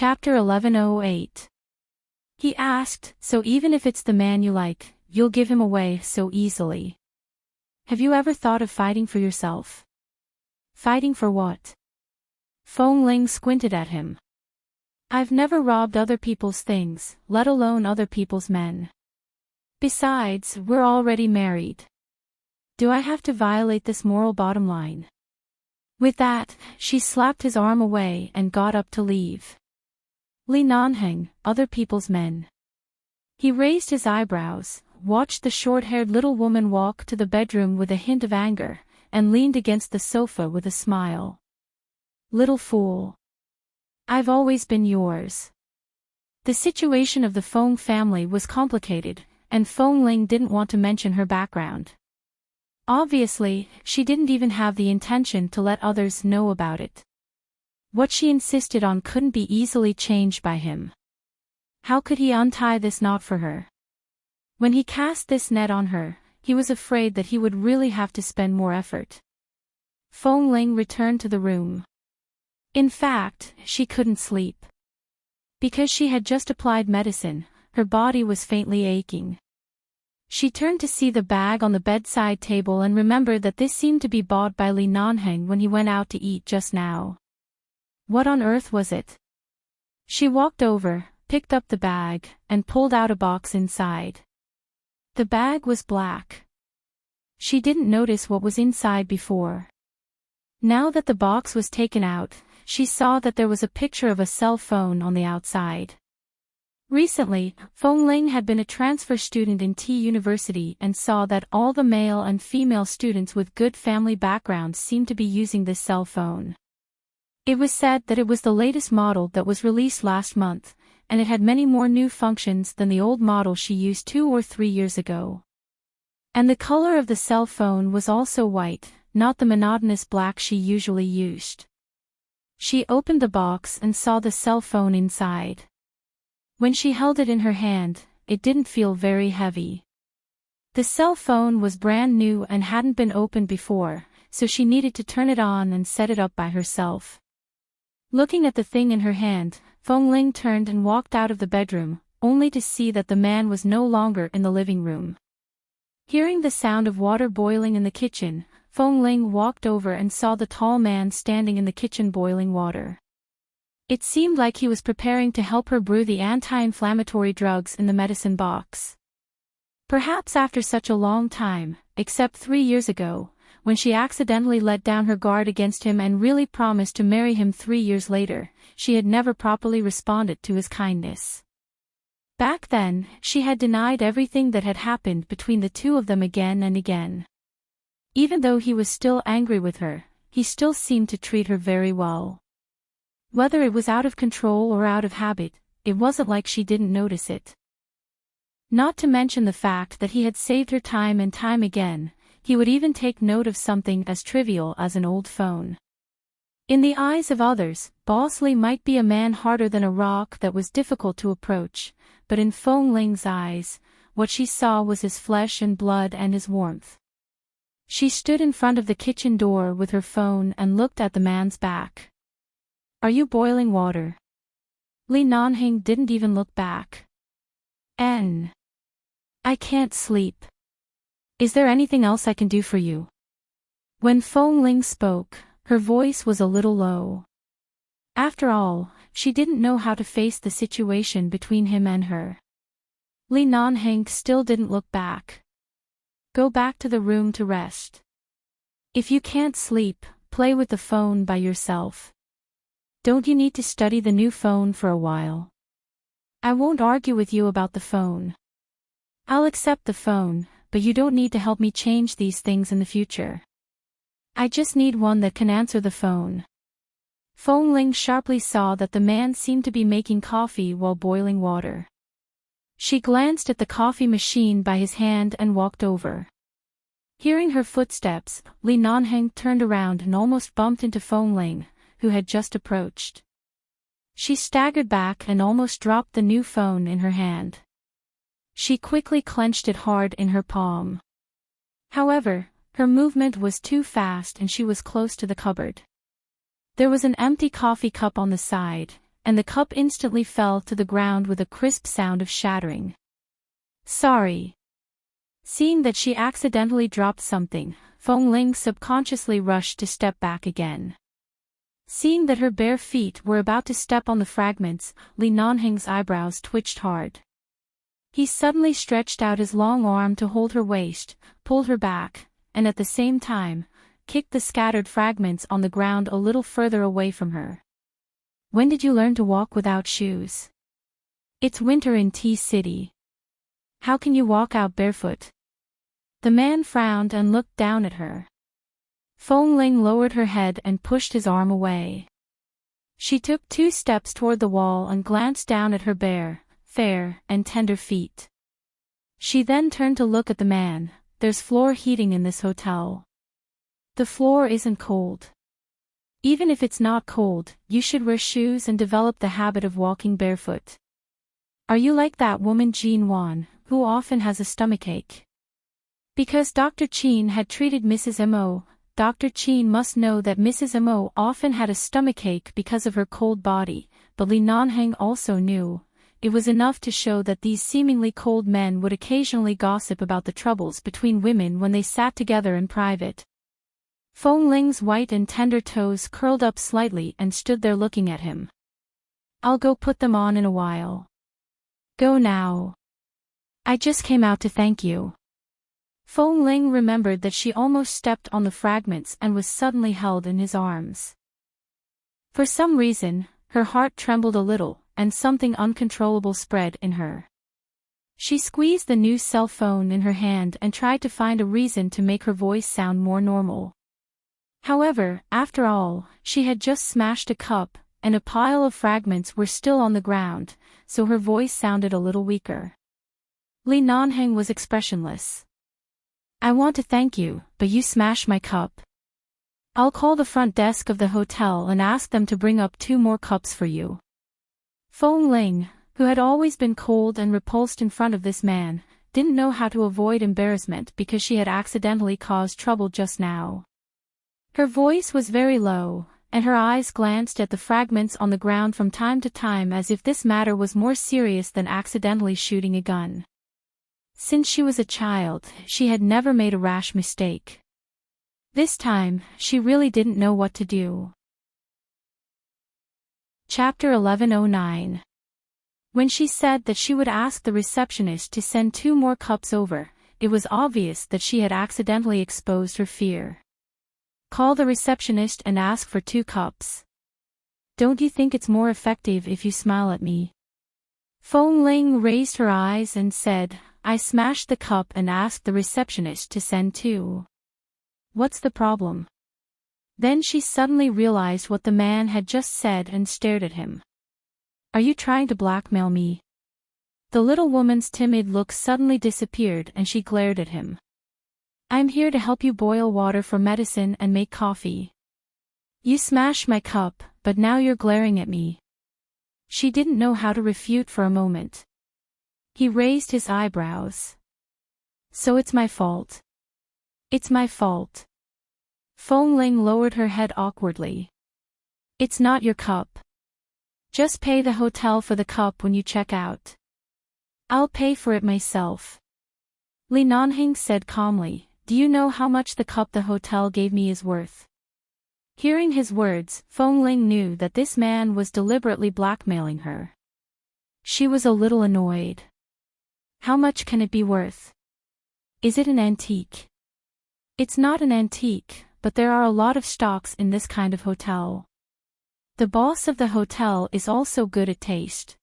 Chapter 1108. He asked, so even if it's the man you like, you'll give him away so easily. Have you ever thought of fighting for yourself? Fighting for what? Feng Ling squinted at him. I've never robbed other people's things, let alone other people's men. Besides, we're already married. Do I have to violate this moral bottom line? With that, she slapped his arm away and got up to leave. Li Nanheng, other people's men. He raised his eyebrows, watched the short-haired little woman walk to the bedroom with a hint of anger, and leaned against the sofa with a smile. Little fool. I've always been yours. The situation of the Feng family was complicated, and Feng Ling didn't want to mention her background. Obviously, she didn't even have the intention to let others know about it. What she insisted on couldn't be easily changed by him. How could he untie this knot for her? When he cast this net on her, he was afraid that he would really have to spend more effort. Feng Ling returned to the room. In fact, she couldn't sleep. Because she had just applied medicine, her body was faintly aching. She turned to see the bag on the bedside table and remembered that this seemed to be bought by Li Nanheng when he went out to eat just now. What on earth was it? She walked over, picked up the bag, and pulled out a box inside. The bag was black. She didn't notice what was inside before. Now that the box was taken out, she saw that there was a picture of a cell phone on the outside. Recently, Feng Ling had been a transfer student in T University and saw that all the male and female students with good family backgrounds seemed to be using this cell phone. It was said that it was the latest model that was released last month, and it had many more new functions than the old model she used 2 or 3 years ago. And the color of the cell phone was also white, not the monotonous black she usually used. She opened the box and saw the cell phone inside. When she held it in her hand, it didn't feel very heavy. The cell phone was brand new and hadn't been opened before, so she needed to turn it on and set it up by herself. Looking at the thing in her hand, Feng Ling turned and walked out of the bedroom, only to see that the man was no longer in the living room. Hearing the sound of water boiling in the kitchen, Feng Ling walked over and saw the tall man standing in the kitchen boiling water. It seemed like he was preparing to help her brew the anti-inflammatory drugs in the medicine box. Perhaps after such a long time, except 3 years ago, when she accidentally let down her guard against him and really promised to marry him 3 years later, she had never properly responded to his kindness. Back then, she had denied everything that had happened between the two of them again and again. Even though he was still angry with her, he still seemed to treat her very well. Whether it was out of control or out of habit, it wasn't like she didn't notice it. Not to mention the fact that he had saved her time and time again, he would even take note of something as trivial as an old phone. In the eyes of others, Boss Li might be a man harder than a rock that was difficult to approach, but in Feng Ling's eyes, what she saw was his flesh and blood and his warmth. She stood in front of the kitchen door with her phone and looked at the man's back. Are you boiling water? Li Nanheng didn't even look back. I can't sleep. Is there anything else I can do for you? When Feng Ling spoke, her voice was a little low. After all, she didn't know how to face the situation between him and her. Li Nanheng still didn't look back. Go back to the room to rest. If you can't sleep, play with the phone by yourself. Don't you need to study the new phone for a while? I won't argue with you about the phone. I'll accept the phone, but you don't need to help me change these things in the future. I just need one that can answer the phone. Feng Ling sharply saw that the man seemed to be making coffee while boiling water. She glanced at the coffee machine by his hand and walked over. Hearing her footsteps, Li Nanheng turned around and almost bumped into Feng Ling, who had just approached. She staggered back and almost dropped the new phone in her hand. She quickly clenched it hard in her palm. However, her movement was too fast and she was close to the cupboard. There was an empty coffee cup on the side, and the cup instantly fell to the ground with a crisp sound of shattering. Sorry. Seeing that she accidentally dropped something, Feng Ling subconsciously rushed to step back again. Seeing that her bare feet were about to step on the fragments, Li Nanheng's eyebrows twitched hard. He suddenly stretched out his long arm to hold her waist, pulled her back, and at the same time, kicked the scattered fragments on the ground a little further away from her. When did you learn to walk without shoes? It's winter in Tea City. How can you walk out barefoot? The man frowned and looked down at her. Feng Ling lowered her head and pushed his arm away. She took 2 steps toward the wall and glanced down at her bare, fair, and tender feet. She then turned to look at the man. There's floor heating in this hotel. The floor isn't cold. Even if it's not cold, you should wear shoes and develop the habit of walking barefoot. Are you like that woman Jean Wan, who often has a stomachache? Because Dr. Chin had treated Mrs. Mo, Dr. Chin must know that Mrs. Mo often had a stomachache because of her cold body, but Li Nanheng also knew. It was enough to show that these seemingly cold men would occasionally gossip about the troubles between women when they sat together in private. Feng Ling's white and tender toes curled up slightly and stood there looking at him. I'll go put them on in a while. Go now. I just came out to thank you. Feng Ling remembered that she almost stepped on the fragments and was suddenly held in his arms. For some reason, her heart trembled a little, and something uncontrollable spread in her. She squeezed the new cell phone in her hand and tried to find a reason to make her voice sound more normal. However, after all, she had just smashed a cup, and a pile of fragments were still on the ground, so her voice sounded a little weaker. Li Nanheng was expressionless. I want to thank you, but you smashed my cup. I'll call the front desk of the hotel and ask them to bring up 2 more cups for you. Feng Ling, who had always been cold and repulsed in front of this man, didn't know how to avoid embarrassment because she had accidentally caused trouble just now. Her voice was very low, and her eyes glanced at the fragments on the ground from time to time as if this matter was more serious than accidentally shooting a gun. Since she was a child, she had never made a rash mistake. This time, she really didn't know what to do. Chapter 1109. When she said that she would ask the receptionist to send 2 more cups over, it was obvious that she had accidentally exposed her fear. Call the receptionist and ask for 2 cups. Don't you think it's more effective if you smile at me? Feng Ling raised her eyes and said, I smashed the cup and asked the receptionist to send 2. What's the problem? Then she suddenly realized what the man had just said and stared at him. Are you trying to blackmail me? The little woman's timid look suddenly disappeared and she glared at him. I'm here to help you boil water for medicine and make coffee. You smashed my cup, but now you're glaring at me. She didn't know how to refute for a moment. He raised his eyebrows. So it's my fault. It's my fault. Feng Ling lowered her head awkwardly. It's not your cup. Just pay the hotel for the cup when you check out. I'll pay for it myself. Li Nanheng said calmly, do you know how much the cup the hotel gave me is worth? Hearing his words, Feng Ling knew that this man was deliberately blackmailing her. She was a little annoyed. How much can it be worth? Is it an antique? It's not an antique, but there are a lot of stocks in this kind of hotel. The boss of the hotel is also good at taste.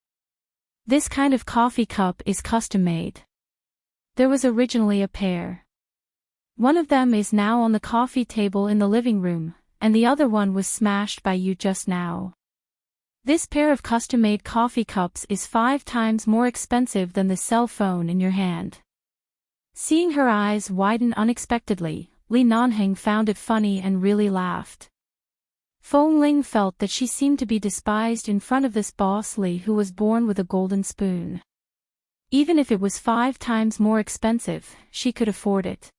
This kind of coffee cup is custom-made. There was originally a pair. One of them is now on the coffee table in the living room, and the other one was smashed by you just now. This pair of custom-made coffee cups is 5 times more expensive than the cell phone in your hand. Seeing her eyes widen unexpectedly, Li Nanheng found it funny and really laughed. Feng Ling felt that she seemed to be despised in front of this boss Li who was born with a golden spoon. Even if it was 5 times more expensive, she could afford it.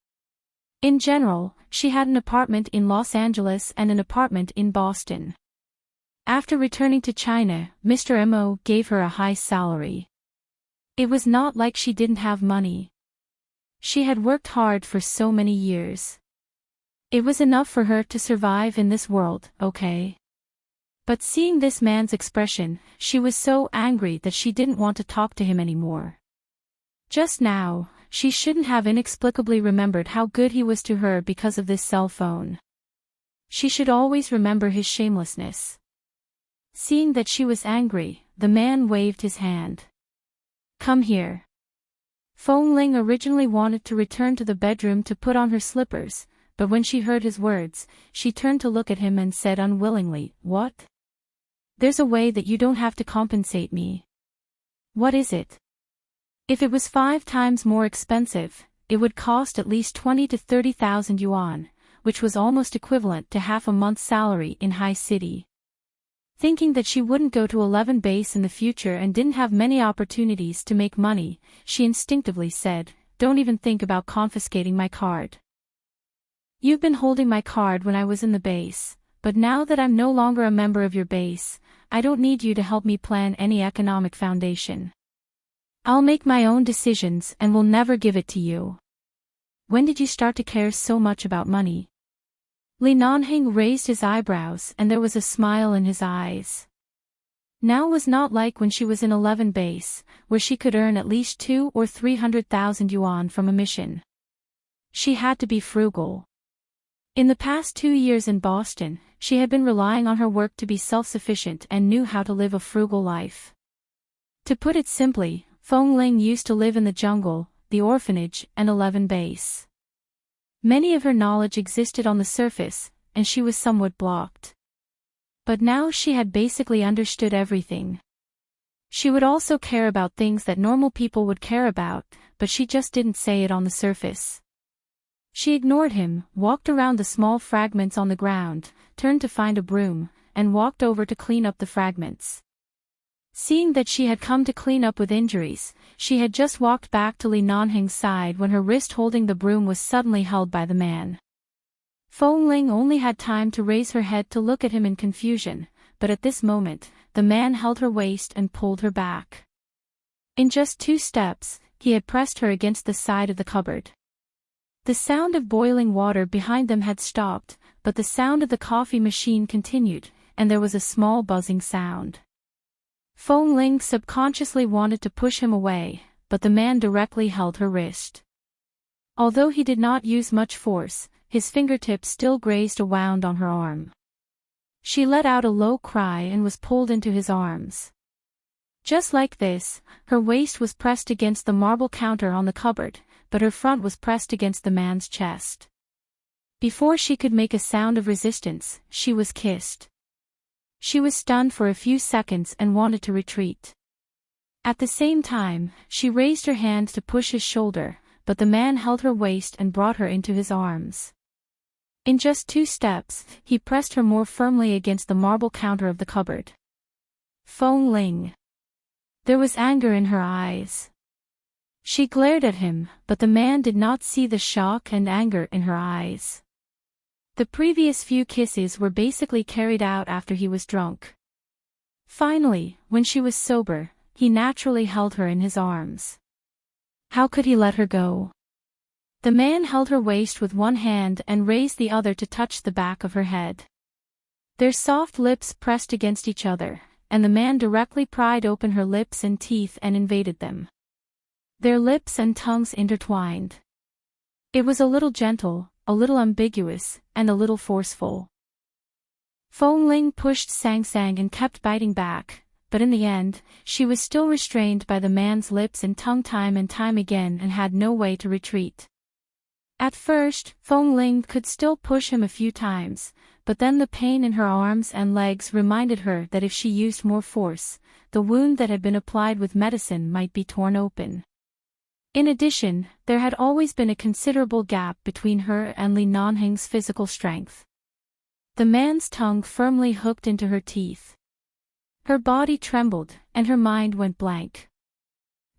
In general, she had an apartment in Los Angeles and an apartment in Boston. After returning to China, Mr. Mo gave her a high salary. It was not like she didn't have money. She had worked hard for so many years. It was enough for her to survive in this world, okay? But seeing this man's expression, she was so angry that she didn't want to talk to him anymore. Just now, she shouldn't have inexplicably remembered how good he was to her because of this cell phone. She should always remember his shamelessness. Seeing that she was angry, the man waved his hand. Come here. Feng Ling originally wanted to return to the bedroom to put on her slippers, but when she heard his words, she turned to look at him and said unwillingly, "What? There's a way that you don't have to compensate me." "What is it?" "If it was 5 times more expensive, it would cost at least 20 to 30,000 yuan, which was almost equivalent to half a month's salary in High City." Thinking that she wouldn't go to 11 base in the future and didn't have many opportunities to make money, she instinctively said, "Don't even think about confiscating my card. You've been holding my card when I was in the base, but now that I'm no longer a member of your base, I don't need you to help me plan any economic foundation. I'll make my own decisions and will never give it to you." "When did you start to care so much about money?" Li Nanheng raised his eyebrows and there was a smile in his eyes. Now was not like when she was in 11 base, where she could earn at least 2 or 300,000 yuan from a mission. She had to be frugal. In the past 2 years in Boston, she had been relying on her work to be self-sufficient and knew how to live a frugal life. To put it simply, Feng Ling used to live in the jungle, the orphanage, and 11 base. Many of her knowledge existed on the surface, and she was somewhat blocked. But now she had basically understood everything. She would also care about things that normal people would care about, but she just didn't say it on the surface. She ignored him, walked around the small fragments on the ground, turned to find a broom, and walked over to clean up the fragments. Seeing that she had come to clean up with injuries, she had just walked back to Li Nanheng's side when her wrist holding the broom was suddenly held by the man. Feng Ling only had time to raise her head to look at him in confusion, but at this moment, the man held her waist and pulled her back. In just 2 steps, he had pressed her against the side of the cupboard. The sound of boiling water behind them had stopped, but the sound of the coffee machine continued, and there was a small buzzing sound. Feng Ling subconsciously wanted to push him away, but the man directly held her wrist. Although he did not use much force, his fingertips still grazed a wound on her arm. She let out a low cry and was pulled into his arms. Just like this, her waist was pressed against the marble counter on the cupboard, but her front was pressed against the man's chest. Before she could make a sound of resistance, she was kissed. She was stunned for a few seconds and wanted to retreat. At the same time, she raised her hand to push his shoulder, but the man held her waist and brought her into his arms. In just 2 steps, he pressed her more firmly against the marble counter of the cupboard. Feng Ling. There was anger in her eyes. She glared at him, but the man did not see the shock and anger in her eyes. The previous few kisses were basically carried out after he was drunk. Finally, when she was sober, he naturally held her in his arms. How could he let her go? The man held her waist with one hand and raised the other to touch the back of her head. Their soft lips pressed against each other, and the man directly pried open her lips and teeth and invaded them. Their lips and tongues intertwined. It was a little gentle, a little ambiguous, and a little forceful. Feng Ling pushed Sang Sang and kept biting back, but in the end, she was still restrained by the man's lips and tongue time and time again and had no way to retreat. At first, Feng Ling could still push him a few times, but then the pain in her arms and legs reminded her that if she used more force, the wound that had been applied with medicine might be torn open. In addition, there had always been a considerable gap between her and Li Nanheng's physical strength. The man's tongue firmly hooked into her teeth. Her body trembled, and her mind went blank.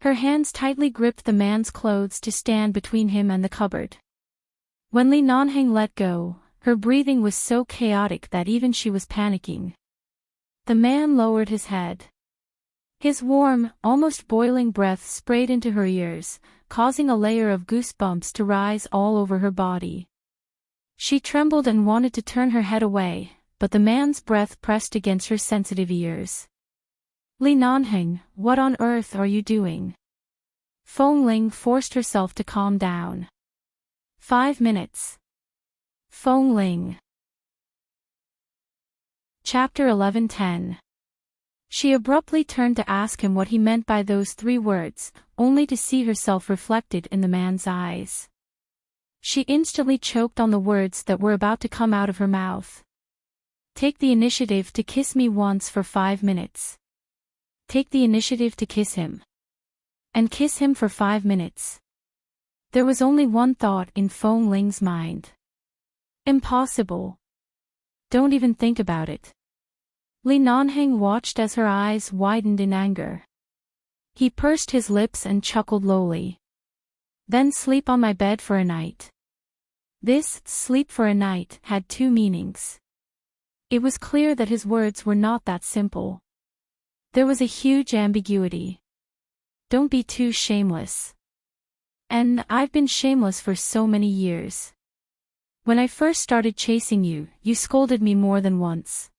Her hands tightly gripped the man's clothes to stand between him and the cupboard. When Li Nanheng let go, her breathing was so chaotic that even she was panicking. The man lowered his head. His warm, almost boiling breath sprayed into her ears, causing a layer of goosebumps to rise all over her body. She trembled and wanted to turn her head away, but the man's breath pressed against her sensitive ears. Li Nanheng, what on earth are you doing? Feng Ling forced herself to calm down. 5 minutes. Feng Ling. Chapter 11:10. She abruptly turned to ask him what he meant by those 3 words, only to see herself reflected in the man's eyes. She instantly choked on the words that were about to come out of her mouth. Take the initiative to kiss me once for 5 minutes. Take the initiative to kiss him. And kiss him for 5 minutes. There was only one thought in Feng Ling's mind. Impossible. Don't even think about it. Li Nanheng watched as her eyes widened in anger. He pursed his lips and chuckled lowly. Then sleep on my bed for a night. This, sleep for a night, had 2 meanings. It was clear that his words were not that simple. There was a huge ambiguity. Don't be too shameless. And I've been shameless for so many years. When I first started chasing you, you scolded me more than once.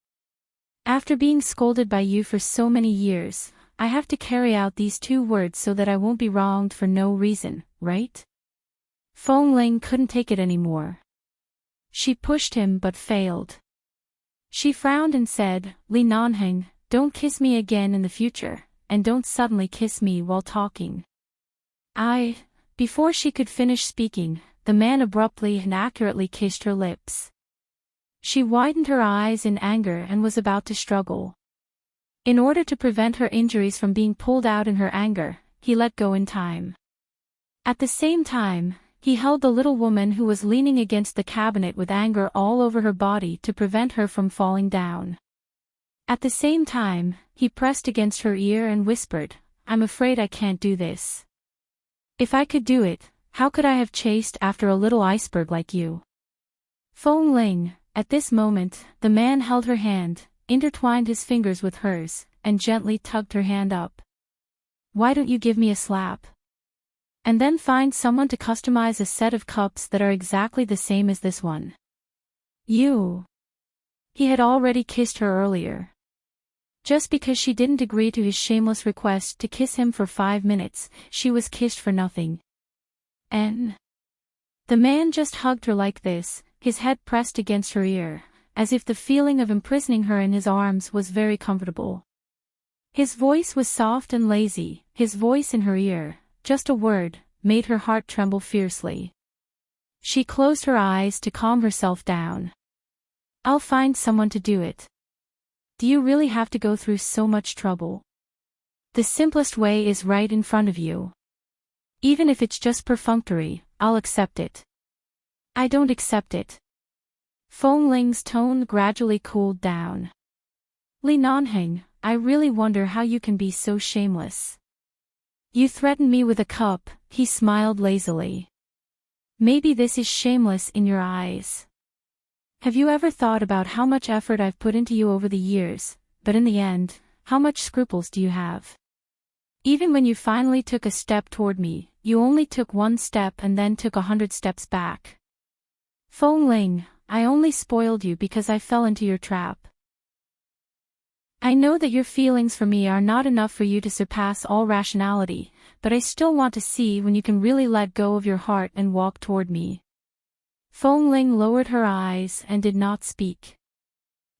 After being scolded by you for so many years, I have to carry out these 2 words so that I won't be wronged for no reason, right? Feng Ling couldn't take it anymore. She pushed him but failed. She frowned and said, Li Nanheng, don't kiss me again in the future, and don't suddenly kiss me while talking. Before she could finish speaking, the man abruptly and accurately kissed her lips. She widened her eyes in anger and was about to struggle. In order to prevent her injuries from being pulled out in her anger, he let go in time. At the same time, he held the little woman who was leaning against the cabinet with anger all over her body to prevent her from falling down. At the same time, he pressed against her ear and whispered, I'm afraid I can't do this. If I could do it, how could I have chased after a little iceberg like you? Feng Ling, at this moment, the man held her hand, intertwined his fingers with hers, and gently tugged her hand up. Why don't you give me a slap? And then find someone to customize a set of cups that are exactly the same as this one. You. He had already kissed her earlier. Just because she didn't agree to his shameless request to kiss him for 5 minutes, she was kissed for nothing. And the man just hugged her like this, his head pressed against her ear, as if the feeling of imprisoning her in his arms was very comfortable. His voice was soft and lazy, his voice in her ear, just a word, made her heart tremble fiercely. She closed her eyes to calm herself down. I'll find someone to do it. Do you really have to go through so much trouble? The simplest way is right in front of you. Even if it's just perfunctory, I'll accept it. I don't accept it. Feng Ling's tone gradually cooled down. Li Nanheng, I really wonder how you can be so shameless. You threatened me with a cup, he smiled lazily. Maybe this is shameless in your eyes. Have you ever thought about how much effort I've put into you over the years, but in the end, how much scruples do you have? Even when you finally took a step toward me, you only took 1 step and then took 100 steps back. Feng Ling, I only spoiled you because I fell into your trap. I know that your feelings for me are not enough for you to surpass all rationality, but I still want to see when you can really let go of your heart and walk toward me. Feng Ling lowered her eyes and did not speak.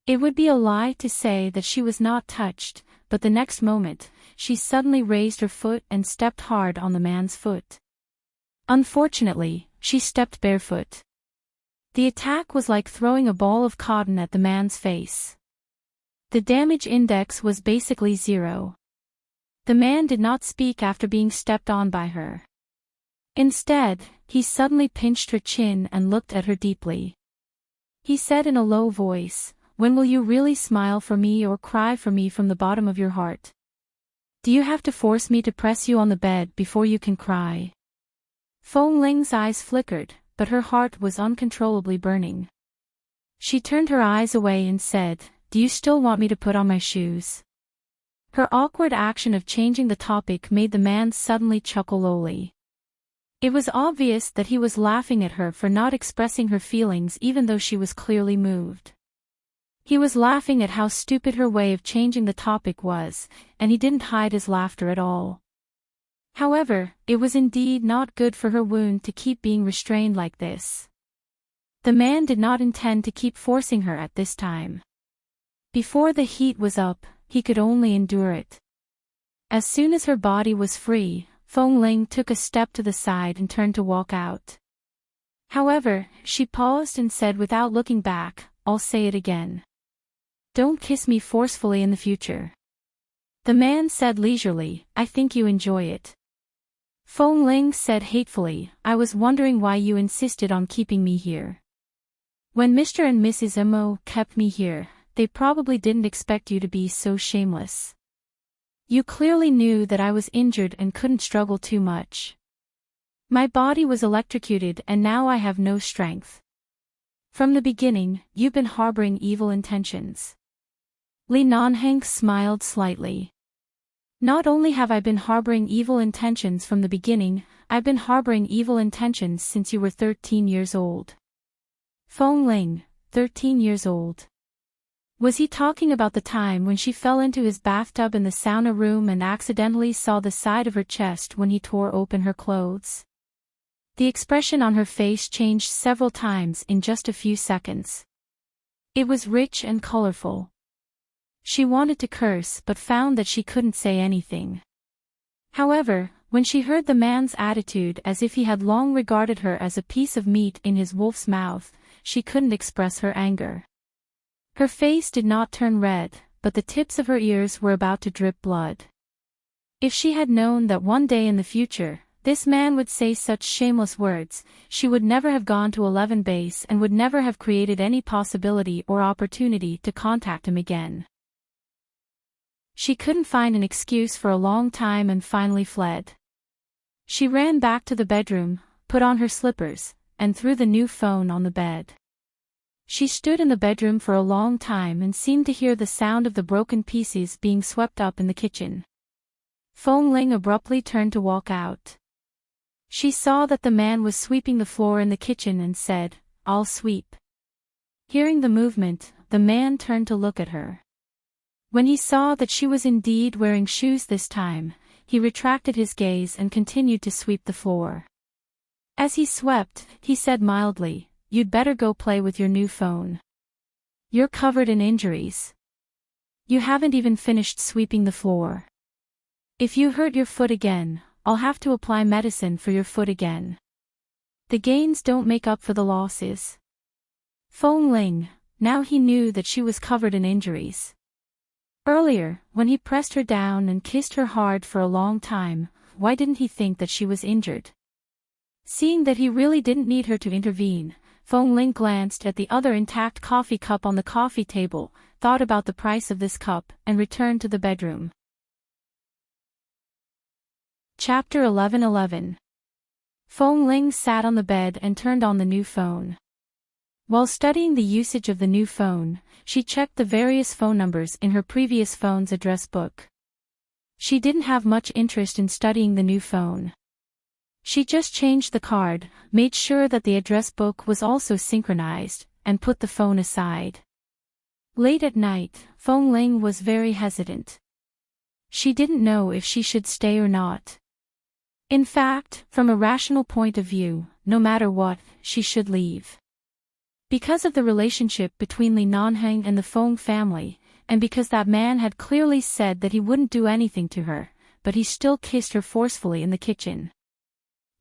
It would be a lie to say that she was not touched, but the next moment, she suddenly raised her foot and stepped hard on the man's foot. Unfortunately, she stepped barefoot. The attack was like throwing a ball of cotton at the man's face. The damage index was basically 0. The man did not speak after being stepped on by her. Instead, he suddenly pinched her chin and looked at her deeply. He said in a low voice, when will you really smile for me or cry for me from the bottom of your heart? Do you have to force me to press you on the bed before you can cry? Feng Ling's eyes flickered, but her heart was uncontrollably burning. She turned her eyes away and said, do you still want me to put on my shoes? Her awkward action of changing the topic made the man suddenly chuckle lowly. It was obvious that he was laughing at her for not expressing her feelings even though she was clearly moved. He was laughing at how stupid her way of changing the topic was, and he didn't hide his laughter at all. However, it was indeed not good for her wound to keep being restrained like this. The man did not intend to keep forcing her at this time. Before the heat was up, he could only endure it. As soon as her body was free, Feng Ling took a step to the side and turned to walk out. However, she paused and said without looking back, "I'll say it again. Don't kiss me forcefully in the future." The man said leisurely, "I think you enjoy it." Feng Ling said hatefully, "I was wondering why you insisted on keeping me here. When Mr. and Mrs. Imo kept me here, they probably didn't expect you to be so shameless. You clearly knew that I was injured and couldn't struggle too much. My body was electrocuted and now I have no strength. From the beginning, you've been harboring evil intentions." Li Nanheng smiled slightly. "Not only have I been harboring evil intentions from the beginning, I've been harboring evil intentions since you were 13 years old." Feng Ling, 13 years old. Was he talking about the time when she fell into his bathtub in the sauna room and accidentally saw the side of her chest when he tore open her clothes? The expression on her face changed several times in just a few seconds. It was rich and colorful. She wanted to curse but found that she couldn't say anything. However, when she heard the man's attitude as if he had long regarded her as a piece of meat in his wolf's mouth, she couldn't express her anger. Her face did not turn red, but the tips of her ears were about to drip blood. If she had known that one day in the future, this man would say such shameless words, she would never have gone to 11 base and would never have created any possibility or opportunity to contact him again. She couldn't find an excuse for a long time and finally fled. She ran back to the bedroom, put on her slippers, and threw the new phone on the bed. She stood in the bedroom for a long time and seemed to hear the sound of the broken pieces being swept up in the kitchen. Feng Ling abruptly turned to walk out. She saw that the man was sweeping the floor in the kitchen and said, "I'll sweep." Hearing the movement, the man turned to look at her. When he saw that she was indeed wearing shoes this time, he retracted his gaze and continued to sweep the floor. As he swept, he said mildly, "You'd better go play with your new phone. You're covered in injuries. You haven't even finished sweeping the floor. If you hurt your foot again, I'll have to apply medicine for your foot again. The gains don't make up for the losses." Feng Ling, now he knew that she was covered in injuries. Earlier, when he pressed her down and kissed her hard for a long time, why didn't he think that she was injured? Seeing that he really didn't need her to intervene, Feng Ling glanced at the other intact coffee cup on the coffee table, thought about the price of this cup, and returned to the bedroom. Chapter 11:11. Feng Ling sat on the bed and turned on the new phone. While studying the usage of the new phone, she checked the various phone numbers in her previous phone's address book. She didn't have much interest in studying the new phone. She just changed the card, made sure that the address book was also synchronized, and put the phone aside. Late at night, Feng Ling was very hesitant. She didn't know if she should stay or not. In fact, from a rational point of view, no matter what, she should leave. Because of the relationship between Li Nanheng and the Feng family, and because that man had clearly said that he wouldn't do anything to her, but he still kissed her forcefully in the kitchen.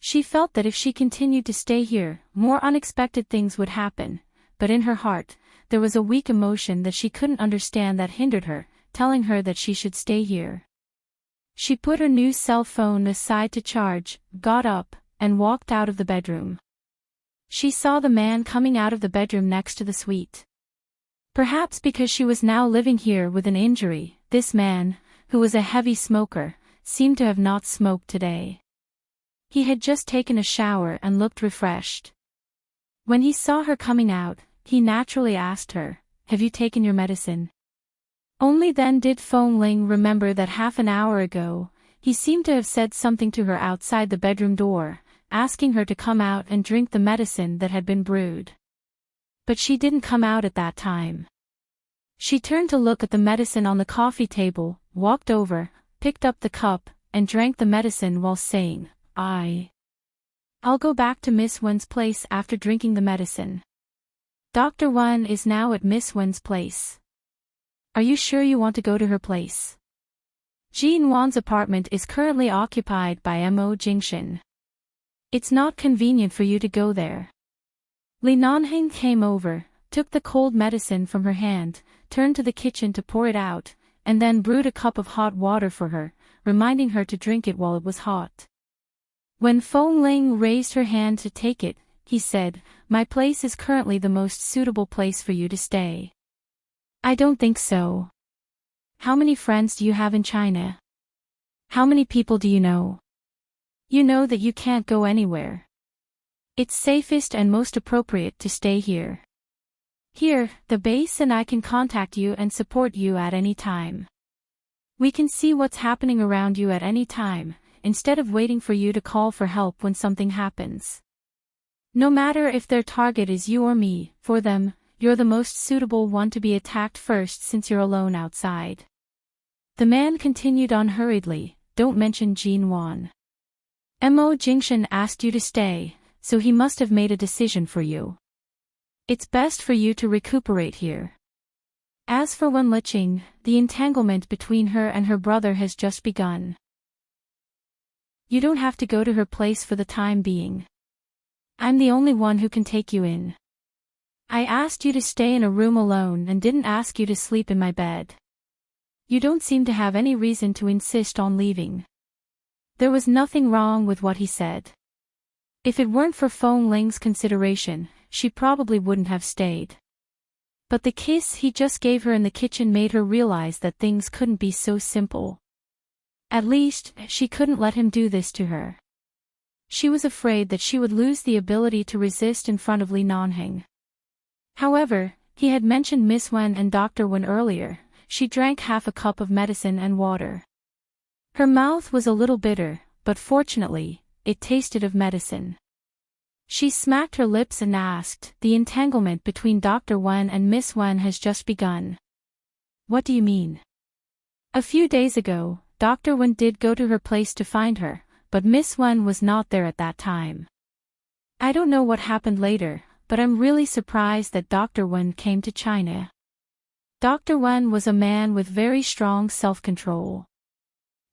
She felt that if she continued to stay here, more unexpected things would happen, but in her heart, there was a weak emotion that she couldn't understand that hindered her, telling her that she should stay here. She put her new cell phone aside to charge, got up, and walked out of the bedroom. She saw the man coming out of the bedroom next to the suite. Perhaps because she was now living here with an injury, this man, who was a heavy smoker, seemed to have not smoked today. He had just taken a shower and looked refreshed. When he saw her coming out, he naturally asked her, "Have you taken your medicine?" Only then did Feng Ling remember that half an hour ago, he seemed to have said something to her outside the bedroom door, asking her to come out and drink the medicine that had been brewed. But she didn't come out at that time. She turned to look at the medicine on the coffee table, walked over, picked up the cup, and drank the medicine while saying, I'll go back to Miss Wen's place after drinking the medicine. Dr. Wen is now at Miss Wen's place. Are you sure you want to go to her place? Jean Wan's apartment is currently occupied by Mo Jingshan. It's not convenient for you to go there. Li Nanheng came over, took the cold medicine from her hand, turned to the kitchen to pour it out, and then brewed a cup of hot water for her, reminding her to drink it while it was hot. When Feng Ling raised her hand to take it, he said, My place is currently the most suitable place for you to stay. I don't think so. How many friends do you have in China? How many people do you know? You know that you can't go anywhere. It's safest and most appropriate to stay here. Here, the base and I can contact you and support you at any time. We can see what's happening around you at any time, instead of waiting for you to call for help when something happens. No matter if their target is you or me, for them, you're the most suitable one to be attacked first since you're alone outside. The man continued on hurriedly, Don't mention Jean Wan. Mo Jingshan asked you to stay, so he must have made a decision for you. It's best for you to recuperate here. As for Wen Liqing, the entanglement between her and her brother has just begun. You don't have to go to her place for the time being. I'm the only one who can take you in. I asked you to stay in a room alone and didn't ask you to sleep in my bed. You don't seem to have any reason to insist on leaving. There was nothing wrong with what he said. If it weren't for Feng Ling's consideration, she probably wouldn't have stayed. But the kiss he just gave her in the kitchen made her realize that things couldn't be so simple. At least, she couldn't let him do this to her. She was afraid that she would lose the ability to resist in front of Li Nanheng. However, he had mentioned Miss Wen and Dr. Wen earlier. She drank half a cup of medicine and water. Her mouth was a little bitter, but fortunately, it tasted of medicine. She smacked her lips and asked, The entanglement between Dr. Wen and Miss Wen has just begun. What do you mean? A few days ago, Dr. Wen did go to her place to find her, but Miss Wen was not there at that time. I don't know what happened later, but I'm really surprised that Dr. Wen came to China. Dr. Wen was a man with very strong self-control.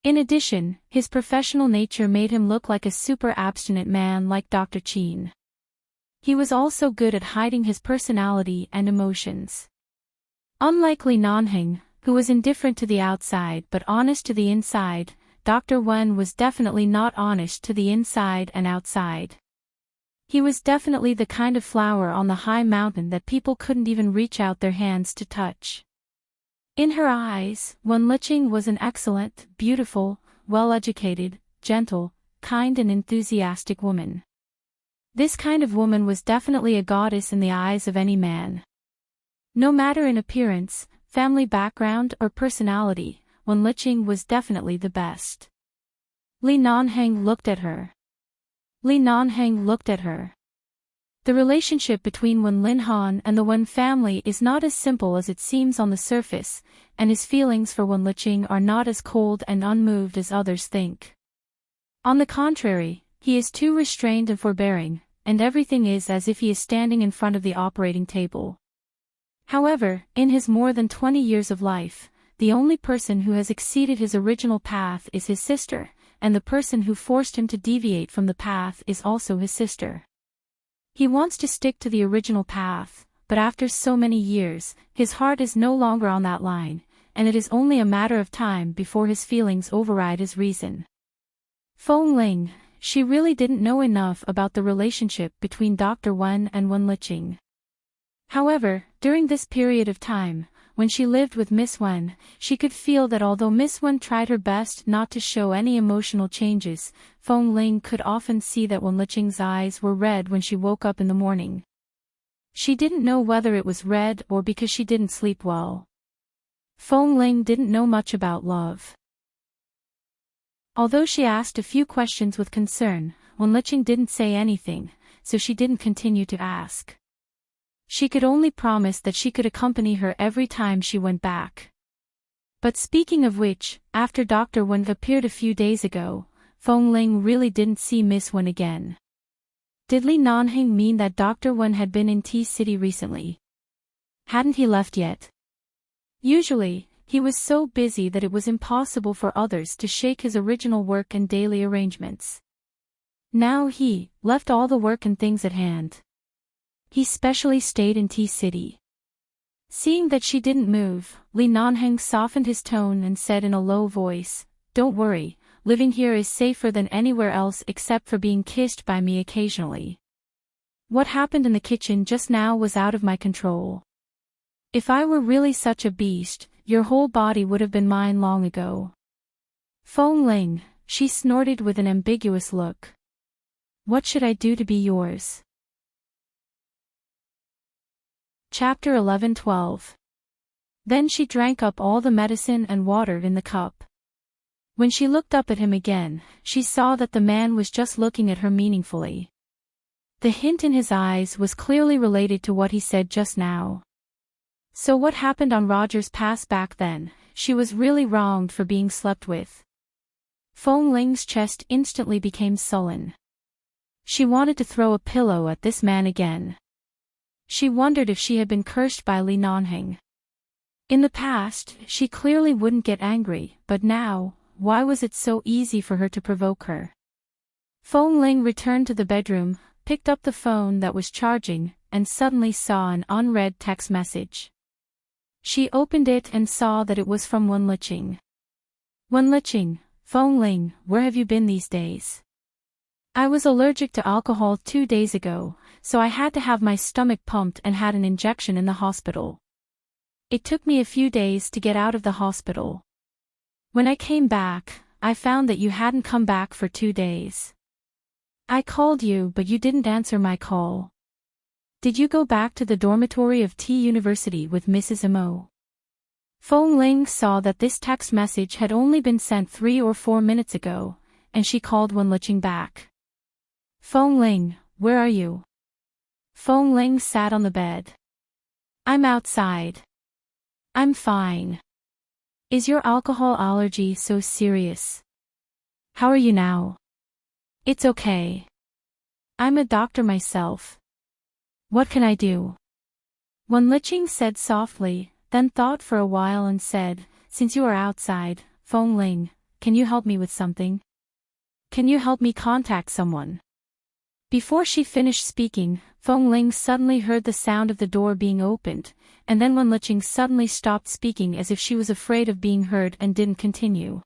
In addition, his professional nature made him look like a super abstinent man like Dr. Qin. He was also good at hiding his personality and emotions. Unlike Li Nanheng, who was indifferent to the outside but honest to the inside, Dr. Wen was definitely not honest to the inside and outside. He was definitely the kind of flower on the high mountain that people couldn't even reach out their hands to touch. In her eyes, Wen Liqing was an excellent, beautiful, well-educated, gentle, kind and enthusiastic woman. This kind of woman was definitely a goddess in the eyes of any man. No matter in appearance, family background or personality, Wen Liqing was definitely the best. Li Nanheng looked at her. Li Nanheng looked at her. The relationship between Wen Linhan and the Wen family is not as simple as it seems on the surface, and his feelings for Wen Liqing are not as cold and unmoved as others think. On the contrary, he is too restrained and forbearing, and everything is as if he is standing in front of the operating table. However, in his more than 20 years of life, the only person who has exceeded his original path is his sister, and the person who forced him to deviate from the path is also his sister. He wants to stick to the original path, but after so many years, his heart is no longer on that line, and it is only a matter of time before his feelings override his reason. Feng Ling, she really didn't know enough about the relationship between Dr. Wen and Wen Liqing. However, during this period of time, when she lived with Miss Wen, she could feel that although Miss Wen tried her best not to show any emotional changes, Feng Ling could often see that Wen Liqing's eyes were red when she woke up in the morning. She didn't know whether it was red or because she didn't sleep well. Feng Ling didn't know much about love. Although she asked a few questions with concern, Wenlicheng didn't say anything, so she didn't continue to ask. She could only promise that she could accompany her every time she went back. But speaking of which, after Dr. Wen appeared a few days ago, Feng Ling really didn't see Miss Wen again. Did Li Nanheng mean that Dr. Wen had been in T-City recently? Hadn't he left yet? Usually, he was so busy that it was impossible for others to shake his original work and daily arrangements. Now he left all the work and things at hand. He specially stayed in T-City. Seeing that she didn't move, Li Nanheng softened his tone and said in a low voice, "Don't worry, living here is safer than anywhere else except for being kissed by me occasionally. What happened in the kitchen just now was out of my control. If I were really such a beast, your whole body would have been mine long ago." Feng Ling, she snorted with an ambiguous look. "What should I do to be yours?" Chapter 11-12. Then she drank up all the medicine and water in the cup. When she looked up at him again, she saw that the man was just looking at her meaningfully. The hint in his eyes was clearly related to what he said just now. So what happened on Roger's pass back then? She was really wronged for being slept with. Feng Ling's chest instantly became sullen. She wanted to throw a pillow at this man again. She wondered if she had been cursed by Li Nanheng. In the past, she clearly wouldn't get angry, but now, why was it so easy for her to provoke her? Feng Ling returned to the bedroom, picked up the phone that was charging, and suddenly saw an unread text message. She opened it and saw that it was from Wenlicheng. "Wenlicheng, Feng Ling, where have you been these days? I was allergic to alcohol 2 days ago, so I had to have my stomach pumped and had an injection in the hospital. It took me a few days to get out of the hospital. When I came back, I found that you hadn't come back for 2 days. I called you but you didn't answer my call. Did you go back to the dormitory of T University with Mrs. Mo?" Feng Ling saw that this text message had only been sent 3 or 4 minutes ago, and she called Wenlicheng back. "Feng Ling, where are you?" Feng Ling sat on the bed. "I'm outside. I'm fine. Is your alcohol allergy so serious? How are you now?" "It's okay. I'm a doctor myself. What can I do?" Wenlicheng said softly, then thought for a while and said, "Since you are outside, Feng Ling, can you help me with something? Can you help me contact someone?" Before she finished speaking, Feng Ling suddenly heard the sound of the door being opened, and then Wenlicheng suddenly stopped speaking as if she was afraid of being heard and didn't continue.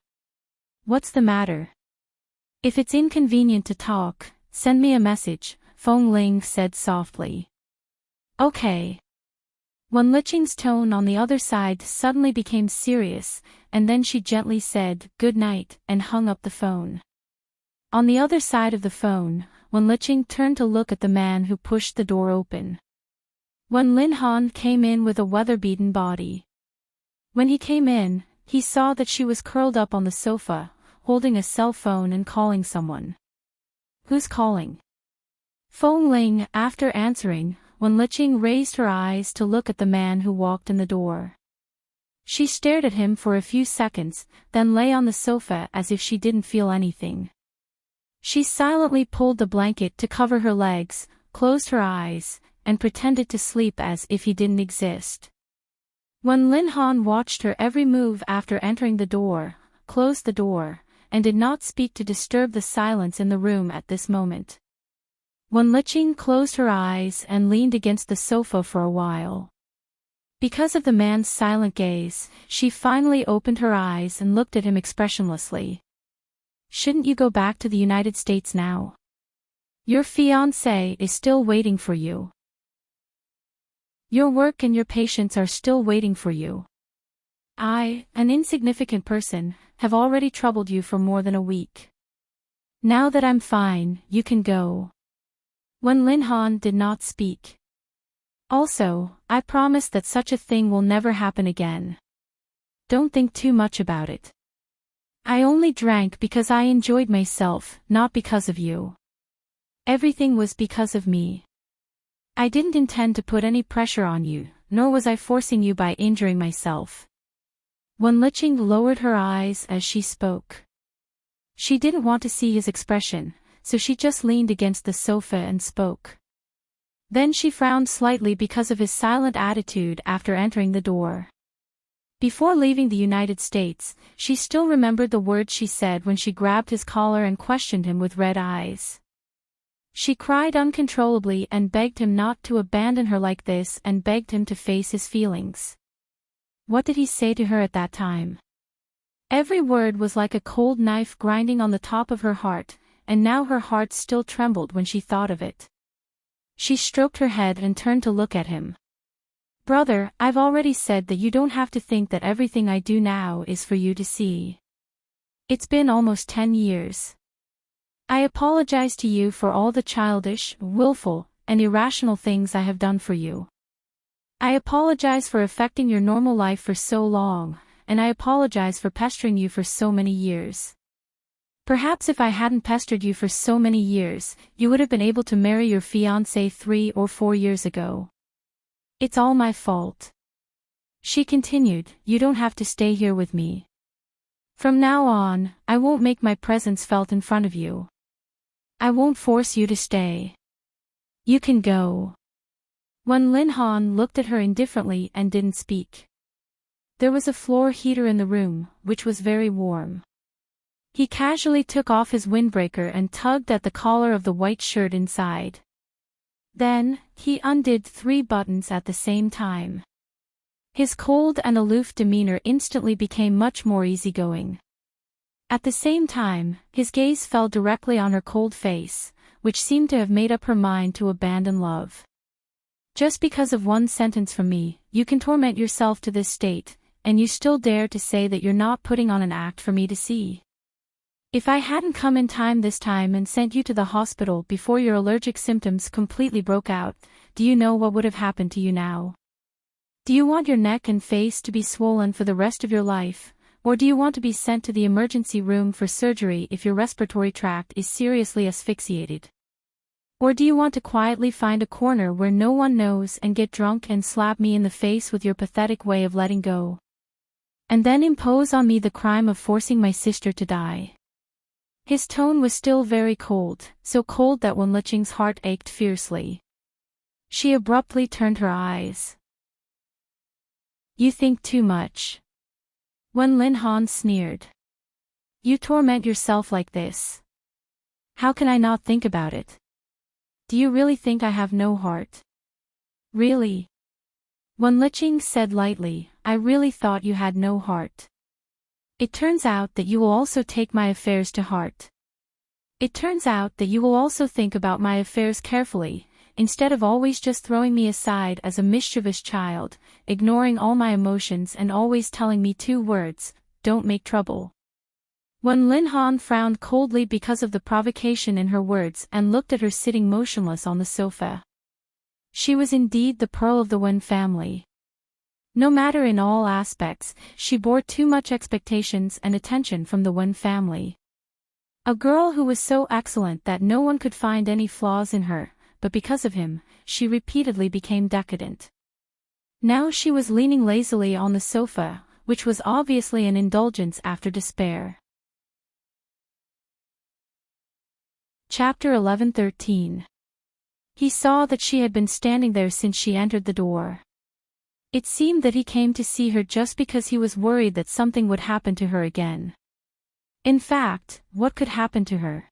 "What's the matter?" "If it's inconvenient to talk, send me a message," Feng Ling said softly. "Okay." Wenlicheng's tone on the other side suddenly became serious, and then she gently said, "Good night," and hung up the phone. On the other side of the phone, Wenlicheng turned to look at the man who pushed the door open. Wen Linhan came in with a weather-beaten body. When he came in, he saw that she was curled up on the sofa, holding a cell phone and calling someone. "Who's calling?" Feng Ling, after answering, Wenlicheng raised her eyes to look at the man who walked in the door. She stared at him for a few seconds, then lay on the sofa as if she didn't feel anything. She silently pulled the blanket to cover her legs, closed her eyes, and pretended to sleep as if he didn't exist. When Linhan watched her every move after entering the door, closed the door, and did not speak to disturb the silence in the room at this moment. Wenlicheng closed her eyes and leaned against the sofa for a while. Because of the man's silent gaze, she finally opened her eyes and looked at him expressionlessly. "Shouldn't you go back to the United States now? Your fiancé is still waiting for you. Your work and your patients are still waiting for you. I, an insignificant person, have already troubled you for more than a week. Now that I'm fine, you can go." When Linhan did not speak. "Also, I promise that such a thing will never happen again. don't think too much about it. I only drank because I enjoyed myself, not because of you. Everything was because of me. I didn't intend to put any pressure on you, nor was I forcing you by injuring myself. Wenlicheng lowered her eyes as she spoke. She didn't want to see his expression, so she just leaned against the sofa and spoke. Then she frowned slightly because of his silent attitude after entering the door. Before leaving the United States, she still remembered the words she said when she grabbed his collar and questioned him with red eyes. She cried uncontrollably and begged him not to abandon her like this and begged him to face his feelings. What did he say to her at that time? Every word was like a cold knife grinding on the top of her heart, and now her heart still trembled when she thought of it. She stroked her head and turned to look at him. Brother, I've already said that you don't have to think that everything I do now is for you to see. It's been almost 10 years. I apologize to you for all the childish, willful, and irrational things I have done for you. I apologize for affecting your normal life for so long, and I apologize for pestering you for so many years. Perhaps if I hadn't pestered you for so many years, you would have been able to marry your fiancé 3 or 4 years ago. It's all my fault. She continued, you don't have to stay here with me. From now on, I won't make my presence felt in front of you. I won't force you to stay. You can go. Wenlicheng looked at her indifferently and didn't speak. There was a floor heater in the room, which was very warm. He casually took off his windbreaker and tugged at the collar of the white shirt inside. Then, he undid 3 buttons at the same time. His cold and aloof demeanor instantly became much more easygoing. At the same time, his gaze fell directly on her cold face, which seemed to have made up her mind to abandon love. Just because of one sentence from me, you can torment yourself to this state, and you still dare to say that you're not putting on an act for me to see. If I hadn't come in time this time and sent you to the hospital before your allergic symptoms completely broke out, do you know what would have happened to you now? Do you want your neck and face to be swollen for the rest of your life, or do you want to be sent to the emergency room for surgery if your respiratory tract is seriously asphyxiated? Or do you want to quietly find a corner where no one knows and get drunk and slap me in the face with your pathetic way of letting go? And then impose on me the crime of forcing my sister to die? His tone was still very cold, so cold that Wenlicheng's heart ached fiercely. She abruptly turned her eyes. You think too much. Wenlicheng sneered. You torment yourself like this. How can I not think about it? Do you really think I have no heart? Really? Wenlicheng said lightly, I really thought you had no heart. It turns out that you will also take my affairs to heart. It turns out that you will also think about my affairs carefully, instead of always just throwing me aside as a mischievous child, ignoring all my emotions and always telling me 2 words, don't make trouble. Wenlicheng frowned coldly because of the provocation in her words and looked at her sitting motionless on the sofa. She was indeed the pearl of the Wen family. No matter in all aspects, she bore too much expectations and attention from the Wen family. A girl who was so excellent that no one could find any flaws in her, but because of him, she repeatedly became decadent. Now she was leaning lazily on the sofa, which was obviously an indulgence after despair. Chapter 11-13. He saw that she had been standing there since she entered the door. It seemed that he came to see her just because he was worried that something would happen to her again. In fact, what could happen to her?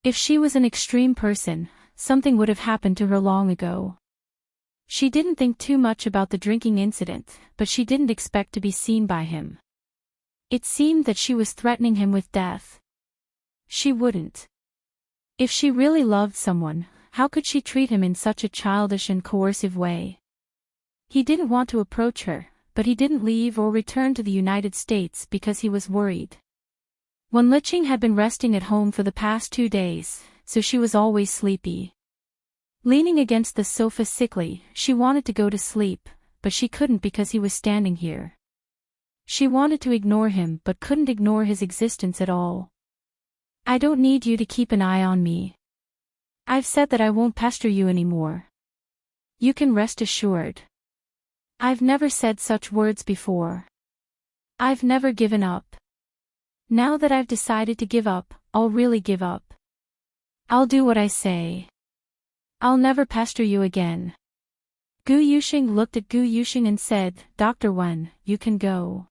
If she was an extreme person, something would have happened to her long ago. She didn't think too much about the drinking incident, but she didn't expect to be seen by him. It seemed that she was threatening him with death. She wouldn't. If she really loved someone, how could she treat him in such a childish and coercive way? He didn't want to approach her, but he didn't leave or return to the United States because he was worried. Wenlicheng had been resting at home for the past 2 days, so she was always sleepy. Leaning against the sofa sickly, she wanted to go to sleep, but she couldn't because he was standing here. She wanted to ignore him but couldn't ignore his existence at all. I don't need you to keep an eye on me. I've said that I won't pester you anymore. You can rest assured. I've never said such words before. I've never given up. Now that I've decided to give up, I'll really give up. I'll do what I say. I'll never pester you again. Gu Yuxing looked at Gu Yuxing and said, Dr. Wen, you can go.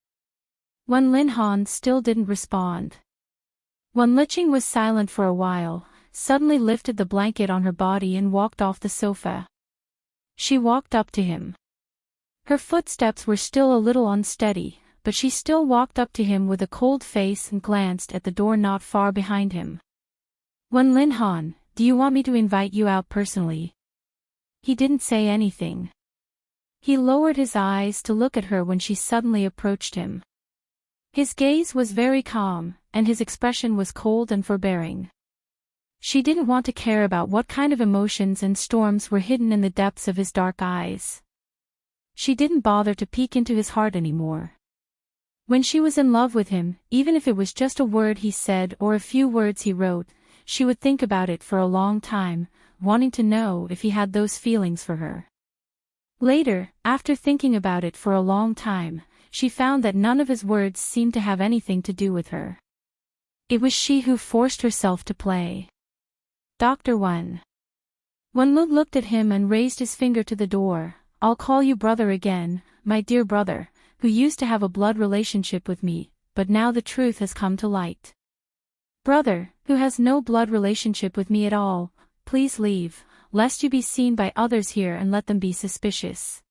Wen Linhan still didn't respond. Wen Liqing was silent for a while, suddenly lifted the blanket on her body and walked off the sofa. She walked up to him. Her footsteps were still a little unsteady, but she still walked up to him with a cold face and glanced at the door not far behind him. Wen Linhan, do you want me to invite you out personally? He didn't say anything. He lowered his eyes to look at her when she suddenly approached him. His gaze was very calm, and his expression was cold and forbearing. She didn't want to care about what kind of emotions and storms were hidden in the depths of his dark eyes. She didn't bother to peek into his heart anymore. When she was in love with him, even if it was just a word he said or a few words he wrote, she would think about it for a long time, wanting to know if he had those feelings for her. Later, after thinking about it for a long time, she found that none of his words seemed to have anything to do with her. It was she who forced herself to play. Dr. Wen. Wen Lu looked at him and raised his finger to the door. I'll call you brother again, my dear brother, who used to have a blood relationship with me, but now the truth has come to light. Brother, who has no blood relationship with me at all, please leave, lest you be seen by others here and let them be suspicious.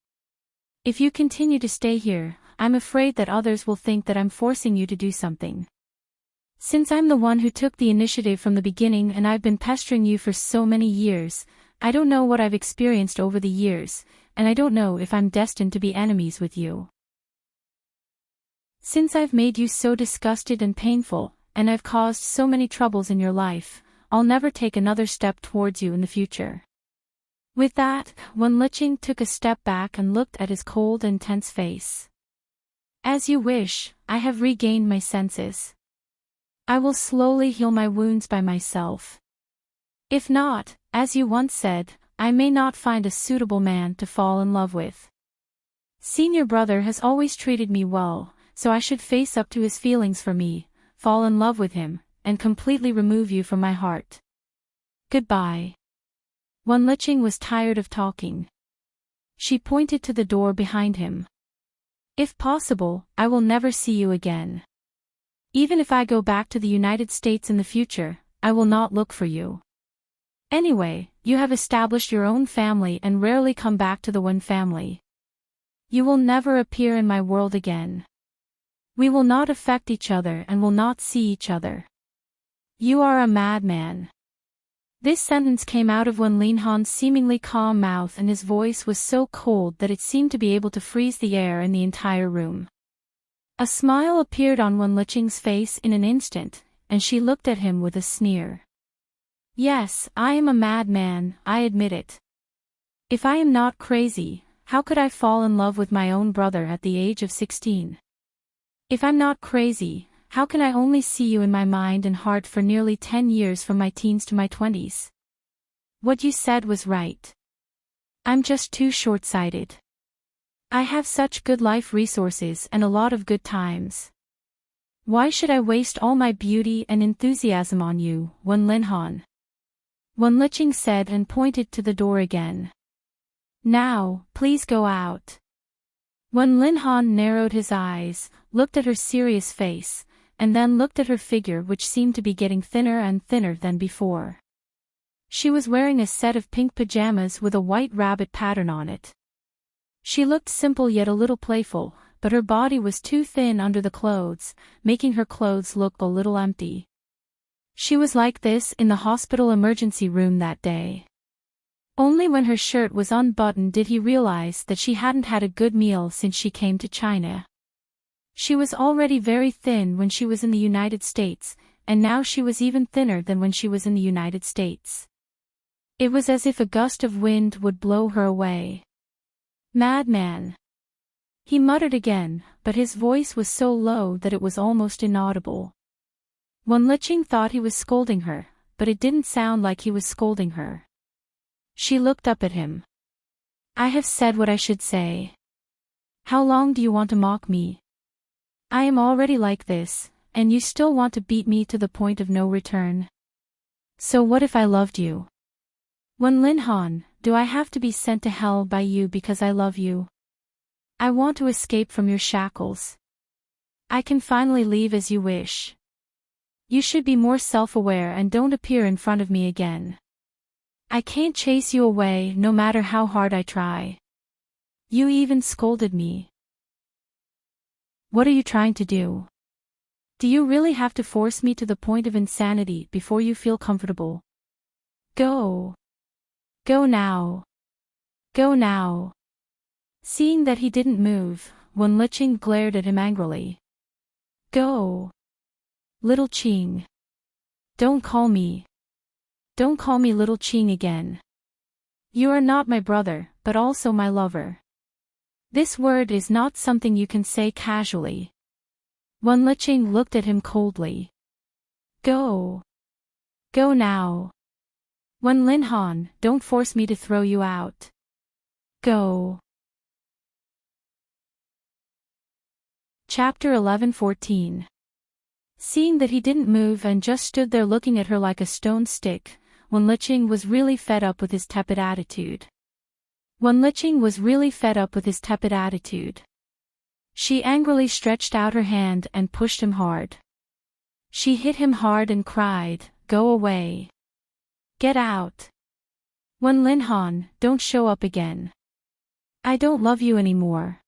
If you continue to stay here, I'm afraid that others will think that I'm forcing you to do something. Since I'm the one who took the initiative from the beginning and I've been pestering you for so many years, I don't know what I've experienced over the years, and I don't know if I'm destined to be enemies with you. Since I've made you so disgusted and painful, and I've caused so many troubles in your life, I'll never take another step towards you in the future. With that, Wen Liqing took a step back and looked at his cold and tense face. As you wish, I have regained my senses. I will slowly heal my wounds by myself. If not, as you once said, I may not find a suitable man to fall in love with. Senior brother has always treated me well, so I should face up to his feelings for me, fall in love with him, and completely remove you from my heart. Goodbye. Wen Liqing was tired of talking. She pointed to the door behind him. If possible, I will never see you again. Even if I go back to the United States in the future, I will not look for you. Anyway, you have established your own family and rarely come back to the Wen family. You will never appear in my world again. We will not affect each other and will not see each other. You are a madman. This sentence came out of Wen Linhan's seemingly calm mouth and his voice was so cold that it seemed to be able to freeze the air in the entire room. A smile appeared on Wen Liqing's face in an instant, and she looked at him with a sneer. Yes, I am a madman, I admit it. If I am not crazy, how could I fall in love with my own brother at the age of 16? If I'm not crazy, how can I only see you in my mind and heart for nearly 10 years from my teens to my 20s? What you said was right. I'm just too short-sighted. I have such good life resources and a lot of good times. Why should I waste all my beauty and enthusiasm on you, Wen Linhan? Wen Liqing said and pointed to the door again. Now, please go out. Wen Linhan narrowed his eyes, looked at her serious face, and then looked at her figure which seemed to be getting thinner and thinner than before. She was wearing a set of pink pajamas with a white rabbit pattern on it. She looked simple yet a little playful, but her body was too thin under the clothes, making her clothes look a little empty. She was like this in the hospital emergency room that day. Only when her shirt was unbuttoned did he realize that she hadn't had a good meal since she came to China. She was already very thin when she was in the United States, and now she was even thinner than when she was in the United States. It was as if a gust of wind would blow her away. Madman. He muttered again, but his voice was so low that it was almost inaudible. Wenlicheng thought he was scolding her, but it didn't sound like he was scolding her. She looked up at him. I have said what I should say. How long do you want to mock me? I am already like this, and you still want to beat me to the point of no return. So what if I loved you? Wenlin, do I have to be sent to hell by you because I love you? I want to escape from your shackles. I can finally leave as you wish. You should be more self-aware and don't appear in front of me again. I can't chase you away no matter how hard I try. You even scolded me. What are you trying to do? Do you really have to force me to the point of insanity before you feel comfortable? Go. Go now. Go now. Seeing that he didn't move, Wenlicheng glared at him angrily. Go. Little Qing. Don't call me. Don't call me Little Qing again. You are not my brother, but also my lover. This word is not something you can say casually. Wenlicheng looked at him coldly. Go. Go now. Wenlin, don't force me to throw you out. Go. Chapter 11-14. Seeing that he didn't move and just stood there looking at her like a stone stick, Wenlicheng was really fed up with his tepid attitude. She angrily stretched out her hand and pushed him hard. She hit him hard and cried, Go away. Get out. Wenlin, don't show up again. I don't love you anymore.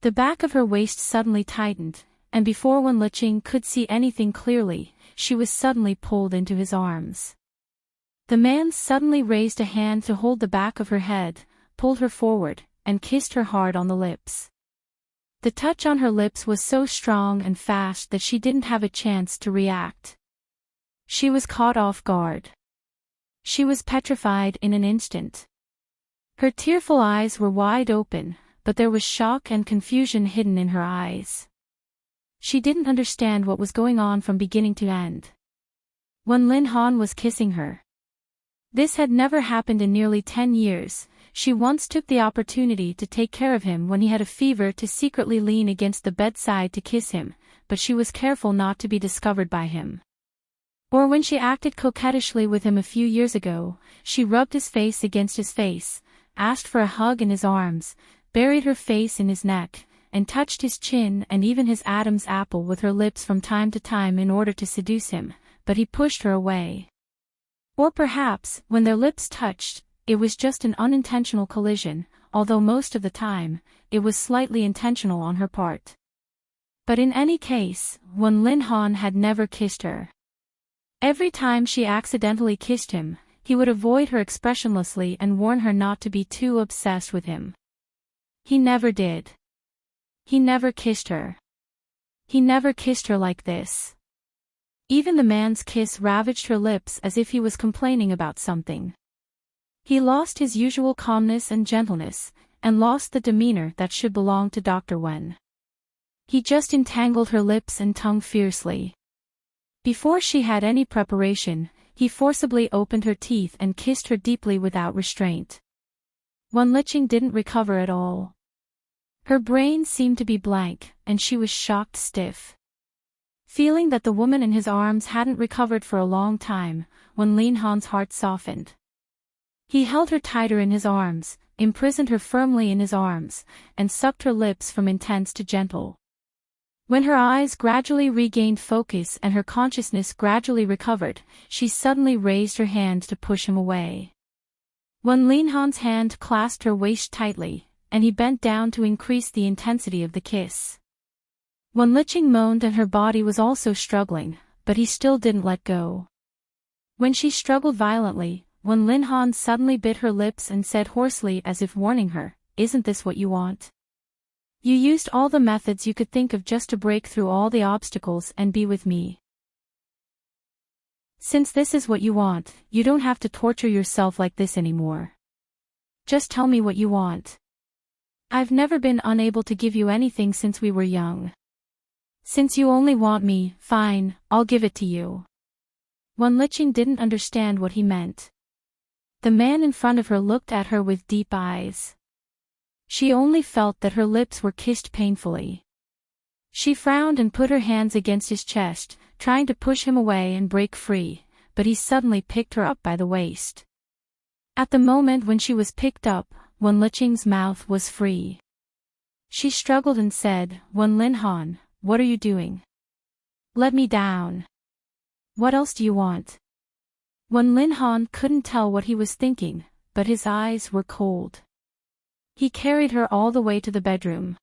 The back of her waist suddenly tightened, and before Wenlicheng could see anything clearly, she was suddenly pulled into his arms. The man suddenly raised a hand to hold the back of her head, pulled her forward, and kissed her hard on the lips. The touch on her lips was so strong and fast that she didn't have a chance to react. She was caught off guard. She was petrified in an instant. Her tearful eyes were wide open, but there was shock and confusion hidden in her eyes. She didn't understand what was going on from beginning to end. Wenlin was kissing her. This had never happened in nearly 10 years. She once took the opportunity to take care of him when he had a fever to secretly lean against the bedside to kiss him, but she was careful not to be discovered by him. Or when she acted coquettishly with him a few years ago, she rubbed his face against his face, asked for a hug in his arms, buried her face in his neck, and touched his chin and even his Adam's apple with her lips from time to time in order to seduce him, but he pushed her away. Or perhaps, when their lips touched, it was just an unintentional collision, although most of the time, it was slightly intentional on her part. But in any case, Wenlin had never kissed her. Every time she accidentally kissed him, he would avoid her expressionlessly and warn her not to be too obsessed with him. He never did. He never kissed her. He never kissed her like this. Even the man's kiss ravaged her lips as if he was complaining about something. He lost his usual calmness and gentleness, and lost the demeanor that should belong to Dr. Wen. He just entangled her lips and tongue fiercely. Before she had any preparation, he forcibly opened her teeth and kissed her deeply without restraint. Wenlicheng didn't recover at all. Her brain seemed to be blank, and she was shocked stiff. Feeling that the woman in his arms hadn't recovered for a long time, Wenlin's heart softened. He held her tighter in his arms, imprisoned her firmly in his arms, and sucked her lips from intense to gentle. When her eyes gradually regained focus and her consciousness gradually recovered, she suddenly raised her hand to push him away. Wenlin's hand clasped her waist tightly, and he bent down to increase the intensity of the kiss. Wenlicheng moaned and her body was also struggling, but he still didn't let go. When she struggled violently, Wenlin suddenly bit her lips and said hoarsely as if warning her, "Isn't this what you want? You used all the methods you could think of just to break through all the obstacles and be with me. Since this is what you want, you don't have to torture yourself like this anymore. Just tell me what you want. I've never been unable to give you anything since we were young. Since you only want me, fine, I'll give it to you. Wenlicheng didn't understand what he meant. The man in front of her looked at her with deep eyes. She only felt that her lips were kissed painfully. She frowned and put her hands against his chest, trying to push him away and break free, but he suddenly picked her up by the waist. At the moment when she was picked up, Wenlicheng's mouth was free. She struggled and said, "Wenlinhan, what are you doing? Let me down. What else do you want?" Wenlinhan couldn't tell what he was thinking, but his eyes were cold. He carried her all the way to the bedroom.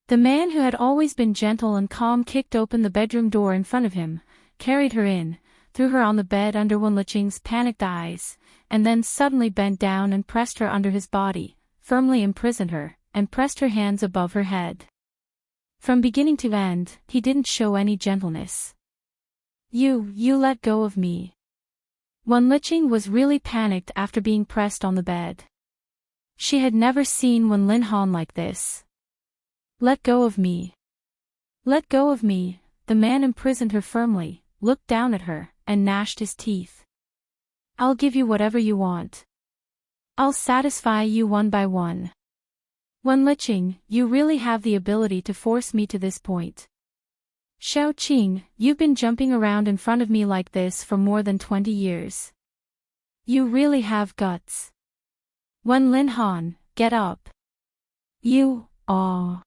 The man who had always been gentle and calm kicked open the bedroom door in front of him, carried her in, threw her on the bed under Wenlicheng's panicked eyes, and then suddenly bent down and pressed her under his body, firmly imprisoned her, and pressed her hands above her head. From beginning to end, he didn't show any gentleness. You let go of me." Wenlicheng was really panicked after being pressed on the bed. She had never seen Wenlinhan like this. "Let go of me. Let go of me." The man imprisoned her firmly, looked down at her, and gnashed his teeth. "I'll give you whatever you want. I'll satisfy you one by one. Wenlicheng, you really have the ability to force me to this point. Xiaoqing, you've been jumping around in front of me like this for more than 20 years. You really have guts. Wenlinhan, get up. You, aw."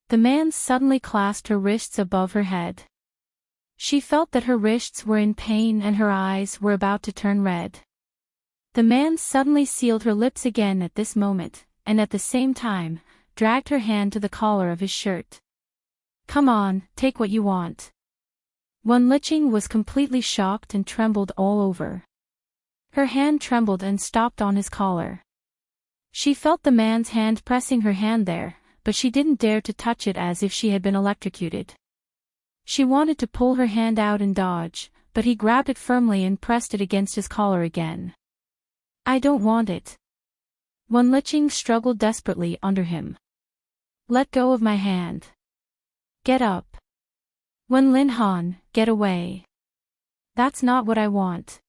The man suddenly clasped her wrists above her head. She felt that her wrists were in pain and her eyes were about to turn red. The man suddenly sealed her lips again at this moment, and at the same time, dragged her hand to the collar of his shirt. "Come on, take what you want." Wenlicheng was completely shocked and trembled all over. Her hand trembled and stopped on his collar. She felt the man's hand pressing her hand there, but she didn't dare to touch it as if she had been electrocuted. She wanted to pull her hand out and dodge, but he grabbed it firmly and pressed it against his collar again. "I don't want it." Wenlicheng struggled desperately under him. "Let go of my hand. Get up. Wenlinhan, get away. That's not what I want.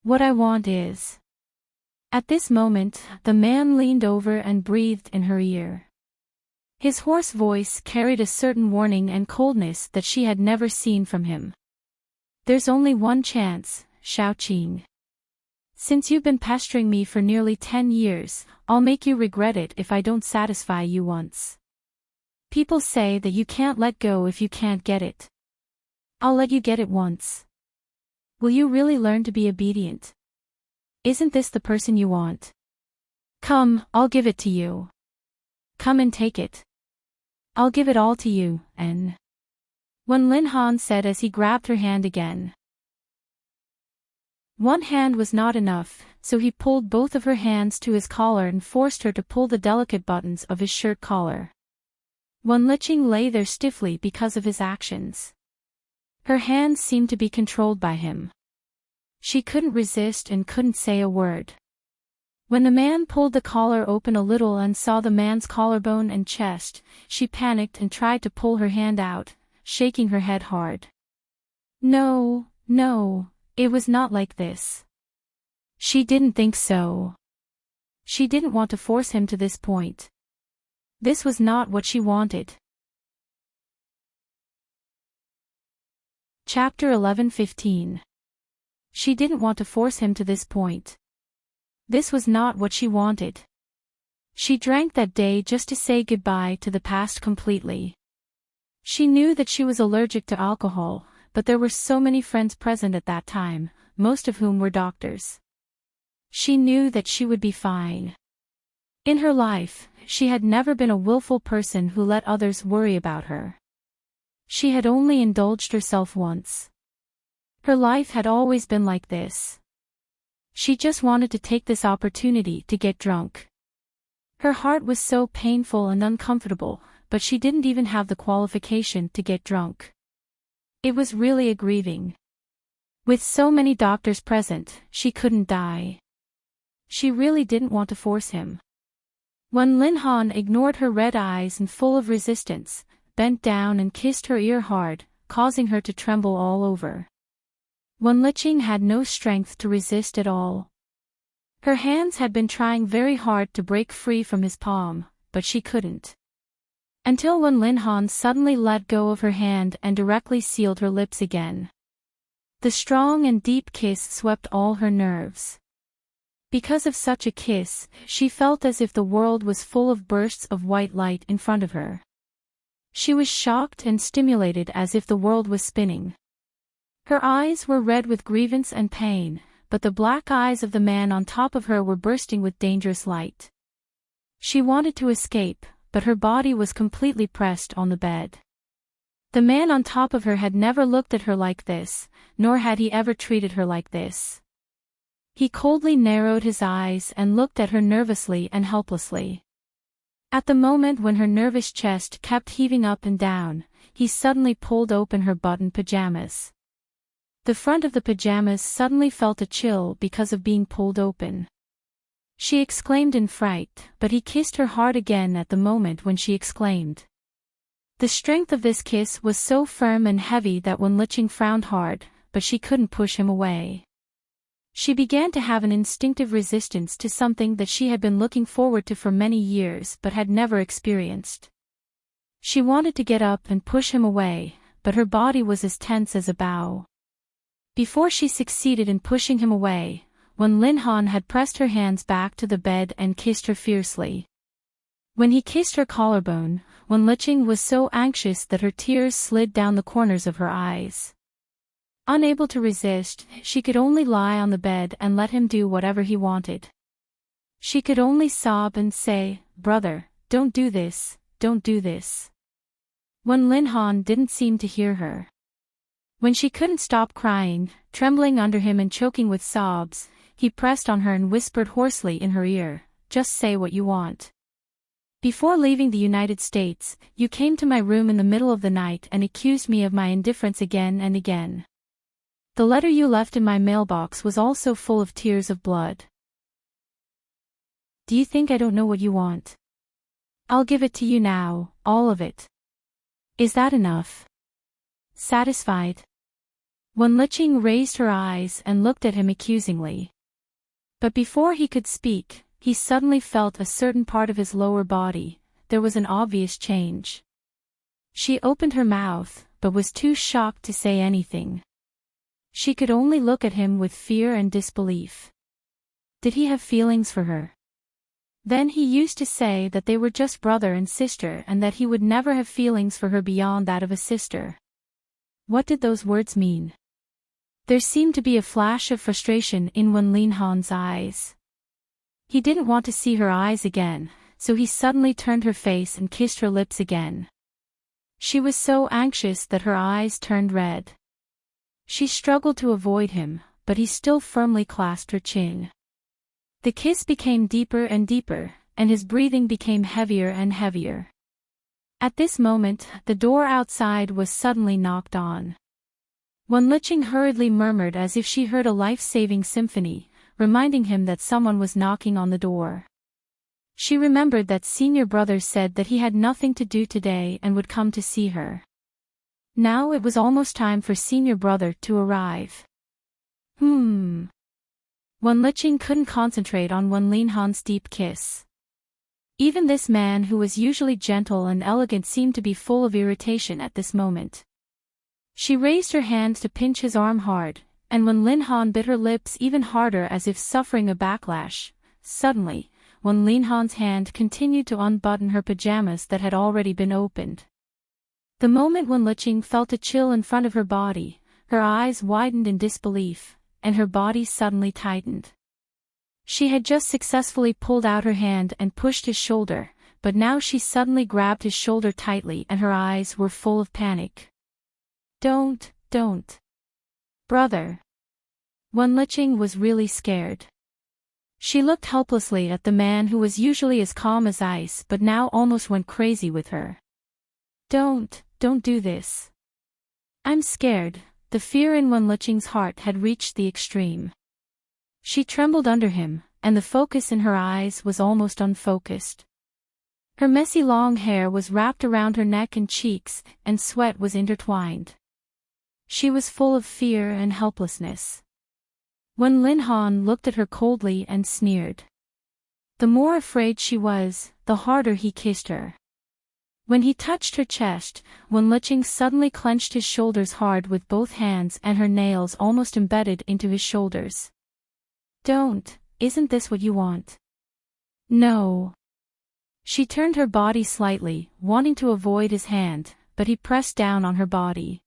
What I want is..." At this moment, the man leaned over and breathed in her ear. His hoarse voice carried a certain warning and coldness that she had never seen from him. "There's only one chance, Xiaoqing. Since you've been pestering me for nearly 10 years, I'll make you regret it if I don't satisfy you once. People say that you can't let go if you can't get it. I'll let you get it once. Will you really learn to be obedient? Isn't this the person you want? Come, I'll give it to you. Come and take it. I'll give it all to you, Wenlinhan said as he grabbed her hand again. One hand was not enough, so he pulled both of her hands to his collar and forced her to pull the delicate buttons of his shirt collar. Wenlicheng lay there stiffly because of his actions. Her hands seemed to be controlled by him. She couldn't resist and couldn't say a word. When the man pulled the collar open a little and saw the man's collarbone and chest, she panicked and tried to pull her hand out, shaking her head hard. No, it was not like this. She didn't think so. She didn't want to force him to this point. This was not what she wanted. Chapter 11:15. She didn't want to force him to this point. This was not what she wanted. She drank that day just to say goodbye to the past completely. She knew that she was allergic to alcohol, but there were so many friends present at that time, most of whom were doctors. She knew that she would be fine. In her life, she had never been a willful person who let others worry about her. She had only indulged herself once. Her life had always been like this. She just wanted to take this opportunity to get drunk. Her heart was so painful and uncomfortable, but she didn't even have the qualification to get drunk. It was really a grieving. With so many doctors present, she couldn't die. She really didn't want to force him. When Linhan ignored her red eyes and full of resistance, bent down and kissed her ear hard, causing her to tremble all over. Wen Liqing had no strength to resist at all. Her hands had been trying very hard to break free from his palm, but she couldn't. Until when Linhan suddenly let go of her hand and directly sealed her lips again. The strong and deep kiss swept all her nerves. Because of such a kiss, she felt as if the world was full of bursts of white light in front of her. She was shocked and stimulated as if the world was spinning. Her eyes were red with grievance and pain, but the black eyes of the man on top of her were bursting with dangerous light. She wanted to escape, but her body was completely pressed on the bed. The man on top of her had never looked at her like this, nor had he ever treated her like this. He coldly narrowed his eyes and looked at her nervously and helplessly. At the moment when her nervous chest kept heaving up and down, he suddenly pulled open her button pajamas. The front of the pajamas suddenly felt a chill because of being pulled open. She exclaimed in fright, but he kissed her hard again at the moment when she exclaimed. The strength of this kiss was so firm and heavy that Wen Liqing frowned hard, but she couldn't push him away. She began to have an instinctive resistance to something that she had been looking forward to for many years but had never experienced. She wanted to get up and push him away, but her body was as tense as a bow. Before she succeeded in pushing him away, Wen Linhan had pressed her hands back to the bed and kissed her fiercely. When he kissed her collarbone, Wen Liqing was so anxious that her tears slid down the corners of her eyes. Unable to resist, she could only lie on the bed and let him do whatever he wanted. She could only sob and say, "Brother, don't do this, don't do this." Wen Linhan didn't seem to hear her. When she couldn't stop crying, trembling under him and choking with sobs, he pressed on her and whispered hoarsely in her ear, "Just say what you want. Before leaving the United States, you came to my room in the middle of the night and accused me of my indifference again and again. The letter you left in my mailbox was also full of tears of blood. Do you think I don't know what you want? I'll give it to you now, all of it. Is that enough? Satisfied?" Wen Liqing raised her eyes and looked at him accusingly. But before he could speak, he suddenly felt a certain part of his lower body. There was an obvious change. She opened her mouth, but was too shocked to say anything. She could only look at him with fear and disbelief. Did he have feelings for her? Then he used to say that they were just brother and sister and that he would never have feelings for her beyond that of a sister. What did those words mean? There seemed to be a flash of frustration in Wen Linhan's eyes. He didn't want to see her eyes again, so he suddenly turned her face and kissed her lips again. She was so anxious that her eyes turned red. She struggled to avoid him, but he still firmly clasped her chin. The kiss became deeper and deeper, and his breathing became heavier and heavier. At this moment, the door outside was suddenly knocked on. Wen Liqing hurriedly murmured as if she heard a life-saving symphony, reminding him that someone was knocking on the door. She remembered that senior brother said that he had nothing to do today and would come to see her. Now it was almost time for senior brother to arrive. Wen Liqing couldn't concentrate on Wen Linhan's deep kiss. Even this man who was usually gentle and elegant seemed to be full of irritation at this moment. She raised her hand to pinch his arm hard, and Wen Linhan bit her lips even harder as if suffering a backlash. Suddenly, Wen Linhan's hand continued to unbutton her pajamas that had already been opened. The moment Wen Liqing felt a chill in front of her body, her eyes widened in disbelief, and her body suddenly tightened. She had just successfully pulled out her hand and pushed his shoulder, but now she suddenly grabbed his shoulder tightly and her eyes were full of panic. Don't. Brother. Wen Liqing was really scared. She looked helplessly at the man who was usually as calm as ice but now almost went crazy with her. Don't do this. I'm scared. The fear in Wen Liqing's heart had reached the extreme. She trembled under him, and the focus in her eyes was almost unfocused. Her messy long hair was wrapped around her neck and cheeks, and sweat was intertwined. She was full of fear and helplessness. Wen Linhan looked at her coldly and sneered. The more afraid she was, the harder he kissed her. When he touched her chest, Wen Liqing suddenly clenched his shoulders hard with both hands and her nails almost embedded into his shoulders. Don't, isn't this what you want? No. She turned her body slightly, wanting to avoid his hand, but he pressed down on her body.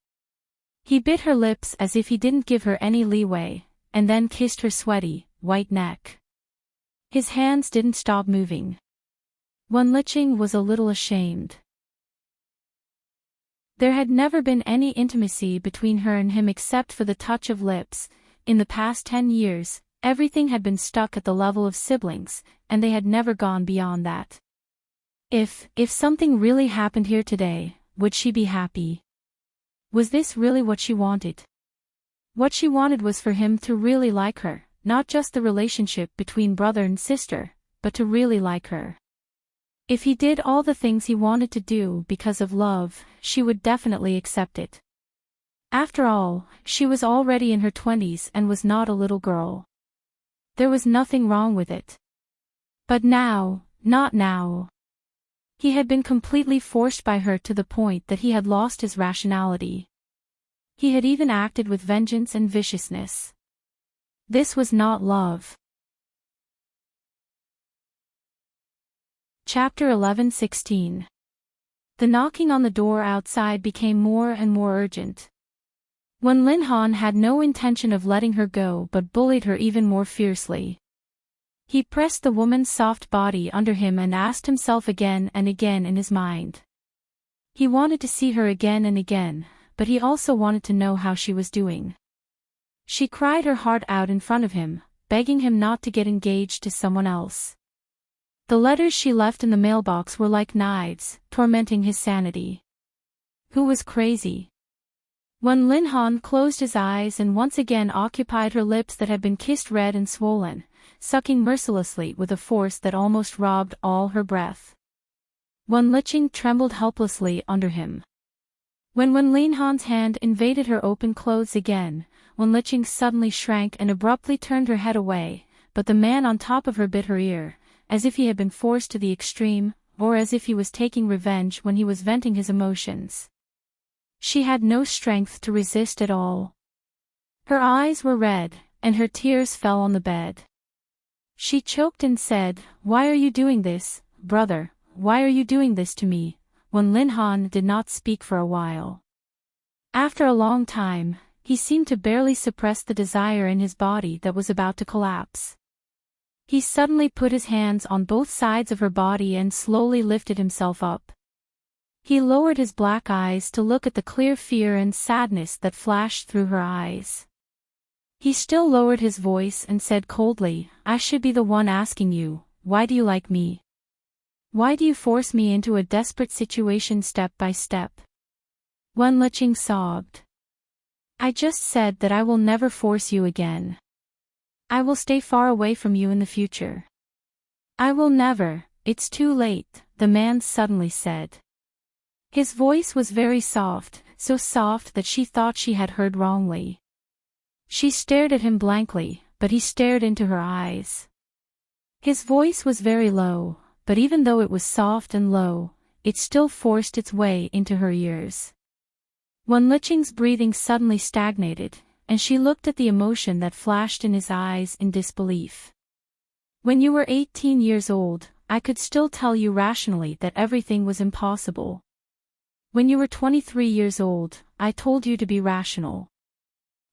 He bit her lips as if he didn't give her any leeway, and then kissed her sweaty, white neck. His hands didn't stop moving. Wen Liqing was a little ashamed. There had never been any intimacy between her and him except for the touch of lips. In the past 10 years, everything had been stuck at the level of siblings, and they had never gone beyond that. If something really happened here today, would she be happy? Was this really what she wanted? What she wanted was for him to really like her, not just the relationship between brother and sister, but to really like her. If he did all the things he wanted to do because of love, she would definitely accept it. After all, she was already in her 20s and was not a little girl. There was nothing wrong with it. But now, not now. He had been completely forced by her to the point that he had lost his rationality. He had even acted with vengeance and viciousness. This was not love. Chapter 11:16. The knocking on the door outside became more and more urgent. Wen Linhan had no intention of letting her go but bullied her even more fiercely. He pressed the woman's soft body under him and asked himself again and again in his mind. He wanted to see her again and again, but he also wanted to know how she was doing. She cried her heart out in front of him, begging him not to get engaged to someone else. The letters she left in the mailbox were like knives, tormenting his sanity. Who was crazy? Wen Linhan closed his eyes and once again occupied her lips that had been kissed red and swollen, sucking mercilessly with a force that almost robbed all her breath. Wen Liqing trembled helplessly under him. When Wen Linhan's hand invaded her open clothes again, Wen Liqing suddenly shrank and abruptly turned her head away, but the man on top of her bit her ear, as if he had been forced to the extreme, or as if he was taking revenge when he was venting his emotions. She had no strength to resist at all. Her eyes were red, and her tears fell on the bed. She choked and said, "Why are you doing this, brother? Why are you doing this to me?" Wen Linhan did not speak for a while. After a long time, he seemed to barely suppress the desire in his body that was about to collapse. He suddenly put his hands on both sides of her body and slowly lifted himself up. He lowered his black eyes to look at the clear fear and sadness that flashed through her eyes. He still lowered his voice and said coldly, "I should be the one asking you, why do you like me? Why do you force me into a desperate situation step by step?" Wen Liqing sobbed. "I just said that I will never force you again. I will stay far away from you in the future." "I will never, it's too late," the man suddenly said. His voice was very soft, so soft that she thought she had heard wrongly. She stared at him blankly, but he stared into her eyes. His voice was very low, but even though it was soft and low, it still forced its way into her ears. Wen Liqing's breathing suddenly stagnated, and she looked at the emotion that flashed in his eyes in disbelief. "When you were 18 years old, I could still tell you rationally that everything was impossible. When you were 23 years old, I told you to be rational.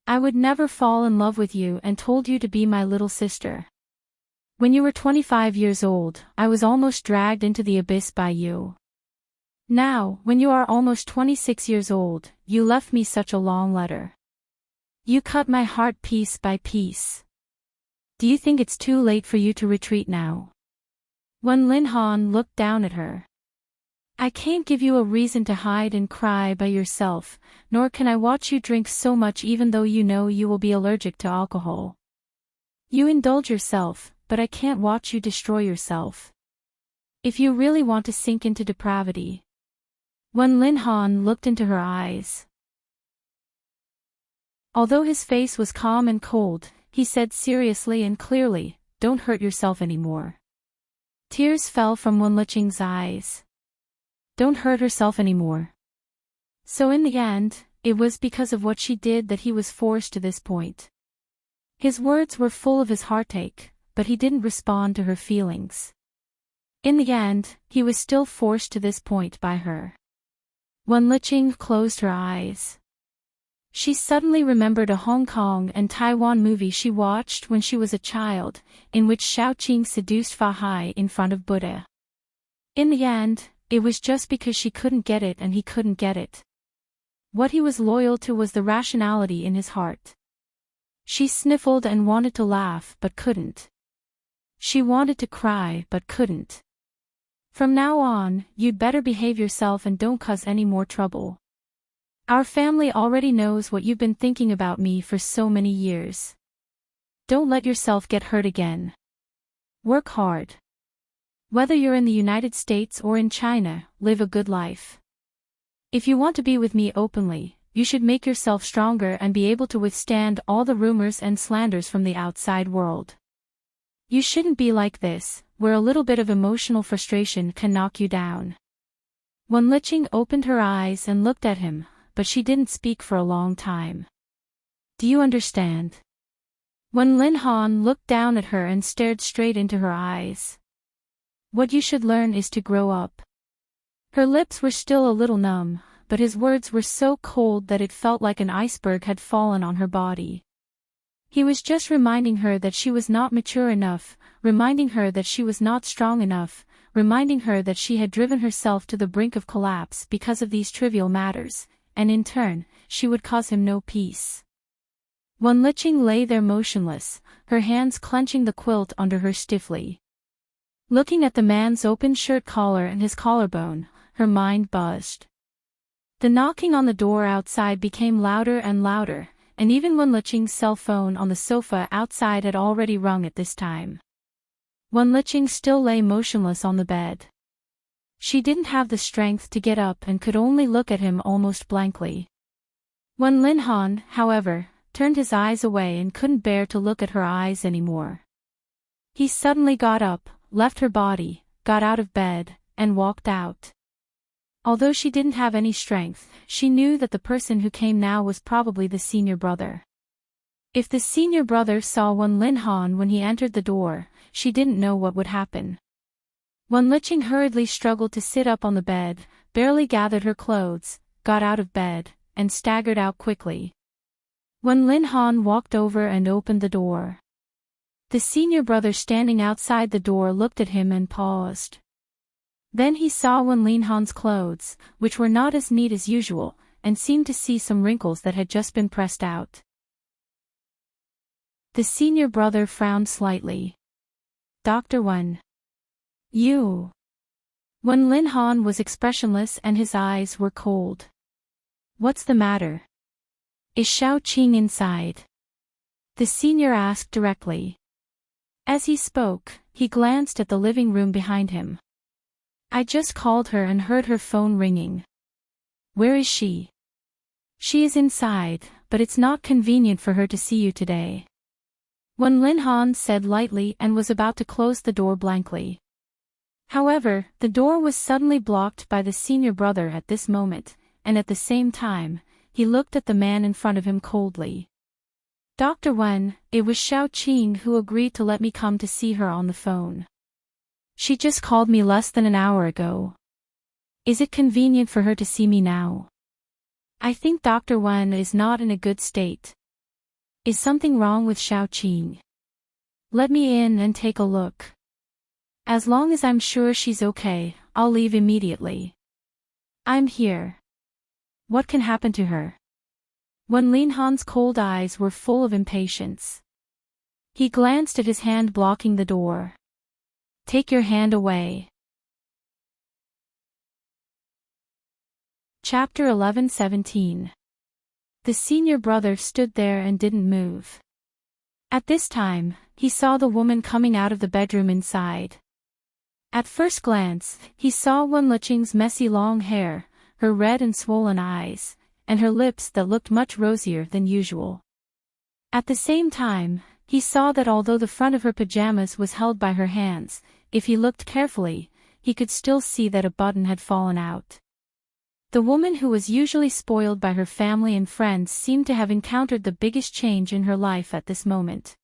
I would never fall in love with you and told you to be my little sister. When you were 25 years old, I was almost dragged into the abyss by you. Now, when you are almost 26 years old, you left me such a long letter. You cut my heart piece by piece. Do you think it's too late for you to retreat now?" Wen Linhan looked down at her. "I can't give you a reason to hide and cry by yourself, nor can I watch you drink so much even though you know you will be allergic to alcohol. You indulge yourself, but I can't watch you destroy yourself. If you really want to sink into depravity. When Lin Han looked into her eyes. Although his face was calm and cold, he said seriously and clearly, "Don't hurt yourself anymore." Tears fell from Wenlicheng's eyes. Don't hurt herself anymore. So in the end, it was because of what she did that he was forced to this point. His words were full of his heartache, but he didn't respond to her feelings. In the end, he was still forced to this point by her. Wenlicheng closed her eyes. She suddenly remembered a Hong Kong and Taiwan movie she watched when she was a child, in which Shaoqing seduced Fa Hai in front of Buddha. In the end, it was just because she couldn't get it and he couldn't get it. What he was loyal to was the rationality in his heart. She sniffled and wanted to laugh but couldn't. She wanted to cry but couldn't. From now on, you'd better behave yourself and don't cause any more trouble. Our family already knows what you've been thinking about me for so many years. Don't let yourself get hurt again. Work hard. Whether you're in the United States or in China, live a good life. If you want to be with me openly, you should make yourself stronger and be able to withstand all the rumors and slanders from the outside world. You shouldn't be like this, where a little bit of emotional frustration can knock you down. Wenlicheng opened her eyes and looked at him, but she didn't speak for a long time. Do you understand? When Lin Han looked down at her and stared straight into her eyes. What you should learn is to grow up. Her lips were still a little numb, but his words were so cold that it felt like an iceberg had fallen on her body. He was just reminding her that she was not mature enough, reminding her that she was not strong enough, reminding her that she had driven herself to the brink of collapse because of these trivial matters, and in turn, she would cause him no peace. Wenlicheng lay there motionless, her hands clenching the quilt under her stiffly. Looking at the man's open shirt collar and his collarbone, her mind buzzed. The knocking on the door outside became louder and louder, and even Wenlicheng's cell phone on the sofa outside had already rung at this time. Wenlicheng still lay motionless on the bed. She didn't have the strength to get up and could only look at him almost blankly. When Lin Han, however, turned his eyes away and couldn't bear to look at her eyes anymore. He suddenly got up, left her body, got out of bed, and walked out. Although she didn't have any strength, she knew that the person who came now was probably the senior brother. If the senior brother saw Lin Han when he entered the door, she didn't know what would happen. Wenlicheng hurriedly struggled to sit up on the bed, barely gathered her clothes, got out of bed, and staggered out quickly. When Lin Han walked over and opened the door. The senior brother standing outside the door looked at him and paused. Then he saw Lin Han's clothes, which were not as neat as usual, and seemed to see some wrinkles that had just been pressed out. The senior brother frowned slightly. Dr. Wen. You. When Lin Han was expressionless and his eyes were cold. What's the matter? Is Shaoqing inside? The senior asked directly. As he spoke, he glanced at the living room behind him. I just called her and heard her phone ringing. Where is she? She is inside, but it's not convenient for her to see you today. When Lin Han said lightly and was about to close the door blankly. However, the door was suddenly blocked by the senior brother at this moment, and at the same time, he looked at the man in front of him coldly. Dr. Wen, it was Shaoqing who agreed to let me come to see her on the phone. She just called me less than an hour ago. Is it convenient for her to see me now? I think Dr. Wen is not in a good state. Is something wrong with Shaoqing? Let me in and take a look. As long as I'm sure she's okay, I'll leave immediately. I'm here. What can happen to her? When Lin Han's cold eyes were full of impatience. He glanced at his hand blocking the door. Take your hand away. Chapter 11:17. The senior brother stood there and didn't move. At this time, he saw the woman coming out of the bedroom inside. At first glance, he saw Wenlicheng's messy long hair, her red and swollen eyes, and her lips that looked much rosier than usual. At the same time, he saw that although the front of her pajamas was held by her hands, if he looked carefully, he could still see that a button had fallen out. The woman who was usually spoiled by her family and friends seemed to have encountered the biggest change in her life at this moment.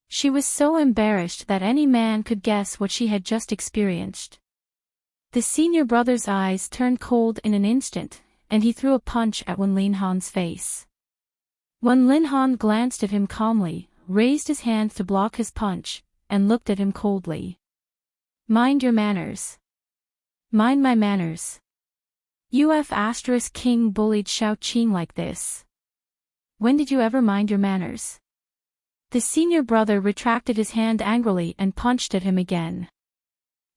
She was so embarrassed that any man could guess what she had just experienced. The senior brother's eyes turned cold in an instant, and he threw a punch at Wenlinhan's face. Wenlinhan glanced at him calmly, raised his hand to block his punch, and looked at him coldly. Mind your manners. Mind my manners. King bullied Xiao Qing like this. When did you ever mind your manners? The senior brother retracted his hand angrily and punched at him again.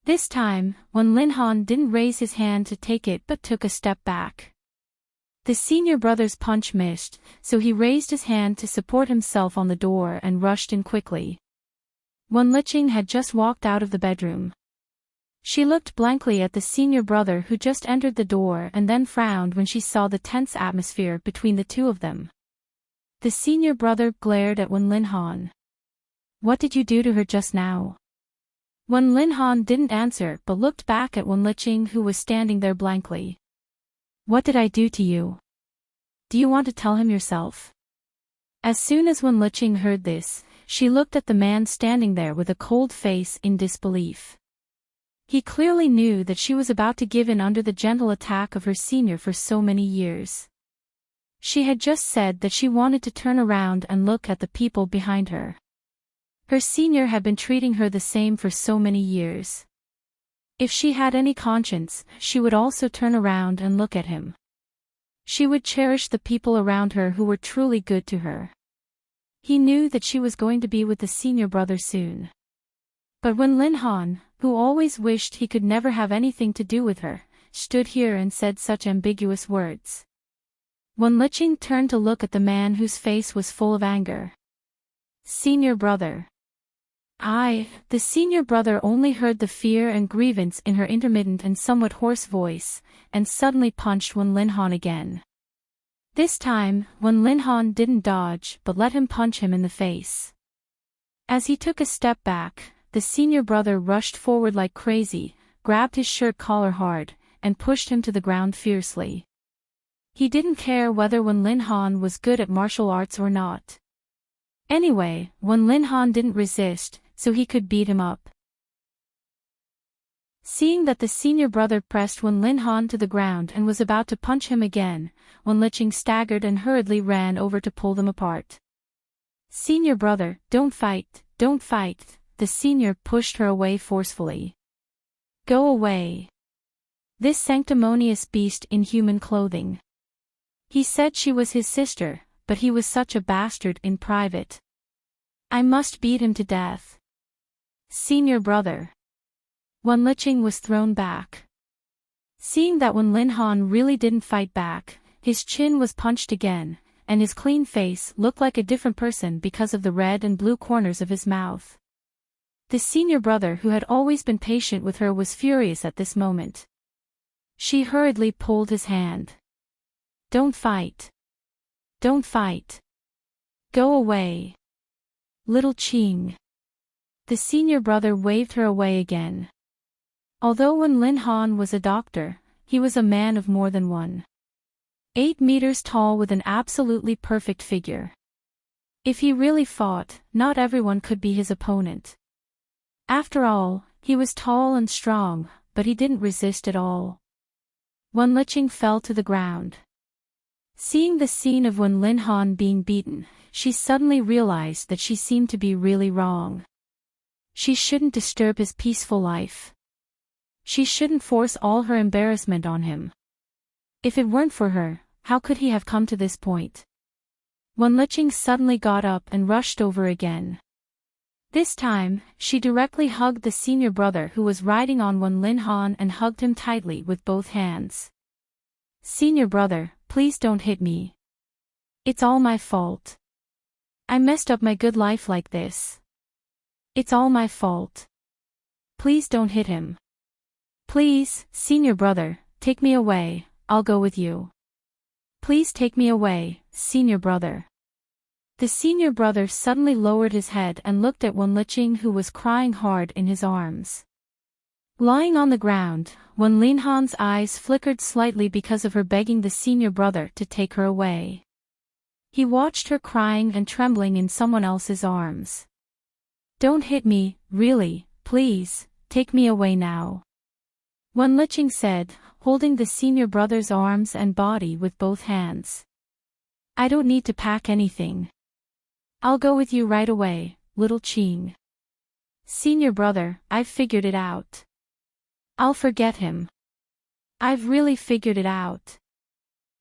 This time, Wenlinhan didn't raise his hand to take it but took a step back. The senior brother's punch missed, so he raised his hand to support himself on the door and rushed in quickly. Wenlicheng had just walked out of the bedroom. She looked blankly at the senior brother who just entered the door and then frowned when she saw the tense atmosphere between the two of them. The senior brother glared at Wenlinhan. What did you do to her just now? Wenlinhan didn't answer but looked back at Wenlicheng who was standing there blankly. What did I do to you? Do you want to tell him yourself? As soon as Wenlicheng heard this, she looked at the man standing there with a cold face in disbelief. He clearly knew that she was about to give in under the gentle attack of her senior for so many years. She had just said that she wanted to turn around and look at the people behind her. Her senior had been treating her the same for so many years. If she had any conscience, she would also turn around and look at him. She would cherish the people around her who were truly good to her. He knew that she was going to be with the senior brother soon. But Wenlinhan, who always wished he could never have anything to do with her, stood here and said such ambiguous words. Wenlicheng turned to look at the man whose face was full of anger. Senior brother. The senior brother only heard the fear and grievance in her intermittent and somewhat hoarse voice, and suddenly punched Wenlinhan again. This time, Wenlinhan didn't dodge but let him punch him in the face. As he took a step back, the senior brother rushed forward like crazy, grabbed his shirt collar hard, and pushed him to the ground fiercely. He didn't care whether Wenlinhan was good at martial arts or not. Anyway, Wenlinhan didn't resist, so he could beat him up. Seeing that the senior brother pressed Wenlinhan to the ground and was about to punch him again, Wenlicheng staggered and hurriedly ran over to pull them apart. Senior brother, don't fight, don't fight. The senior pushed her away forcefully. Go away. This sanctimonious beast in human clothing. He said she was his sister, but he was such a bastard in private. I must beat him to death. Senior brother. Wenlicheng was thrown back. Seeing that Wenlinhan really didn't fight back, his chin was punched again, and his clean face looked like a different person because of the red and blue corners of his mouth. The senior brother who had always been patient with her was furious at this moment. She hurriedly pulled his hand. Don't fight. Don't fight. Go away. Little Qing. The senior brother waved her away again. Although Wenlinhan was a doctor, he was a man of more than 1.8 meters tall with an absolutely perfect figure. If he really fought, not everyone could be his opponent. After all, he was tall and strong, but he didn't resist at all. Wenlicheng fell to the ground. Seeing the scene of Wenlinhan being beaten, she suddenly realized that she seemed to be really wrong. She shouldn't disturb his peaceful life. She shouldn't force all her embarrassment on him. If it weren't for her, how could he have come to this point? Wenlicheng suddenly got up and rushed over again. This time, she directly hugged the senior brother who was riding on Wenlinhan and hugged him tightly with both hands. Senior brother, please don't hit me. It's all my fault. I messed up my good life like this. It's all my fault. Please don't hit him. Please, senior brother, take me away, I'll go with you. Please take me away, senior brother. The senior brother suddenly lowered his head and looked at Wenlicheng, who was crying hard in his arms. Lying on the ground, Wenlinhan's eyes flickered slightly because of her begging the senior brother to take her away. He watched her crying and trembling in someone else's arms. Don't hit me, really, please, take me away now. Wenlicheng said, holding the senior brother's arms and body with both hands. I don't need to pack anything. I'll go with you right away, little Ching. Senior brother, I've figured it out. I'll forget him. I've really figured it out.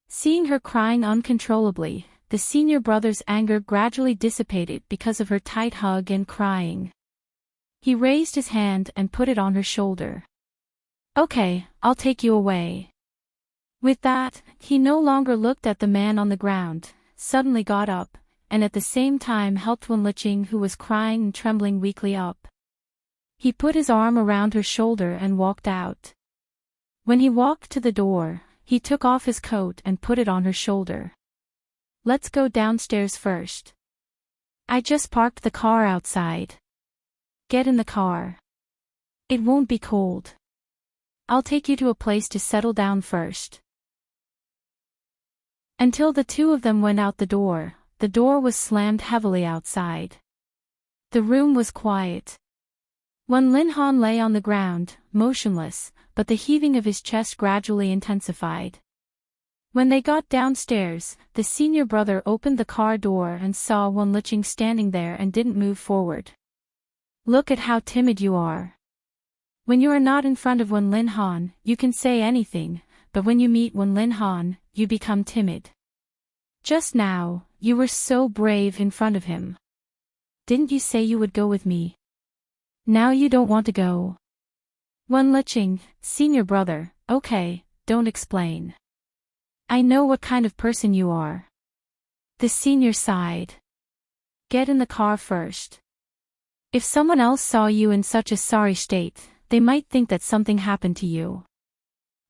Seeing her crying uncontrollably, the senior brother's anger gradually dissipated because of her tight hug and crying. He raised his hand and put it on her shoulder. Okay, I'll take you away. With that, he no longer looked at the man on the ground, suddenly got up, and at the same time helped Wenlicheng, who was crying and trembling weakly, up. He put his arm around her shoulder and walked out. When he walked to the door, he took off his coat and put it on her shoulder. Let's go downstairs first. I just parked the car outside. Get in the car. It won't be cold. I'll take you to a place to settle down first. Until the two of them went out the door was slammed heavily outside. The room was quiet. Wenlinhan lay on the ground, motionless, but the heaving of his chest gradually intensified. When they got downstairs, the senior brother opened the car door and saw Wenlicheng standing there and didn't move forward. Look at how timid you are. When you are not in front of Wenlinhan, you can say anything, but when you meet Wenlinhan, you become timid. Just now, you were so brave in front of him. Didn't you say you would go with me? Now you don't want to go. Wenlicheng, senior brother, okay, don't explain. I know what kind of person you are. The senior sighed. Get in the car first. If someone else saw you in such a sorry state, they might think that something happened to you.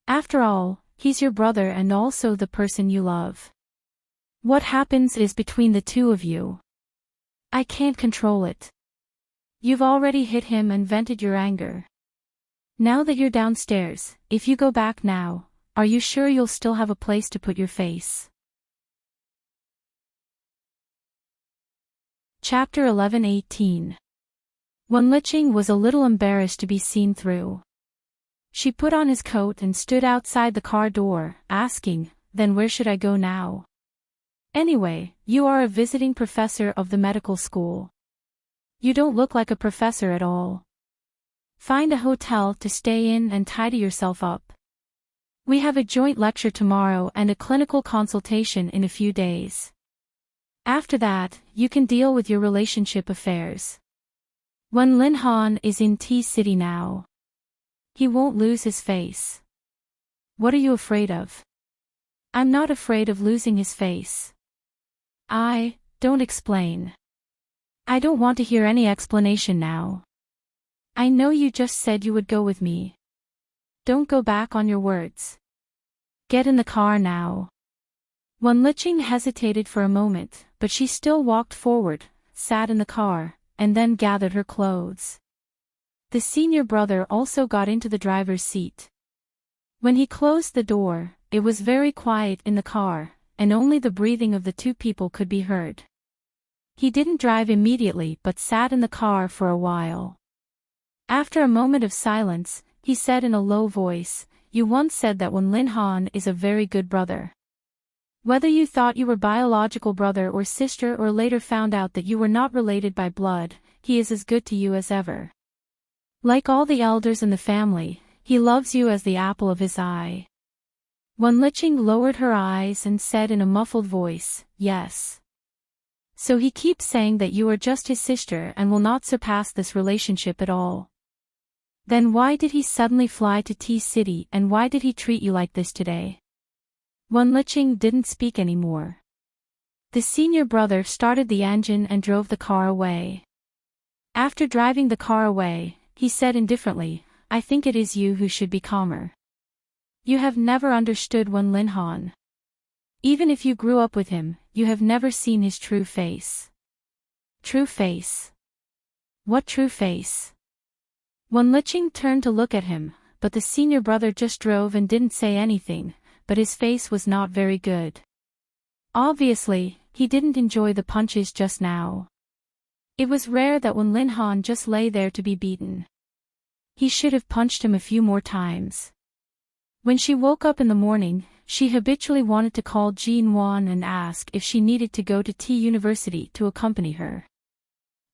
After all, he's your brother and also the person you love. What happens is between the two of you. I can't control it. You've already hit him and vented your anger. Now that you're downstairs, if you go back now, are you sure you'll still have a place to put your face? Chapter 11:18. Wenlicheng was a little embarrassed to be seen through. She put on his coat and stood outside the car door, asking, then where should I go now? Anyway, you are a visiting professor of the medical school. You don't look like a professor at all. Find a hotel to stay in and tidy yourself up. We have a joint lecture tomorrow and a clinical consultation in a few days. After that, you can deal with your relationship affairs. Wenlinhan is in T-City now. He won't lose his face. What are you afraid of? I'm not afraid of losing his face. Don't explain. I don't want to hear any explanation now. I know you just said you would go with me. Don't go back on your words. Get in the car now. Wenlicheng hesitated for a moment, but she still walked forward, sat in the car, and then gathered her clothes. The senior brother also got into the driver's seat. When he closed the door, it was very quiet in the car, and only the breathing of the two people could be heard. He didn't drive immediately but sat in the car for a while. After a moment of silence, he said in a low voice, "You once said that Wenlinhan is a very good brother. Whether you thought you were biological brother or sister or later found out that you were not related by blood, he is as good to you as ever. Like all the elders in the family, he loves you as the apple of his eye." Wenlicheng lowered her eyes and said in a muffled voice, "Yes. So he keeps saying that you are just his sister and will not surpass this relationship at all. Then why did he suddenly fly to T-City and why did he treat you like this today?" Wenlicheng didn't speak anymore. The senior brother started the engine and drove the car away. After driving the car away, he said indifferently, I think it is you who should be calmer. You have never understood Wen Linhan. Even if you grew up with him, you have never seen his true face. True face? What true face? Wen Liqing turned to look at him, but the senior brother just drove and didn't say anything, but his face was not very good. Obviously, he didn't enjoy the punches just now. It was rare that Wen Linhan just lay there to be beaten. He should have punched him a few more times. When she woke up in the morning, she habitually wanted to call Jean Wan and ask if she needed to go to T University to accompany her.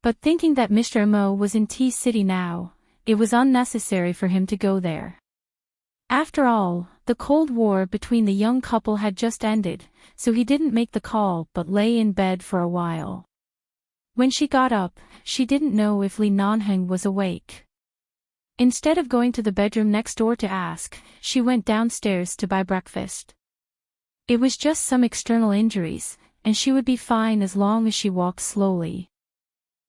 But thinking that Mr. Mo was in T City now, it was unnecessary for him to go there. After all, the Cold War between the young couple had just ended, so he didn't make the call but lay in bed for a while. When she got up, she didn't know if Li Nanheng was awake. Instead of going to the bedroom next door to ask, she went downstairs to buy breakfast. It was just some external injuries, and she would be fine as long as she walked slowly.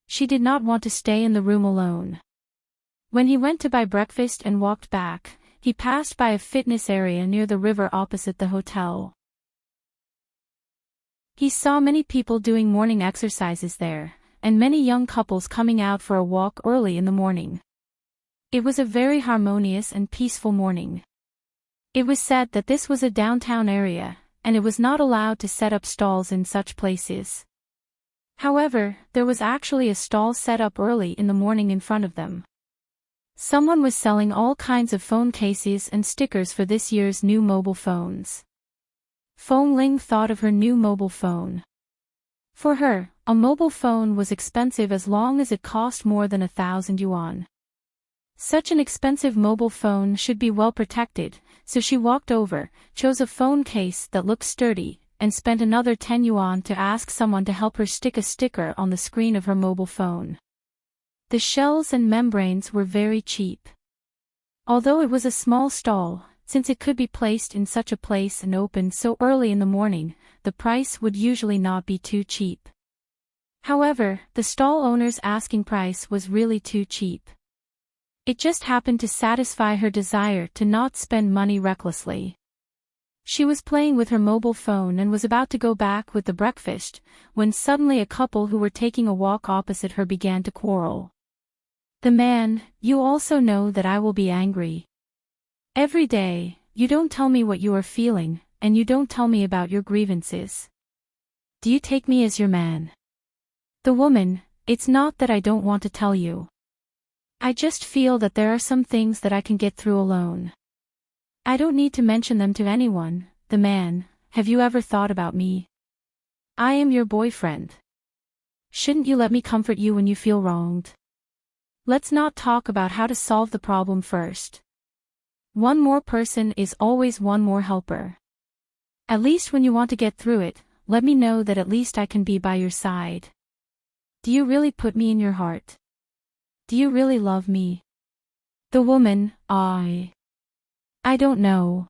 She did not want to stay in the room alone. When he went to buy breakfast and walked back, he passed by a fitness area near the river opposite the hotel. He saw many people doing morning exercises there, and many young couples coming out for a walk early in the morning. It was a very harmonious and peaceful morning. It was said that this was a downtown area, and it was not allowed to set up stalls in such places. However, there was actually a stall set up early in the morning in front of them. Someone was selling all kinds of phone cases and stickers for this year's new mobile phones. Feng Ling thought of her new mobile phone. For her, a mobile phone was expensive as long as it cost more than 1,000 yuan. Such an expensive mobile phone should be well protected, so she walked over, chose a phone case that looked sturdy, and spent another 10 yuan to ask someone to help her stick a sticker on the screen of her mobile phone. The shells and membranes were very cheap. Although it was a small stall, since it could be placed in such a place and opened so early in the morning, the price would usually not be too cheap. However, the stall owner's asking price was really too cheap. It just happened to satisfy her desire to not spend money recklessly. She was playing with her mobile phone and was about to go back with the breakfast, when suddenly a couple who were taking a walk opposite her began to quarrel. The man, you also know that I will be angry. Every day, you don't tell me what you are feeling, and you don't tell me about your grievances. Do you take me as your man? The woman, it's not that I don't want to tell you. I just feel that there are some things that I can get through alone. I don't need to mention them to anyone. The man, have you ever thought about me? I am your boyfriend. Shouldn't you let me comfort you when you feel wronged? Let's not talk about how to solve the problem first. One more person is always one more helper. At least when you want to get through it, let me know that at least I can be by your side. Do you really put me in your heart? Do you really love me? The woman, I don't know.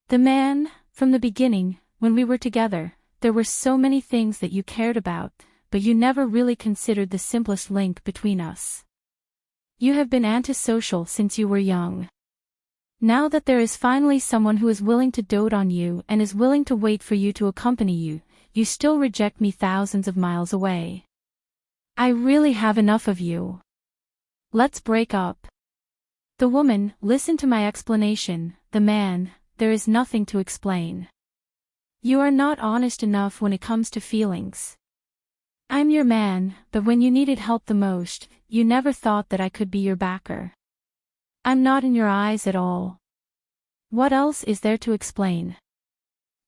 The man, from the beginning, when we were together, there were so many things that you cared about, but you never really considered the simplest link between us. You have been antisocial since you were young. Now that there is finally someone who is willing to dote on you and is willing to wait for you to accompany you, you still reject me thousands of miles away. I really have enough of you. Let's break up. The woman, listen to my explanation. The man, there is nothing to explain. You are not honest enough when it comes to feelings. I'm your man, but when you needed help the most, you never thought that I could be your backer. I'm not in your eyes at all. What else is there to explain?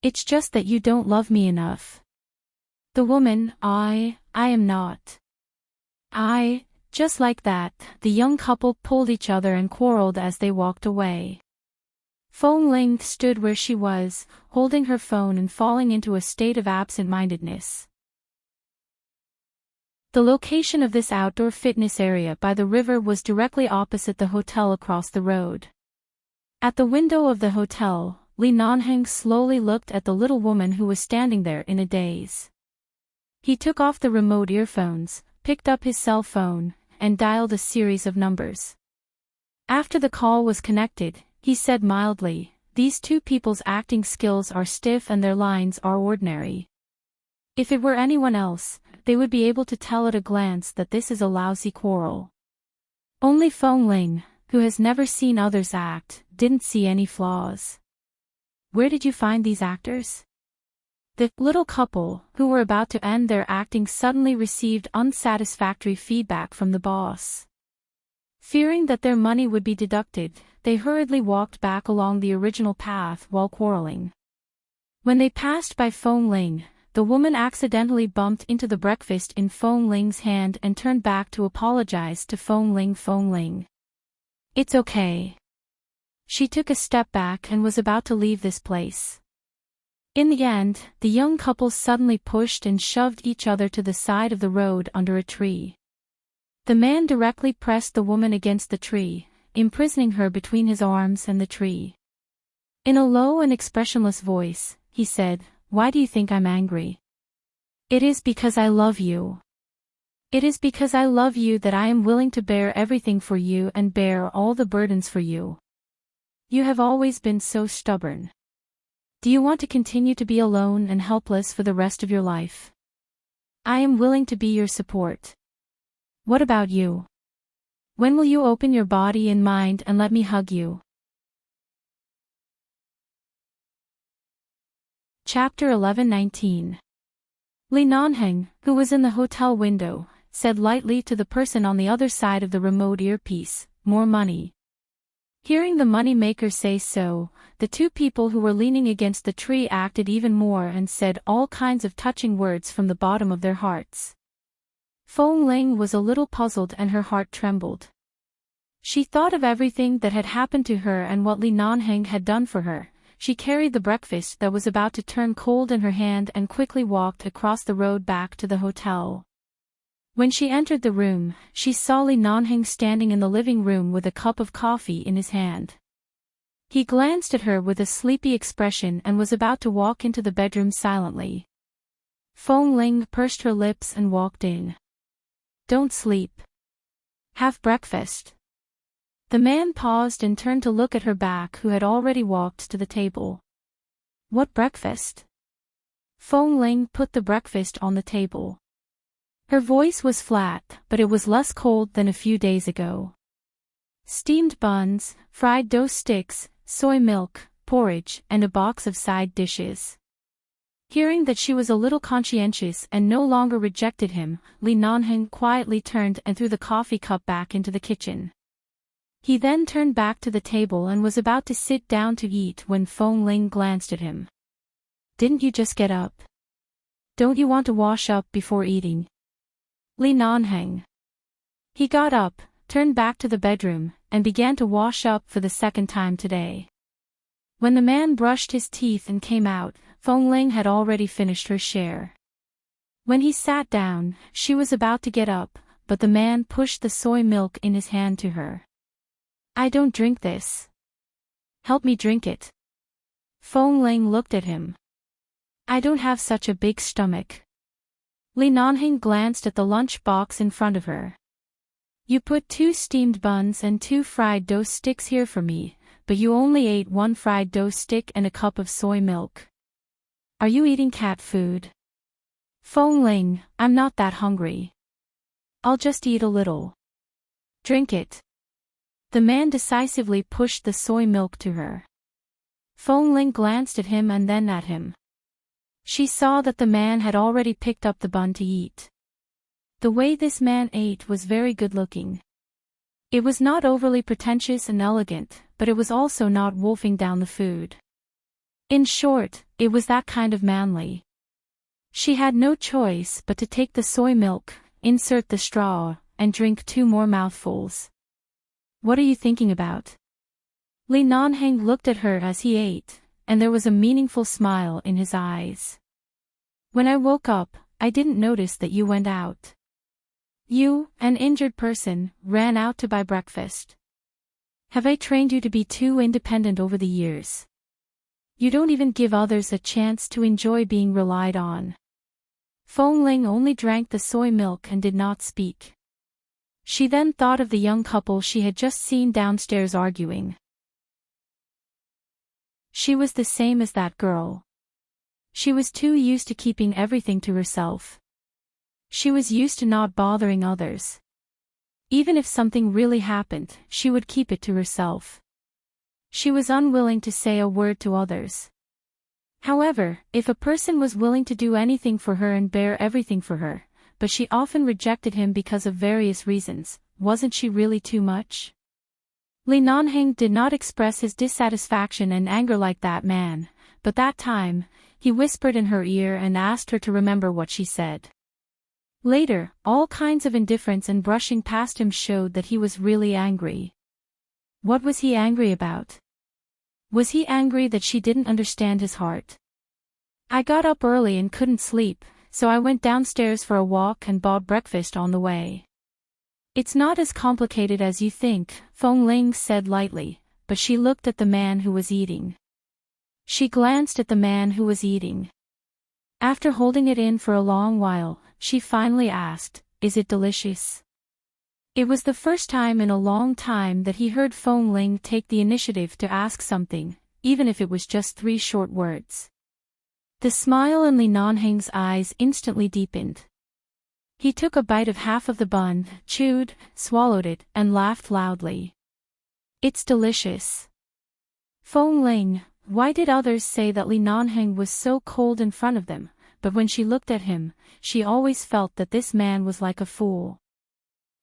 It's just that you don't love me enough. The woman, I am not. Just like that, the young couple pulled each other and quarreled as they walked away. Feng Ling stood where she was, holding her phone and falling into a state of absent-mindedness. The location of this outdoor fitness area by the river was directly opposite the hotel across the road. At the window of the hotel, Li Nanheng slowly looked at the little woman who was standing there in a daze. He took off the remote earphones, picked up his cell phone, and dialed a series of numbers. After the call was connected, he said mildly, "These two people's acting skills are stiff and their lines are ordinary. If it were anyone else, they would be able to tell at a glance that this is a lousy quarrel." Only Feng Ling, who has never seen others act, didn't see any flaws. "Where did you find these actors?" The little couple, who were about to end their acting, suddenly received unsatisfactory feedback from the boss. Fearing that their money would be deducted, they hurriedly walked back along the original path while quarreling. When they passed by Feng Ling, the woman accidentally bumped into the breakfast in Feng Ling's hand and turned back to apologize to Feng Ling. "Feng Ling. It's okay." She took a step back and was about to leave this place. In the end, the young couple suddenly pushed and shoved each other to the side of the road under a tree. The man directly pressed the woman against the tree, imprisoning her between his arms and the tree. In a low and expressionless voice, he said, "Why do you think I'm angry? It is because I love you. It is because I love you that I am willing to bear everything for you and bear all the burdens for you. You have always been so stubborn. Do you want to continue to be alone and helpless for the rest of your life? I am willing to be your support. What about you? When will you open your body and mind and let me hug you?" Chapter 11:19. Li Nanheng, who was in the hotel window, said lightly to the person on the other side of the remote earpiece, "More money." Hearing the money-maker say so, the two people who were leaning against the tree acted even more and said all kinds of touching words from the bottom of their hearts. Feng Ling was a little puzzled and her heart trembled. She thought of everything that had happened to her and what Li Nanheng had done for her. She carried the breakfast that was about to turn cold in her hand and quickly walked across the road back to the hotel. When she entered the room, she saw Li Nanheng standing in the living room with a cup of coffee in his hand. He glanced at her with a sleepy expression and was about to walk into the bedroom silently. Feng Ling pursed her lips and walked in. "Don't sleep. Have breakfast." The man paused and turned to look at her back, who had already walked to the table. "What breakfast?" Feng Ling put the breakfast on the table. Her voice was flat, but it was less cold than a few days ago. "Steamed buns, fried dough sticks, soy milk, porridge, and a box of side dishes." Hearing that she was a little conscientious and no longer rejected him, Li Nanheng quietly turned and threw the coffee cup back into the kitchen. He then turned back to the table and was about to sit down to eat when Feng Ling glanced at him. "Didn't you just get up? Don't you want to wash up before eating?" Li Nanheng. He got up, turned back to the bedroom, and began to wash up for the second time today. When the man brushed his teeth and came out, Feng Ling had already finished her share. When he sat down, she was about to get up, but the man pushed the soy milk in his hand to her. "I don't drink this. Help me drink it." Feng Ling looked at him. "I don't have such a big stomach." Li Nanheng glanced at the lunch box in front of her. "You put 2 steamed buns and 2 fried dough sticks here for me, but you only ate 1 fried dough stick and a cup of soy milk. Are you eating cat food?" "Feng Ling, I'm not that hungry. I'll just eat a little." "Drink it." The man decisively pushed the soy milk to her. Feng Ling glanced at him and then at him. She saw that the man had already picked up the bun to eat. The way this man ate was very good-looking. It was not overly pretentious and elegant, but it was also not wolfing down the food. In short, it was that kind of manly. She had no choice but to take the soy milk, insert the straw, and drink 2 more mouthfuls. "What are you thinking about?" Li Nanheng looked at her as he ate, and there was a meaningful smile in his eyes. "When I woke up, I didn't notice that you went out. You, an injured person, ran out to buy breakfast. Have I trained you to be too independent over the years? You don't even give others a chance to enjoy being relied on." Feng Ling only drank the soy milk and did not speak. She then thought of the young couple she had just seen downstairs arguing. She was the same as that girl. She was too used to keeping everything to herself. She was used to not bothering others. Even if something really happened, she would keep it to herself. She was unwilling to say a word to others. However, if a person was willing to do anything for her and bear everything for her, but she often rejected him because of various reasons, wasn't she really too much? Li Nanheng did not express his dissatisfaction and anger like that man, but that time, he whispered in her ear and asked her to remember what she said. Later, all kinds of indifference and brushing past him showed that he was really angry. What was he angry about? Was he angry that she didn't understand his heart? I got up early and couldn't sleep, so I went downstairs for a walk and bought breakfast on the way. It's not as complicated as you think, Feng Ling said lightly, but she looked at the man who was eating. She glanced at the man who was eating. After holding it in for a long while, she finally asked, "Is it delicious?" It was the first time in a long time that he heard Feng Ling take the initiative to ask something, even if it was just 3 short words. The smile in Li Nanheng's eyes instantly deepened. He took a bite of half of the bun, chewed, swallowed it, and laughed loudly. "It's delicious." Feng Ling, why did others say that Li Nanheng was so cold in front of them, but when she looked at him, she always felt that this man was like a fool.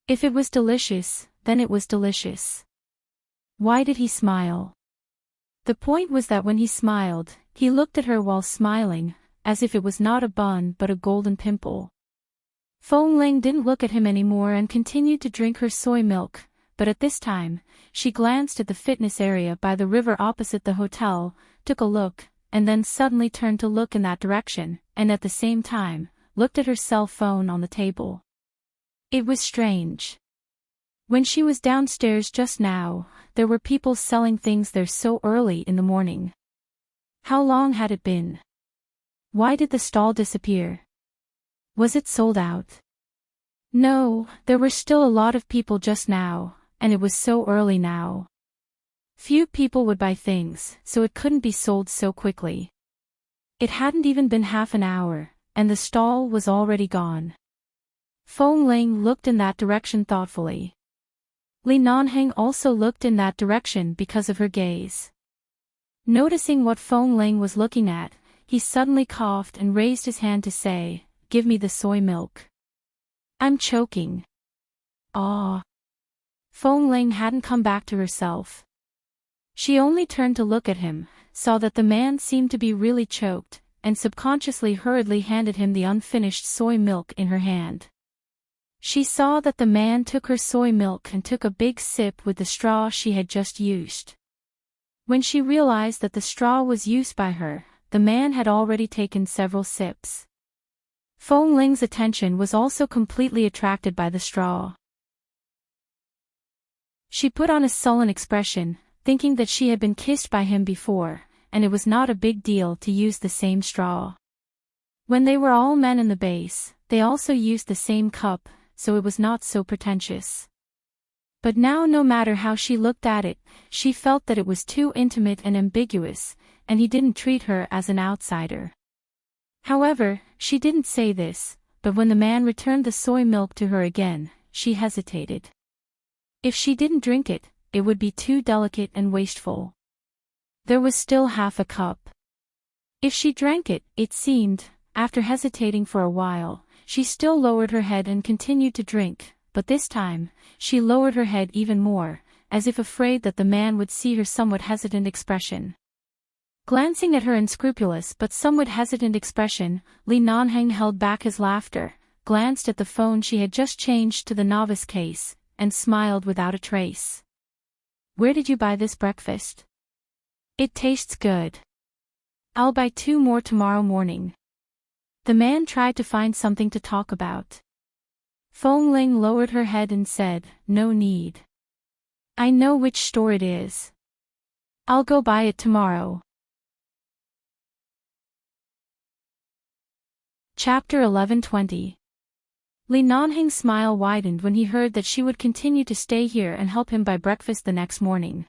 If it was delicious, then it was delicious. Why did he smile? The point was that when he smiled, he looked at her while smiling, as if it was not a bun but a golden pimple. Feng Ling didn't look at him anymore and continued to drink her soy milk, but at this time, she glanced at the fitness area by the river opposite the hotel, took a look, and then suddenly turned to look in that direction, and at the same time, looked at her cell phone on the table. It was strange. When she was downstairs just now, there were people selling things there so early in the morning. How long had it been? Why did the stall disappear? Was it sold out? No, there were still a lot of people just now, and it was so early now. Few people would buy things, so it couldn't be sold so quickly. It hadn't even been half an hour, and the stall was already gone. Feng Ling looked in that direction thoughtfully. Li Nanheng also looked in that direction because of her gaze. Noticing what Feng Ling was looking at, he suddenly coughed and raised his hand to say, "Give me the soy milk. I'm choking." Ah. Feng Ling hadn't come back to herself. She only turned to look at him, saw that the man seemed to be really choked, and subconsciously hurriedly handed him the unfinished soy milk in her hand. She saw that the man took her soy milk and took a big sip with the straw she had just used. When she realized that the straw was used by her, the man had already taken several sips. Feng Ling's attention was also completely attracted by the straw. She put on a sullen expression, thinking that she had been kissed by him before, and it was not a big deal to use the same straw. When they were all men in the base, they also used the same cup, so it was not so pretentious. But now no matter how she looked at it, she felt that it was too intimate and ambiguous, and he didn't treat her as an outsider. However, she didn't say this, but when the man returned the soy milk to her again, she hesitated. If she didn't drink it, it would be too delicate and wasteful. There was still half a cup. If she drank it, it seemed, after hesitating for a while, she still lowered her head and continued to drink, but this time, she lowered her head even more, as if afraid that the man would see her somewhat hesitant expression. Glancing at her unscrupulous but somewhat hesitant expression, Li Nanheng held back his laughter, glanced at the phone she had just changed to the novice case, and smiled without a trace. "Where did you buy this breakfast? It tastes good. I'll buy 2 more tomorrow morning." The man tried to find something to talk about. Feng Ling lowered her head and said, "No need. I know which store it is. I'll go buy it tomorrow." Chapter 11:20. Li Nanhing's smile widened when he heard that she would continue to stay here and help him buy breakfast the next morning.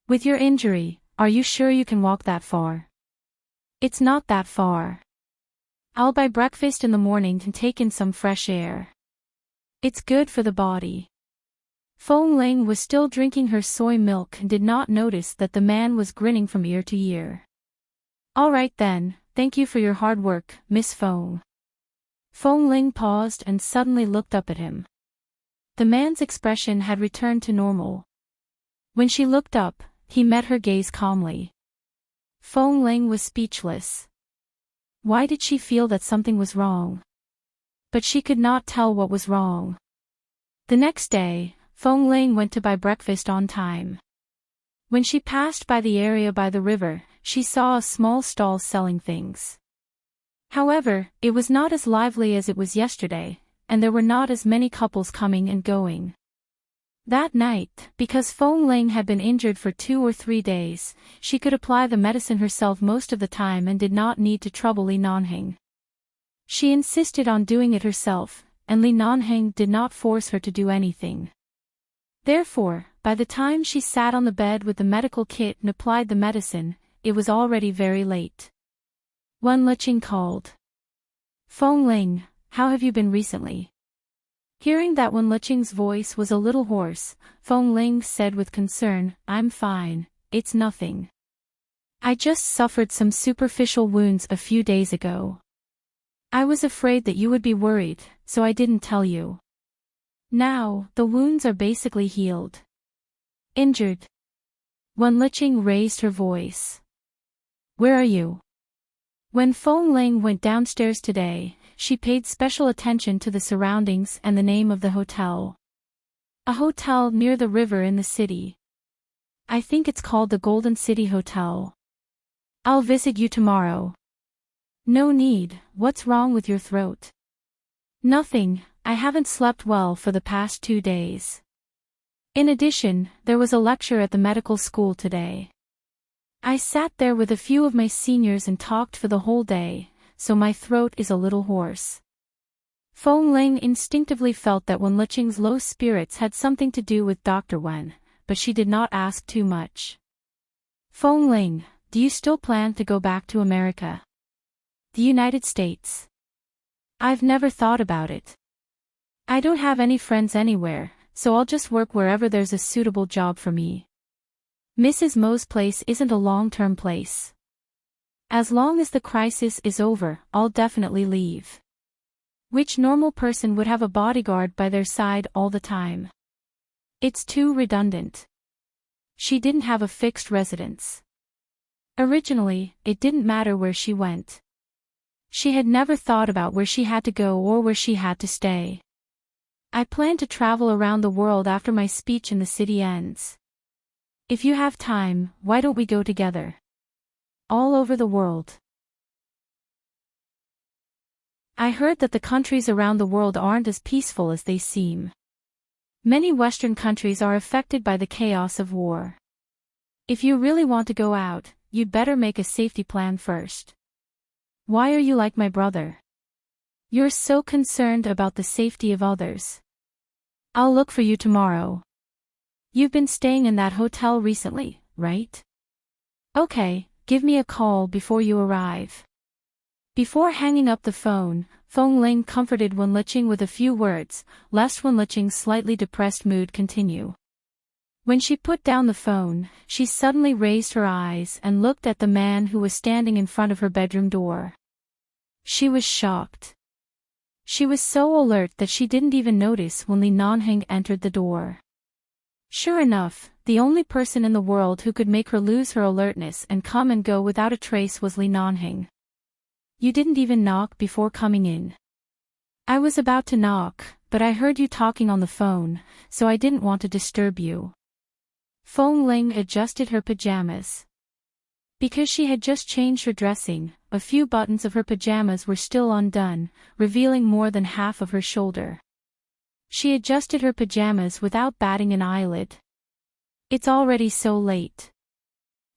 With your injury, are you sure you can walk that far? It's not that far. I'll buy breakfast in the morning and take in some fresh air. It's good for the body. Feng Ling was still drinking her soy milk and did not notice that the man was grinning from ear to ear. All right then, thank you for your hard work, Miss Feng. Feng Ling paused and suddenly looked up at him. The man's expression had returned to normal. When she looked up, he met her gaze calmly. Feng Ling was speechless. Why did she feel that something was wrong? But she could not tell what was wrong. The next day, Feng Ling went to buy breakfast on time. When she passed by the area by the river, she saw a small stall selling things. However, it was not as lively as it was yesterday, and there were not as many couples coming and going. That night, because Feng Ling had been injured for 2 or 3 days, she could apply the medicine herself most of the time and did not need to trouble Li Nanhing. She insisted on doing it herself, and Li Nanhing did not force her to do anything. Therefore, by the time she sat on the bed with the medical kit and applied the medicine, it was already very late. Wen Liqing called. Feng Ling, how have you been recently? Hearing that Wen Liqing's voice was a little hoarse, Feng Ling said with concern, I'm fine, it's nothing. I just suffered some superficial wounds a few days ago. I was afraid that you would be worried, so I didn't tell you. Now, the wounds are basically healed. Injured. Wen Liqing raised her voice. Where are you? When Feng Ling went downstairs today, she paid special attention to the surroundings and the name of the hotel. A hotel near the river in the city. I think it's called the Golden City Hotel. I'll visit you tomorrow. No need, what's wrong with your throat? Nothing, I haven't slept well for the past 2 days. In addition, there was a lecture at the medical school today. I sat there with a few of my seniors and talked for the whole day, so my throat is a little hoarse. Feng Ling instinctively felt that Wen Liqing's low spirits had something to do with Dr. Wen, but she did not ask too much. Feng Ling, do you still plan to go back to America? The United States? I've never thought about it. I don't have any friends anywhere, so I'll just work wherever there's a suitable job for me. Mrs. Mo's place isn't a long-term place. As long as the crisis is over, I'll definitely leave. Which normal person would have a bodyguard by their side all the time? It's too redundant. She didn't have a fixed residence. Originally, it didn't matter where she went. She had never thought about where she had to go or where she had to stay. I plan to travel around the world after my speech in the city ends. If you have time, why don't we go together? All over the world. I heard that the countries around the world aren't as peaceful as they seem. Many Western countries are affected by the chaos of war. If you really want to go out, you'd better make a safety plan first. Why are you like my brother? You're so concerned about the safety of others. I'll look for you tomorrow. You've been staying in that hotel recently, right? Okay, give me a call before you arrive. Before hanging up the phone, Feng Ling comforted Wen Liqing with a few words, lest Wen Liqing's slightly depressed mood continue. When she put down the phone, she suddenly raised her eyes and looked at the man who was standing in front of her bedroom door. She was shocked. She was so alert that she didn't even notice when Li Nanhing entered the door. Sure enough, the only person in the world who could make her lose her alertness and come and go without a trace was Li Nanhing. You didn't even knock before coming in. I was about to knock, but I heard you talking on the phone, so I didn't want to disturb you. Feng Ling adjusted her pajamas. Because she had just changed her dressing, a few buttons of her pajamas were still undone, revealing more than half of her shoulder. She adjusted her pajamas without batting an eyelid. It's already so late.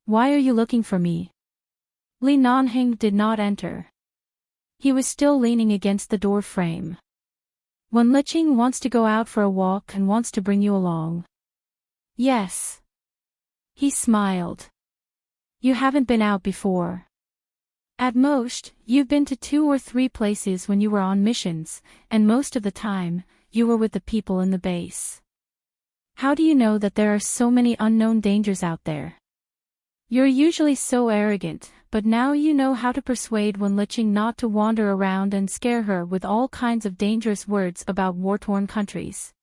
Why are you looking for me? Li Nanhing did not enter. He was still leaning against the door frame. Wenliching wants to go out for a walk and wants to bring you along. Yes. He smiled. You haven't been out before. At most, you've been to 2 or 3 places when you were on missions, and most of the time, you were with the people in the base. How do you know that there are so many unknown dangers out there? You're usually so arrogant, but now you know how to persuade Wenliching not to wander around and scare her with all kinds of dangerous words about war-torn countries.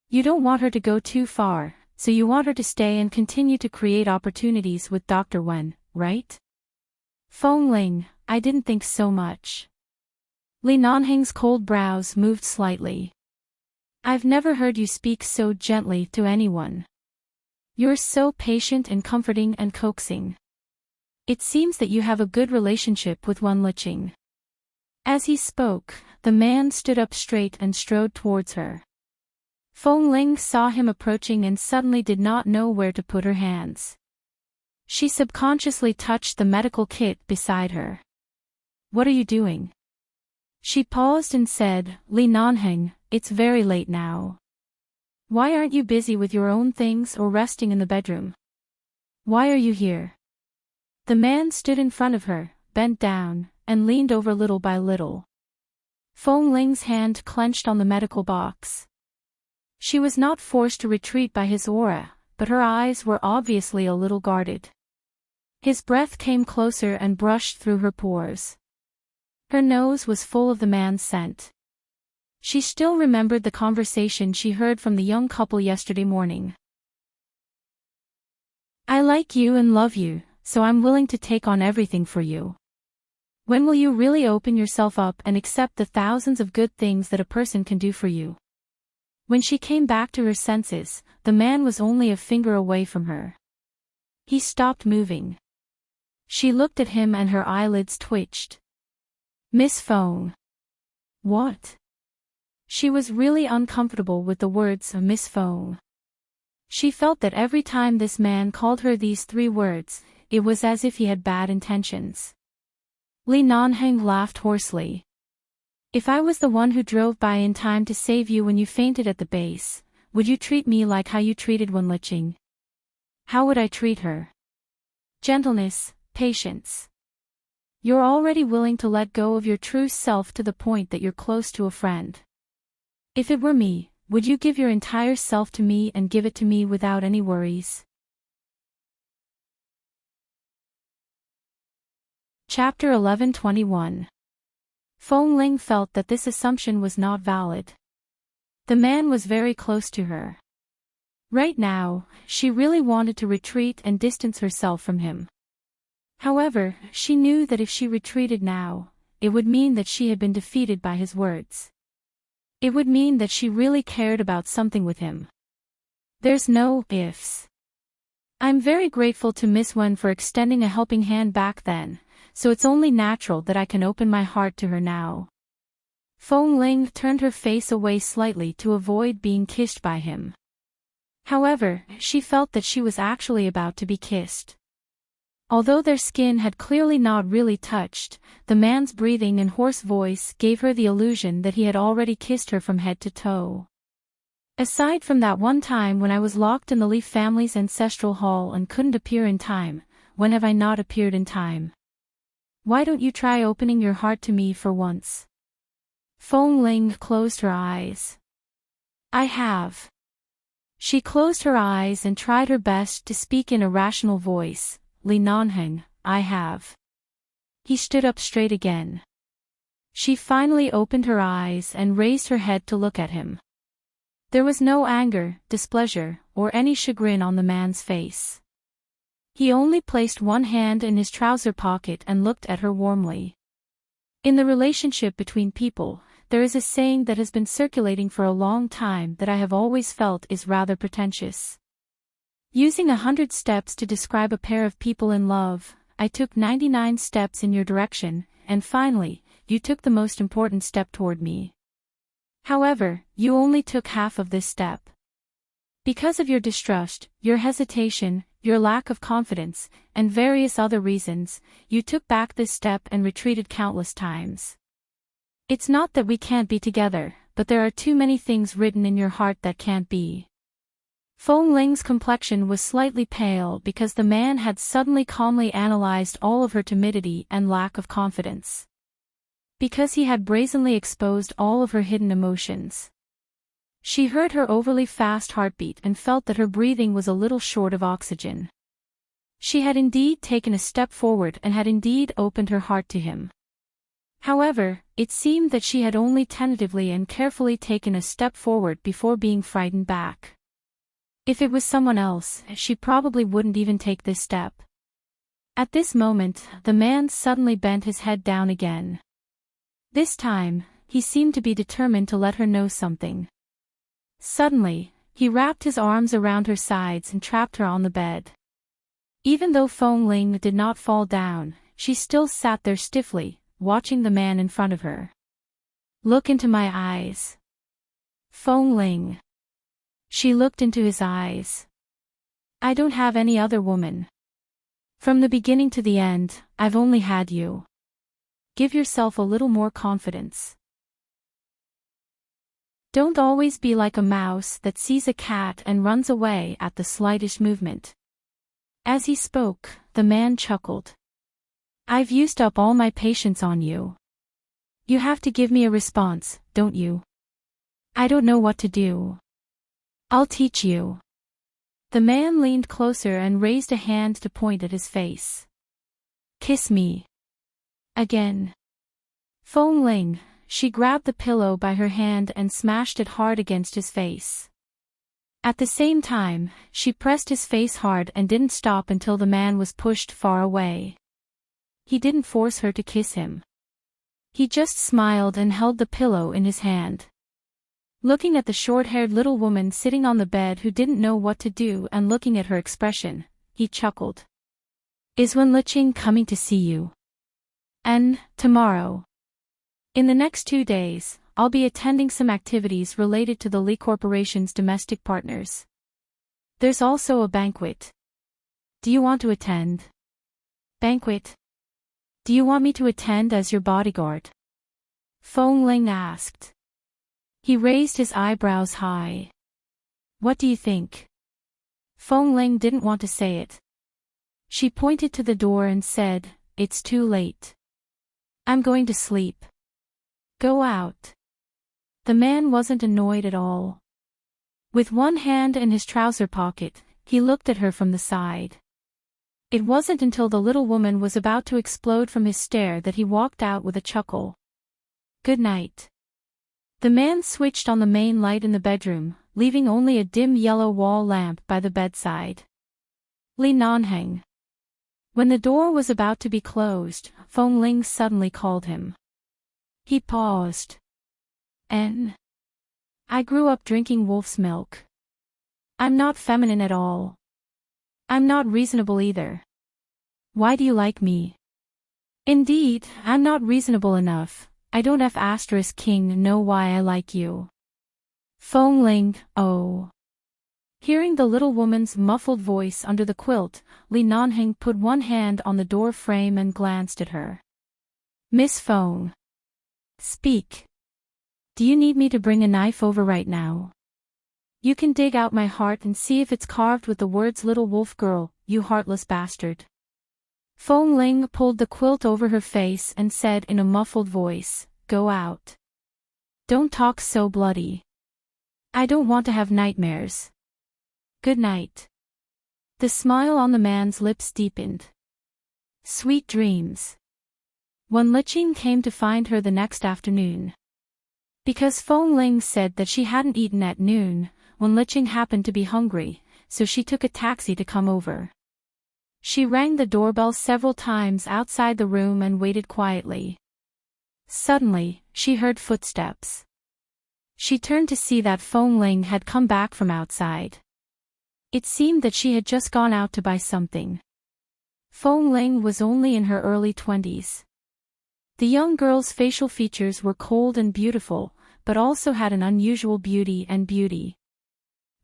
You don't want her to go too far, so you want her to stay and continue to create opportunities with Dr. Wen, right? Fengling, I didn't think so much. Li Nanheng's cold brows moved slightly. I've never heard you speak so gently to anyone. You're so patient and comforting and coaxing. It seems that you have a good relationship with Wenliching. As he spoke, the man stood up straight and strode towards her. Fengling saw him approaching and suddenly did not know where to put her hands. She subconsciously touched the medical kit beside her. What are you doing? She paused and said, Li Nanheng, it's very late now. Why aren't you busy with your own things or resting in the bedroom? Why are you here? The man stood in front of her, bent down, and leaned over little by little. Fengling's hand clenched on the medical box. She was not forced to retreat by his aura, but her eyes were obviously a little guarded. His breath came closer and brushed through her pores. Her nose was full of the man's scent. She still remembered the conversation she heard from the young couple yesterday morning. I like you and love you, so I'm willing to take on everything for you. When will you really open yourself up and accept the thousands of good things that a person can do for you? When she came back to her senses, the man was only a finger away from her. He stopped moving. She looked at him and her eyelids twitched. Miss Feng. What? She was really uncomfortable with the words Miss Feng. She felt that every time this man called her these 3 words, it was as if he had bad intentions. Li Nanheng laughed hoarsely. If I was the one who drove by in time to save you when you fainted at the base, would you treat me like how you treated Wenliching? How would I treat her? Gentleness, patience. You're already willing to let go of your true self to the point that you're close to a friend. If it were me, would you give your entire self to me and give it to me without any worries? Chapter 11:21. Fengling felt that this assumption was not valid. The man was very close to her. Right now, she really wanted to retreat and distance herself from him. However, she knew that if she retreated now, it would mean that she had been defeated by his words. It would mean that she really cared about something with him. There's no ifs. I'm very grateful to Miss Wen for extending a helping hand back then, so it's only natural that I can open my heart to her now. Fengling turned her face away slightly to avoid being kissed by him. However, she felt that she was actually about to be kissed. Although their skin had clearly not really touched, the man's breathing and hoarse voice gave her the illusion that he had already kissed her from head to toe. Aside from that one time when I was locked in the Li family's ancestral hall and couldn't appear in time, when have I not appeared in time? Why don't you try opening your heart to me for once? Fengling closed her eyes. I have. She closed her eyes and tried her best to speak in a rational voice. Li Nanheng, I have. He stood up straight again. She finally opened her eyes and raised her head to look at him. There was no anger, displeasure, or any chagrin on the man's face. He only placed one hand in his trouser pocket and looked at her warmly. In the relationship between people, there is a saying that has been circulating for a long time that I have always felt is rather pretentious. Using 100 steps to describe a pair of people in love, I took 99 steps in your direction, and finally, you took the most important step toward me. However, you only took half of this step. Because of your distrust, your hesitation, your lack of confidence, and various other reasons, you took back this step and retreated countless times. It's not that we can't be together, but there are too many things written in your heart that can't be. Feng Ling's complexion was slightly pale because the man had suddenly calmly analyzed all of her timidity and lack of confidence. Because he had brazenly exposed all of her hidden emotions. She heard her overly fast heartbeat and felt that her breathing was a little short of oxygen. She had indeed taken a step forward and had indeed opened her heart to him. However, it seemed that she had only tentatively and carefully taken a step forward before being frightened back. If it was someone else, she probably wouldn't even take this step. At this moment, the man suddenly bent his head down again. This time, he seemed to be determined to let her know something. Suddenly, he wrapped his arms around her sides and trapped her on the bed. Even though Feng Ling did not fall down, she still sat there stiffly, watching the man in front of her. Look into my eyes. Feng Ling. She looked into his eyes. I don't have any other woman. From the beginning to the end, I've only had you. Give yourself a little more confidence. Don't always be like a mouse that sees a cat and runs away at the slightest movement. As he spoke, the man chuckled. I've used up all my patience on you. You have to give me a response, don't you? I don't know what to do. I'll teach you. The man leaned closer and raised a hand to point at his face. Kiss me. Again. Feng Ling, she grabbed the pillow by her hand and smashed it hard against his face. At the same time, she pressed his face hard and didn't stop until the man was pushed far away. He didn't force her to kiss him. He just smiled and held the pillow in his hand. Looking at the short-haired little woman sitting on the bed who didn't know what to do and looking at her expression, he chuckled. Is Wenliqing coming to see you? And, tomorrow. In the next 2 days, I'll be attending some activities related to the Li Corporation's domestic partners. There's also a banquet. Do you want to attend? Banquet? Do you want me to attend as your bodyguard? Feng Ling asked. He raised his eyebrows high. What do you think? Feng Ling didn't want to say it. She pointed to the door and said, It's too late. I'm going to sleep. Go out. The man wasn't annoyed at all. With one hand in his trouser pocket, he looked at her from the side. It wasn't until the little woman was about to explode from his stare that he walked out with a chuckle. Good night. The man switched on the main light in the bedroom, leaving only a dim yellow wall lamp by the bedside. Li Nanheng. When the door was about to be closed, Feng Ling suddenly called him. He paused. I grew up drinking wolf's milk. I'm not feminine at all. I'm not reasonable either. Why do you like me? Indeed, I'm not reasonable enough. I don't *king know why I like you. Feng Ling, oh. Hearing the little woman's muffled voice under the quilt, Li Nanheng put one hand on the door frame and glanced at her. Miss Feng. Speak. Do you need me to bring a knife over right now? You can dig out my heart and see if it's carved with the words little wolf girl, you heartless bastard. Feng Ling pulled the quilt over her face and said in a muffled voice, Go out. Don't talk so bloody. I don't want to have nightmares. Good night. The smile on the man's lips deepened. Sweet dreams. Wenliqing came to find her the next afternoon. Because Feng Ling said that she hadn't eaten at noon, Wenliqing happened to be hungry, so she took a taxi to come over. She rang the doorbell several times outside the room and waited quietly. Suddenly, she heard footsteps. She turned to see that Feng Ling had come back from outside. It seemed that she had just gone out to buy something. Feng Ling was only in her early 20s. The young girl's facial features were cold and beautiful, but also had an unusual beauty.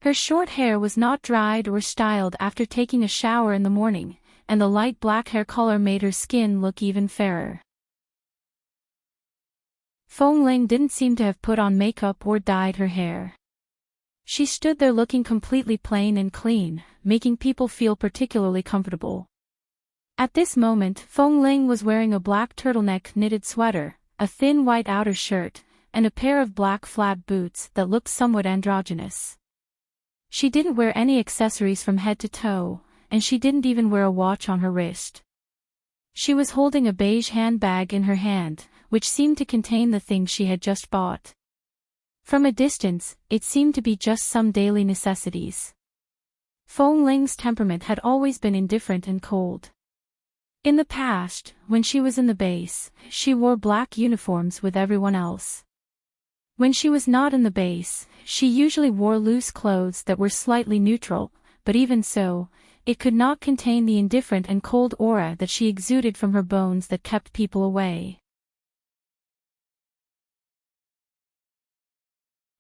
Her short hair was not dried or styled after taking a shower in the morning, and the light black hair color made her skin look even fairer. Feng Ling didn't seem to have put on makeup or dyed her hair. She stood there looking completely plain and clean, making people feel particularly comfortable. At this moment, Feng Ling was wearing a black turtleneck knitted sweater, a thin white outer shirt, and a pair of black flat boots that looked somewhat androgynous. She didn't wear any accessories from head to toe, and she didn't even wear a watch on her wrist. She was holding a beige handbag in her hand, which seemed to contain the things she had just bought. From a distance, it seemed to be just some daily necessities. Feng Ling's temperament had always been indifferent and cold. In the past, when she was in the base, she wore black uniforms with everyone else. When she was not in the base, she usually wore loose clothes that were slightly neutral, but even so, it could not contain the indifferent and cold aura that she exuded from her bones that kept people away.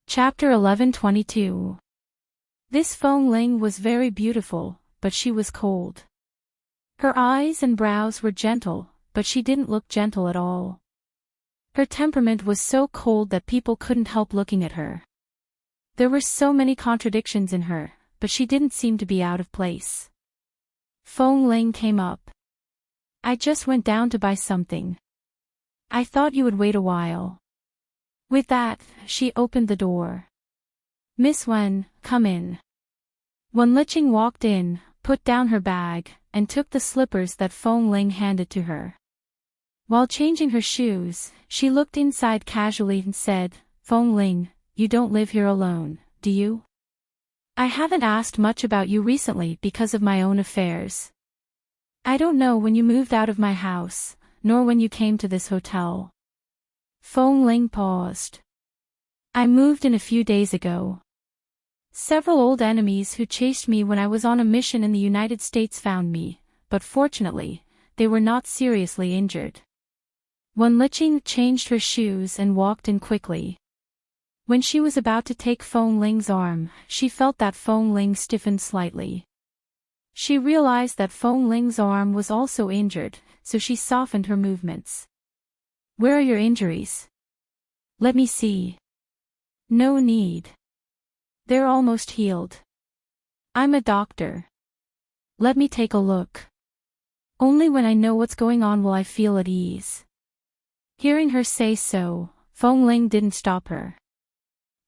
Chapter 11:22. This Feng Ling was very beautiful, but she was cold. Her eyes and brows were gentle, but she didn't look gentle at all. Her temperament was so cold that people couldn't help looking at her. There were so many contradictions in her, but she didn't seem to be out of place. Feng Ling came up. "I just went down to buy something. I thought you would wait a while." With that, she opened the door. "Miss Wen, come in." Wen Liqing walked in, put down her bag, and took the slippers that Feng Ling handed to her. While changing her shoes, she looked inside casually and said, "Feng Ling, you don't live here alone, do you? I haven't asked much about you recently because of my own affairs. I don't know when you moved out of my house, nor when you came to this hotel." Feng Ling paused. "I moved in a few days ago. Several old enemies who chased me when I was on a mission in the United States found me, but fortunately, they were not seriously injured." Wen Liqing changed her shoes and walked in quickly. When she was about to take Feng Ling's arm, she felt that Feng Ling stiffened slightly. She realized that Feng Ling's arm was also injured, so she softened her movements. "Where are your injuries? Let me see." "No need. They're almost healed. I'm a doctor. Let me take a look. Only when I know what's going on will I feel at ease." Hearing her say so, Feng Ling didn't stop her.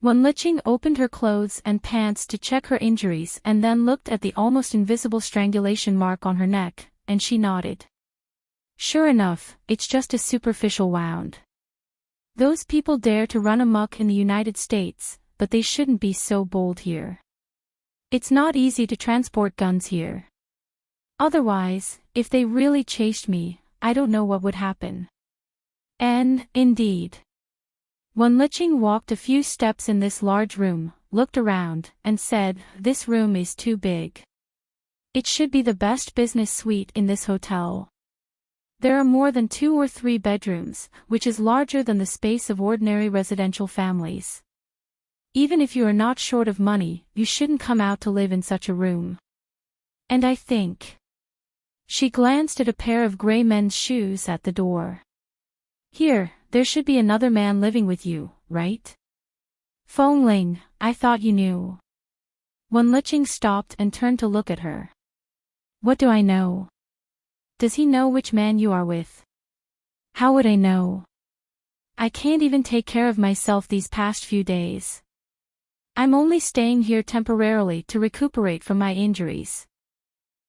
Wen Liqing opened her clothes and pants to check her injuries and then looked at the almost invisible strangulation mark on her neck, and she nodded. "Sure enough, it's just a superficial wound. Those people dare to run amok in the United States, but they shouldn't be so bold here. It's not easy to transport guns here. Otherwise, if they really chased me, I don't know what would happen." And, indeed. Wen Liqing walked a few steps in this large room, looked around, and said, "This room is too big. It should be the best business suite in this hotel. There are more than 2 or 3 bedrooms, which is larger than the space of ordinary residential families. Even if you are not short of money, you shouldn't come out to live in such a room. And I think..." She glanced at a pair of gray men's shoes at the door. "Here, there should be another man living with you, right? Feng Ling, I thought you knew." Wen Liqing stopped and turned to look at her. "What do I know? Does he know which man you are with?" "How would I know? I can't even take care of myself these past few days. I'm only staying here temporarily to recuperate from my injuries.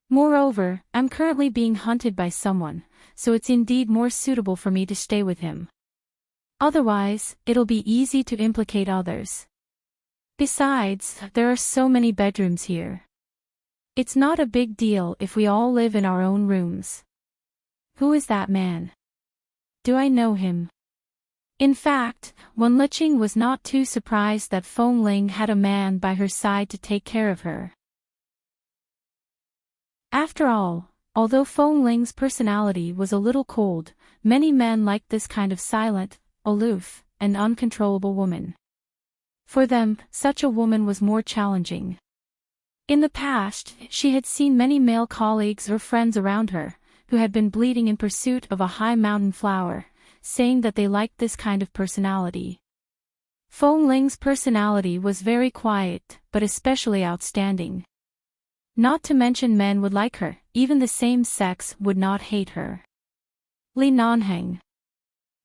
Moreover, I'm currently being hunted by someone, so it's indeed more suitable for me to stay with him. Otherwise, it'll be easy to implicate others. Besides, there are so many bedrooms here. It's not a big deal if we all live in our own rooms. Who is that man? Do I know him?" In fact, Wen Liqing was not too surprised that Feng Ling had a man by her side to take care of her. After all, although Feng Ling's personality was a little cold, many men liked this kind of silent, aloof, and uncontrollable woman. For them, such a woman was more challenging. In the past, she had seen many male colleagues or friends around her, who had been bleeding in pursuit of a high mountain flower, saying that they liked this kind of personality. Feng Ling's personality was very quiet, but especially outstanding. Not to mention men would like her, even the same sex would not hate her. Li Nanheng.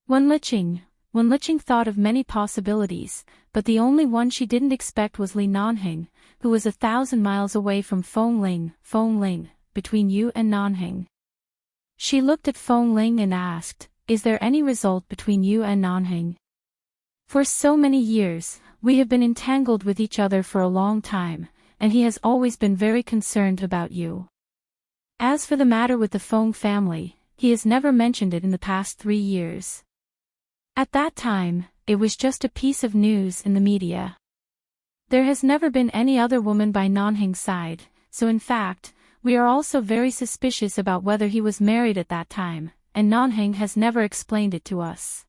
Wen Liqing thought of many possibilities, but the only one she didn't expect was Li Nanheng, who was 1,000 miles away from Feng Ling, between you and Nanheng. She looked at Feng Ling and asked, "Is there any result between you and Nanheng? For so many years, we have been entangled with each other for a long time, and he has always been very concerned about you. As for the matter with the Feng family, he has never mentioned it in the past 3 years. At that time, it was just a piece of news in the media. There has never been any other woman by Nanheng's side, so in fact, we are also very suspicious about whether he was married at that time, and Nanheng has never explained it to us.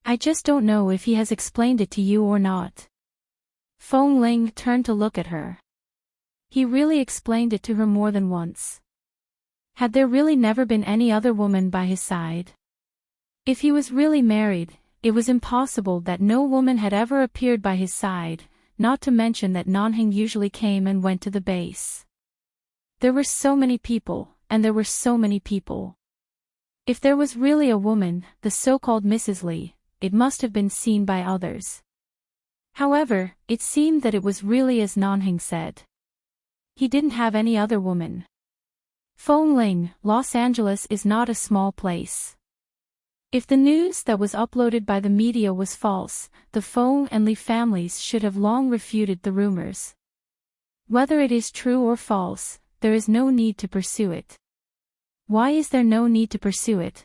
I just don't know if he has explained it to you or not." Feng Ling turned to look at her. He really explained it to her more than once. Had there really never been any other woman by his side? If he was really married, it was impossible that no woman had ever appeared by his side, not to mention that Nanheng usually came and went to the base. There were so many people, and there were so many people. If there was really a woman, the so-called Mrs. Li, it must have been seen by others. However, it seemed that it was really as Nanheng said. He didn't have any other woman. Feng Ling, Los Angeles is not a small place. If the news that was uploaded by the media was false, the Feng and Li families should have long refuted the rumors. Whether it is true or false, there is no need to pursue it. Why is there no need to pursue it?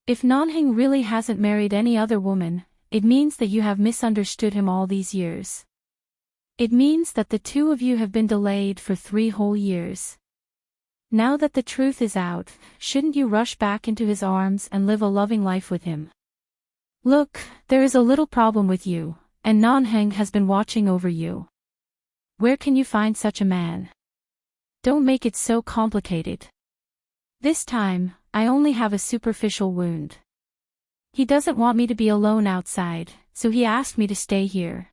If Nanheng really hasn't married any other woman, it means that you have misunderstood him all these years. It means that the two of you have been delayed for 3 whole years. Now that the truth is out, shouldn't you rush back into his arms and live a loving life with him? Look, there is a little problem with you, and Nanheng has been watching over you. Where can you find such a man? Don't make it so complicated. This time, I only have a superficial wound. He doesn't want me to be alone outside, so he asked me to stay here.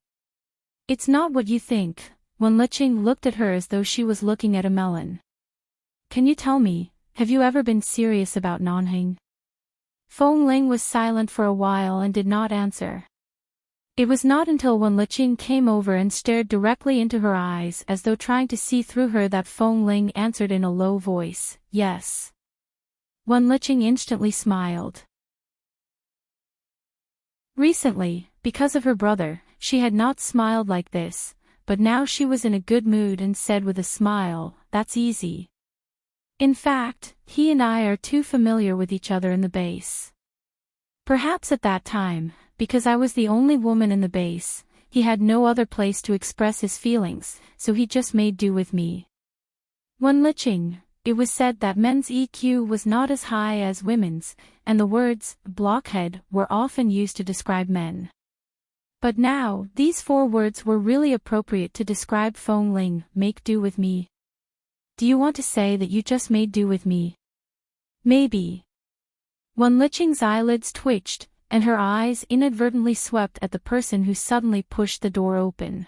It's not what you think. Wen Liqing looked at her as though she was looking at a melon. Can you tell me, have you ever been serious about Nanheng? Feng Ling was silent for a while and did not answer. It was not until Wen Liqing came over and stared directly into her eyes as though trying to see through her that Feng Ling answered in a low voice, "Yes." Wen Liqing instantly smiled. Recently, because of her brother, she had not smiled like this, but now she was in a good mood and said with a smile, "That's easy. In fact, he and I are too familiar with each other in the base. Perhaps at that time, because I was the only woman in the base, he had no other place to express his feelings, so he just made do with me." Wen Liqing, it was said that men's EQ was not as high as women's, and the words blockhead were often used to describe men. But now, these 4 words were really appropriate to describe Feng Ling, make do with me. Do you want to say that you just made do with me? Maybe. Wen Liqing's eyelids twitched, and her eyes inadvertently swept at the person who suddenly pushed the door open.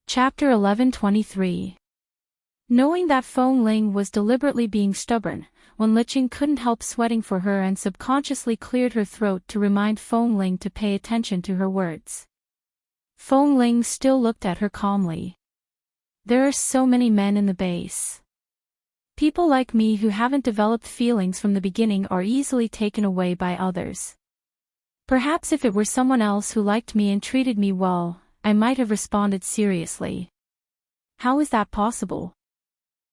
Chapter 11:23. Knowing that Feng Ling was deliberately being stubborn, Wen Liqing couldn't help sweating for her and subconsciously cleared her throat to remind Feng Ling to pay attention to her words. Feng Ling still looked at her calmly. There are so many men in the base. People like me who haven't developed feelings from the beginning are easily taken away by others. Perhaps if it were someone else who liked me and treated me well, I might have responded seriously. How is that possible?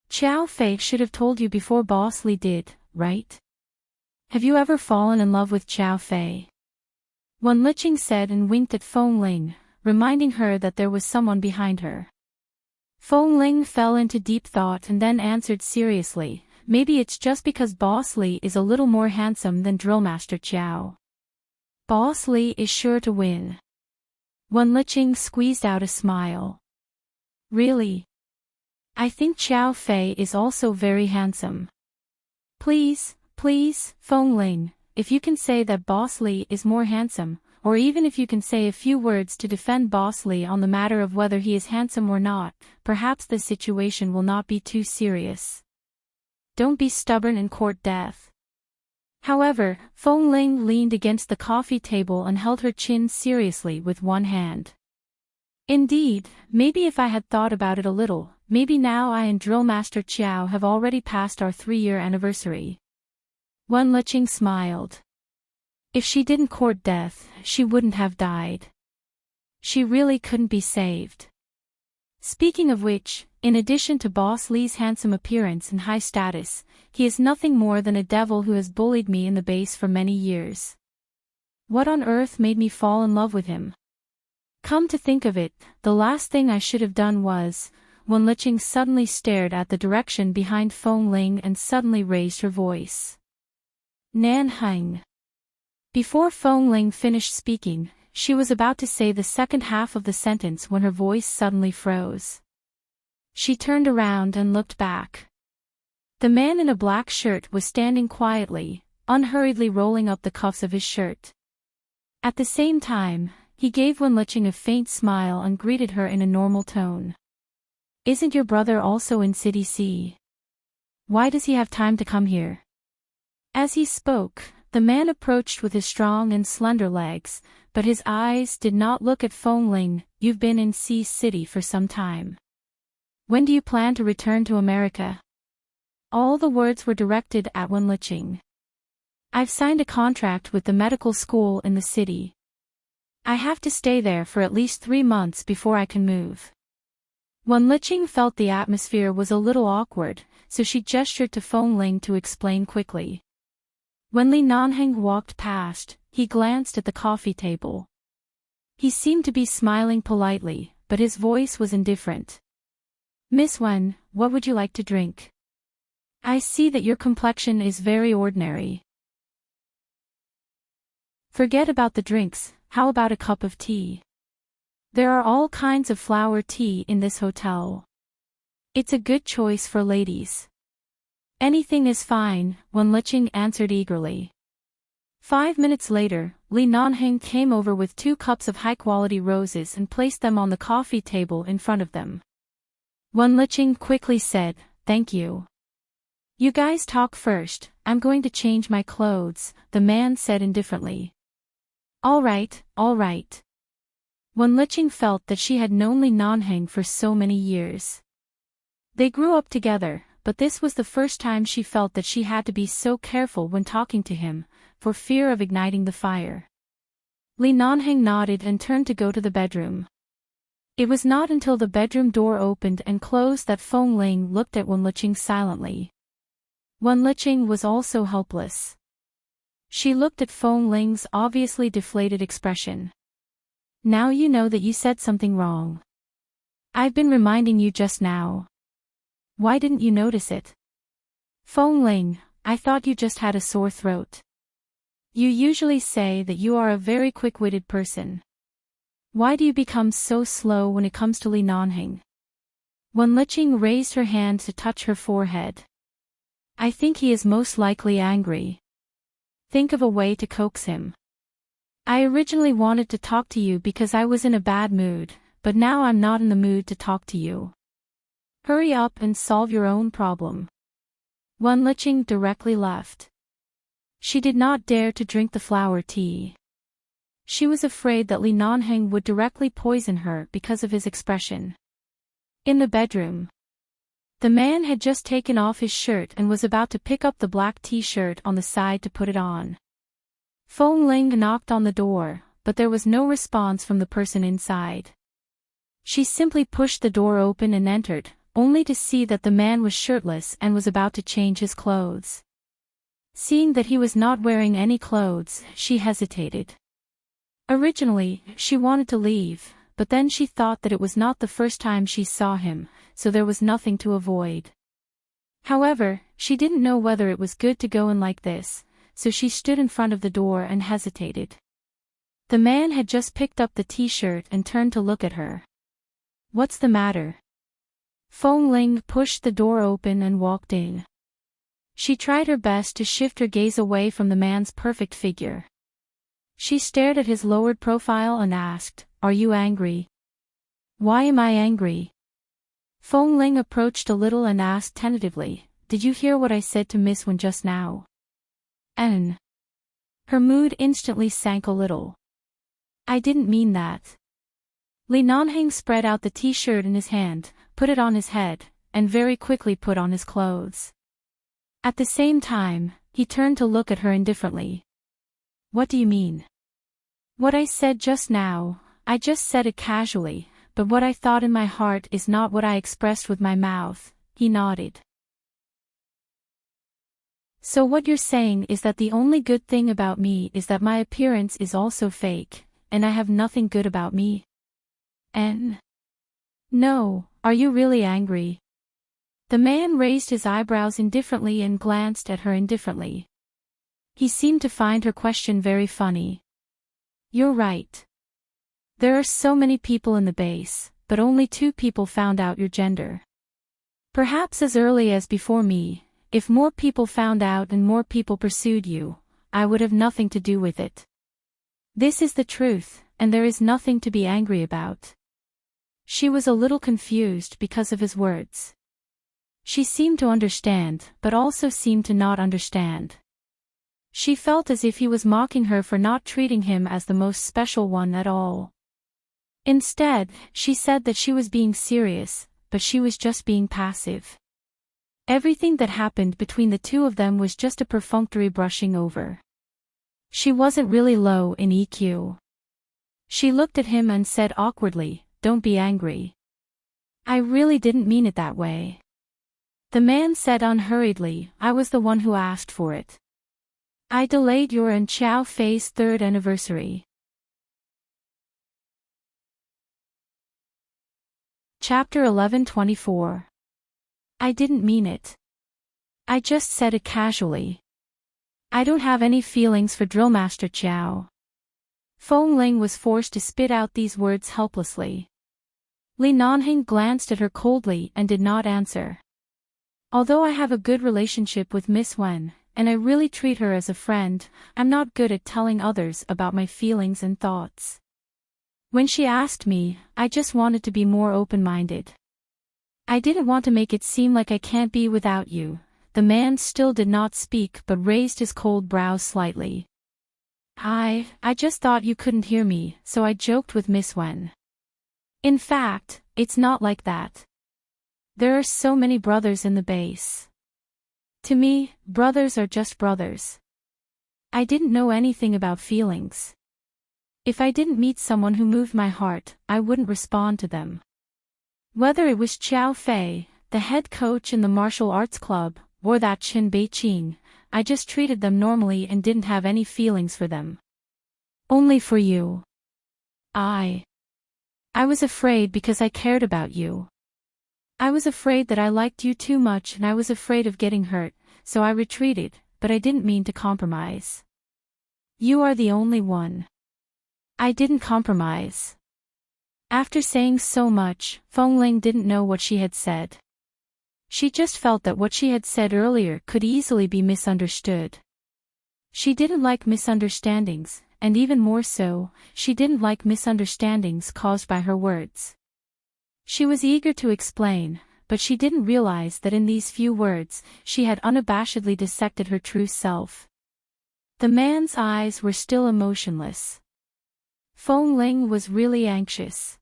Xiao Fei should have told you before Boss Li did, right? Have you ever fallen in love with Xiao Fei? Wen Liqing said and winked at Feng Ling, reminding her that there was someone behind her. Feng Ling fell into deep thought and then answered seriously, maybe it's just because Boss Li is a little more handsome than Drillmaster Qiao. Boss Li is sure to win. Wen Liqing squeezed out a smile. Really? I think Xiao Fei is also very handsome. Please, please, Feng Ling, if you can say that Boss Li is more handsome, or even if you can say a few words to defend Boss Li on the matter of whether he is handsome or not, perhaps the situation will not be too serious. Don't be stubborn and court death. However, Feng Ling leaned against the coffee table and held her chin seriously with one hand. Indeed, maybe if I had thought about it a little, maybe now I and Drill Master Chiao have already passed our 3-year anniversary. Wen Liqing smiled. If she didn't court death, she wouldn't have died. She really couldn't be saved. Speaking of which, in addition to Boss Li's handsome appearance and high status, he is nothing more than a devil who has bullied me in the base for many years. What on earth made me fall in love with him? Come to think of it, the last thing I should have done was, Wen Liqing suddenly stared at the direction behind Feng Ling and suddenly raised her voice. Nan Heng. Before Feng Ling finished speaking, she was about to say the second half of the sentence when her voice suddenly froze. She turned around and looked back. The man in a black shirt was standing quietly, unhurriedly rolling up the cuffs of his shirt. At the same time, he gave Wen Liqing a faint smile and greeted her in a normal tone. Isn't your brother also in City C? Why does he have time to come here? As he spoke, the man approached with his strong and slender legs, but his eyes did not look at Feng Ling. You've been in C City for some time. When do you plan to return to America? All the words were directed at Wen Liqing. I've signed a contract with the medical school in the city. I have to stay there for at least 3 months before I can move. Wen Liqing felt the atmosphere was a little awkward, so she gestured to Feng Ling to explain quickly. When Li Nanheng walked past, he glanced at the coffee table. He seemed to be smiling politely, but his voice was indifferent. Miss Wen, what would you like to drink? I see that your complexion is very ordinary. Forget about the drinks, how about a cup of tea? There are all kinds of flower tea in this hotel. It's a good choice for ladies. Anything is fine, Wen Liqing answered eagerly. 5 minutes later, Li Nanheng came over with 2 cups of high-quality roses and placed them on the coffee table in front of them. Wen Liqing quickly said, "Thank you." "You guys talk first, I'm going to change my clothes," the man said indifferently. All right. Wen Liqing felt that she had known Li Nanheng for so many years. They grew up together, but this was the first time she felt that she had to be so careful when talking to him, for fear of igniting the fire. Li Nanheng nodded and turned to go to the bedroom. It was not until the bedroom door opened and closed that Feng Ling looked at Wen Liqing silently. Wen Liqing was also helpless. She looked at Feng Ling's obviously deflated expression. Now you know that you said something wrong. I've been reminding you just now. Why didn't you notice it? Feng Ling, I thought you just had a sore throat. You usually say that you are a very quick-witted person. Why do you become so slow when it comes to Li Nanheng? Wen Liqing raised her hand to touch her forehead. I think he is most likely angry. Think of a way to coax him. I originally wanted to talk to you because I was in a bad mood, but now I'm not in the mood to talk to you. Hurry up and solve your own problem. Wen Liqing directly left. She did not dare to drink the flower tea. She was afraid that Li Nanheng would directly poison her because of his expression. In the bedroom, the man had just taken off his shirt and was about to pick up the black t-shirt on the side to put it on. Feng Ling knocked on the door, but there was no response from the person inside. She simply pushed the door open and entered, only to see that the man was shirtless and was about to change his clothes. Seeing that he was not wearing any clothes, she hesitated. Originally, she wanted to leave, but then she thought that it was not the first time she saw him, so there was nothing to avoid. However, she didn't know whether it was good to go in like this, so she stood in front of the door and hesitated. The man had just picked up the t-shirt and turned to look at her. What's the matter? Feng Ling pushed the door open and walked in. She tried her best to shift her gaze away from the man's perfect figure. She stared at his lowered profile and asked, "Are you angry?" "Why am I angry?" Feng Ling approached a little and asked tentatively, "Did you hear what I said to Miss Wen just now?" "N." Her mood instantly sank a little. "I didn't mean that." Li Nanheng spread out the t-shirt in his hand, put it on his head, and very quickly put on his clothes. At the same time, he turned to look at her indifferently. "What do you mean?" "What I said just now, I just said it casually, but what I thought in my heart is not what I expressed with my mouth," he nodded. "So what you're saying is that the only good thing about me is that my appearance is also fake, and I have nothing good about me?" "N. No, are you really angry?" The man raised his eyebrows indifferently and glanced at her indifferently. He seemed to find her question very funny. "You're right. There are so many people in the base, but only 2 people found out your gender. Perhaps as early as before me, if more people found out and more people pursued you, I would have nothing to do with it. This is the truth, and there is nothing to be angry about." She was a little confused because of his words. She seemed to understand, but also seemed to not understand. She felt as if he was mocking her for not treating him as the most special one at all. Instead, she said that she was being serious, but she was just being passive. Everything that happened between the 2 of them was just a perfunctory brushing over. She wasn't really low in EQ. She looked at him and said awkwardly, "Don't be angry. I really didn't mean it that way." The man said unhurriedly, "I was the one who asked for it. I delayed your and Xiao Fei's 3rd anniversary." Chapter 11:24. "I didn't mean it. I just said it casually. I don't have any feelings for Drillmaster Qiao." Feng Ling was forced to spit out these words helplessly. Li Nanheng glanced at her coldly and did not answer. "Although I have a good relationship with Miss Wen, and I really treat her as a friend, I'm not good at telling others about my feelings and thoughts. When she asked me, I just wanted to be more open-minded. I didn't want to make it seem like I can't be without you." The man still did not speak but raised his cold brows slightly. I just thought you couldn't hear me, so I joked with Miss Wen. In fact, it's not like that. There are so many brothers in the base. To me, brothers are just brothers. I didn't know anything about feelings. If I didn't meet someone who moved my heart, I wouldn't respond to them. Whether it was Xiao Fei, the head coach in the martial arts club, or that Chen Beiqing, I just treated them normally and didn't have any feelings for them. Only for you. I was afraid because I cared about you. I was afraid that I liked you too much and I was afraid of getting hurt, so I retreated, but I didn't mean to compromise. You are the only one. I didn't compromise." After saying so much, Feng Ling didn't know what she had said. She just felt that what she had said earlier could easily be misunderstood. She didn't like misunderstandings, and even more so, she didn't like misunderstandings caused by her words. She was eager to explain, but she didn't realize that in these few words, she had unabashedly dissected her true self. The man's eyes were still emotionless. Feng Ling was really anxious.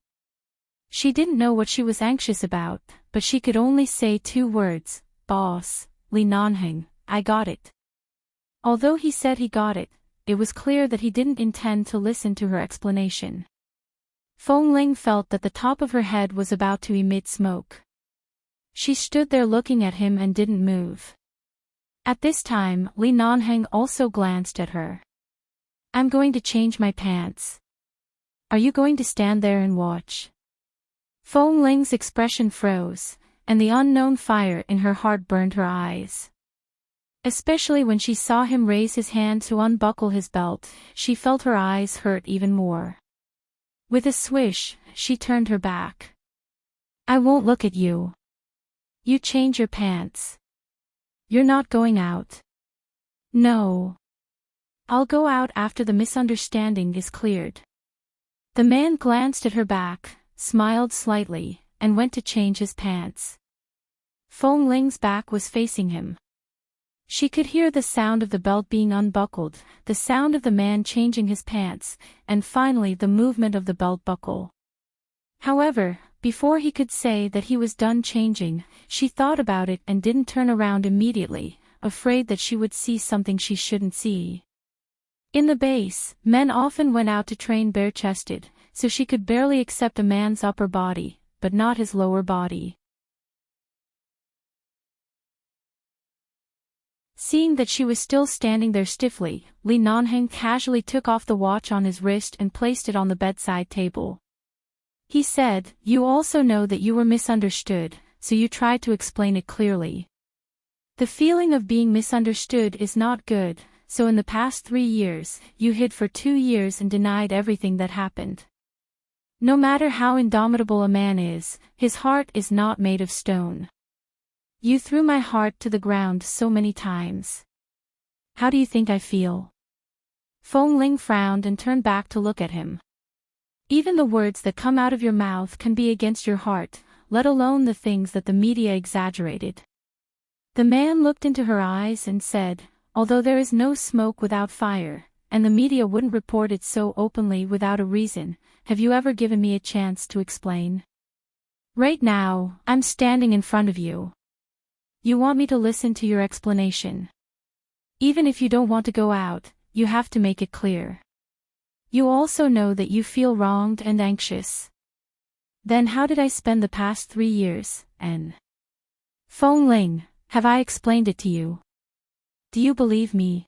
She didn't know what she was anxious about, but she could only say 2 words, "Boss, Li Nanheng, I got it." Although he said he got it, it was clear that he didn't intend to listen to her explanation. Feng Ling felt that the top of her head was about to emit smoke. She stood there looking at him and didn't move. At this time, Li Nanheng also glanced at her. "I'm going to change my pants. Are you going to stand there and watch?" Feng Ling's expression froze, and the unknown fire in her heart burned her eyes. Especially when she saw him raise his hand to unbuckle his belt, she felt her eyes hurt even more. With a swish, she turned her back. "I won't look at you. You change your pants." You're not going out. No. I'll go out after the misunderstanding is cleared. The man glanced at her back, smiled slightly, and went to change his pants. Feng Ling's back was facing him. She could hear the sound of the belt being unbuckled, the sound of the man changing his pants, and finally the movement of the belt buckle. However, before he could say that he was done changing, she thought about it and didn't turn around immediately, afraid that she would see something she shouldn't see. In the base, men often went out to train bare-chested, so she could barely accept a man's upper body, but not his lower body. Seeing that she was still standing there stiffly, Li Nanheng casually took off the watch on his wrist and placed it on the bedside table. He said, "You also know that you were misunderstood, so you tried to explain it clearly. The feeling of being misunderstood is not good, so in the past 3 years, you hid for 2 years and denied everything that happened. No matter how indomitable a man is, his heart is not made of stone. You threw my heart to the ground so many times. How do you think I feel?" Feng Ling frowned and turned back to look at him. Even the words that come out of your mouth can be against your heart, let alone the things that the media exaggerated. The man looked into her eyes and said, "Although there is no smoke without fire, and the media wouldn't report it so openly without a reason, have you ever given me a chance to explain? Right now, I'm standing in front of you. You want me to listen to your explanation. Even if you don't want to go out, you have to make it clear. You also know that you feel wronged and anxious. Then how did I spend the past 3 years, and Feng Ling, have I explained it to you? Do you believe me?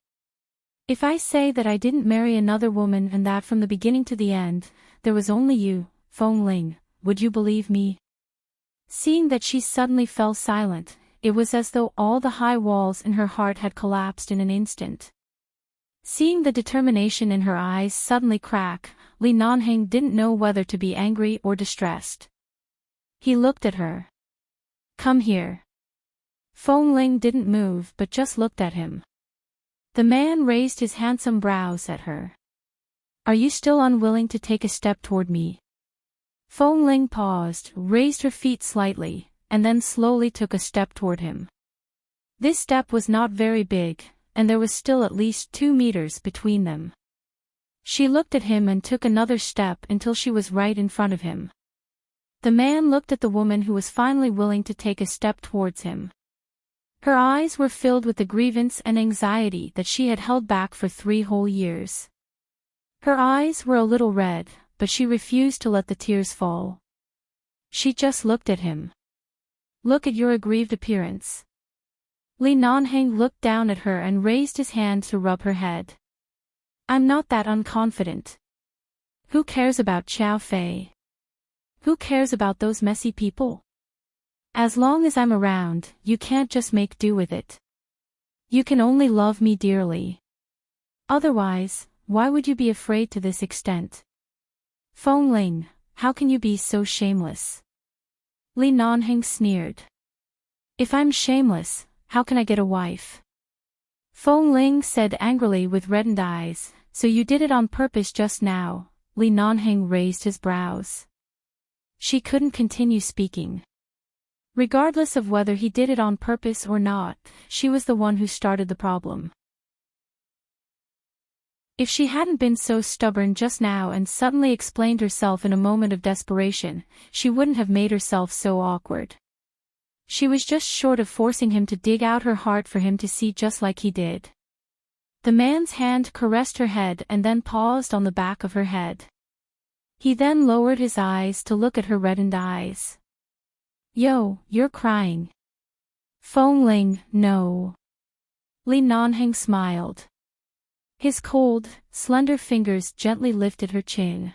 If I say that I didn't marry another woman and that from the beginning to the end, there was only you, Feng Ling, would you believe me?" Seeing that she suddenly fell silent, it was as though all the high walls in her heart had collapsed in an instant. Seeing the determination in her eyes suddenly crack, Li Nanheng didn't know whether to be angry or distressed. He looked at her. "Come here." Feng Ling didn't move but just looked at him. The man raised his handsome brows at her. "Are you still unwilling to take a step toward me?" Feng Ling paused, raised her feet slightly, and then slowly took a step toward him. This step was not very big, and there was still at least 2 meters between them. She looked at him and took another step until she was right in front of him. The man looked at the woman who was finally willing to take a step towards him. Her eyes were filled with the grievance and anxiety that she had held back for 3 whole years. Her eyes were a little red, but she refused to let the tears fall. She just looked at him. "Look at your aggrieved appearance." Li Nanheng looked down at her and raised his hand to rub her head. "I'm not that unconfident. Who cares about Xiao Fei? Who cares about those messy people? As long as I'm around, you can't just make do with it. You can only love me dearly. Otherwise, why would you be afraid to this extent? Feng Ling, how can you be so shameless?" Li Nanheng sneered. "If I'm shameless, how can I get a wife?" Feng Ling said angrily with reddened eyes, "So you did it on purpose just now?" Li Nanheng raised his brows. She couldn't continue speaking. Regardless of whether he did it on purpose or not, she was the one who started the problem. If she hadn't been so stubborn just now and suddenly explained herself in a moment of desperation, she wouldn't have made herself so awkward. She was just short of forcing him to dig out her heart for him to see just like he did. The man's hand caressed her head and then paused on the back of her head. He then lowered his eyes to look at her reddened eyes. "Yo, you're crying." Feng Ling, no. Li Nanheng smiled. His cold, slender fingers gently lifted her chin.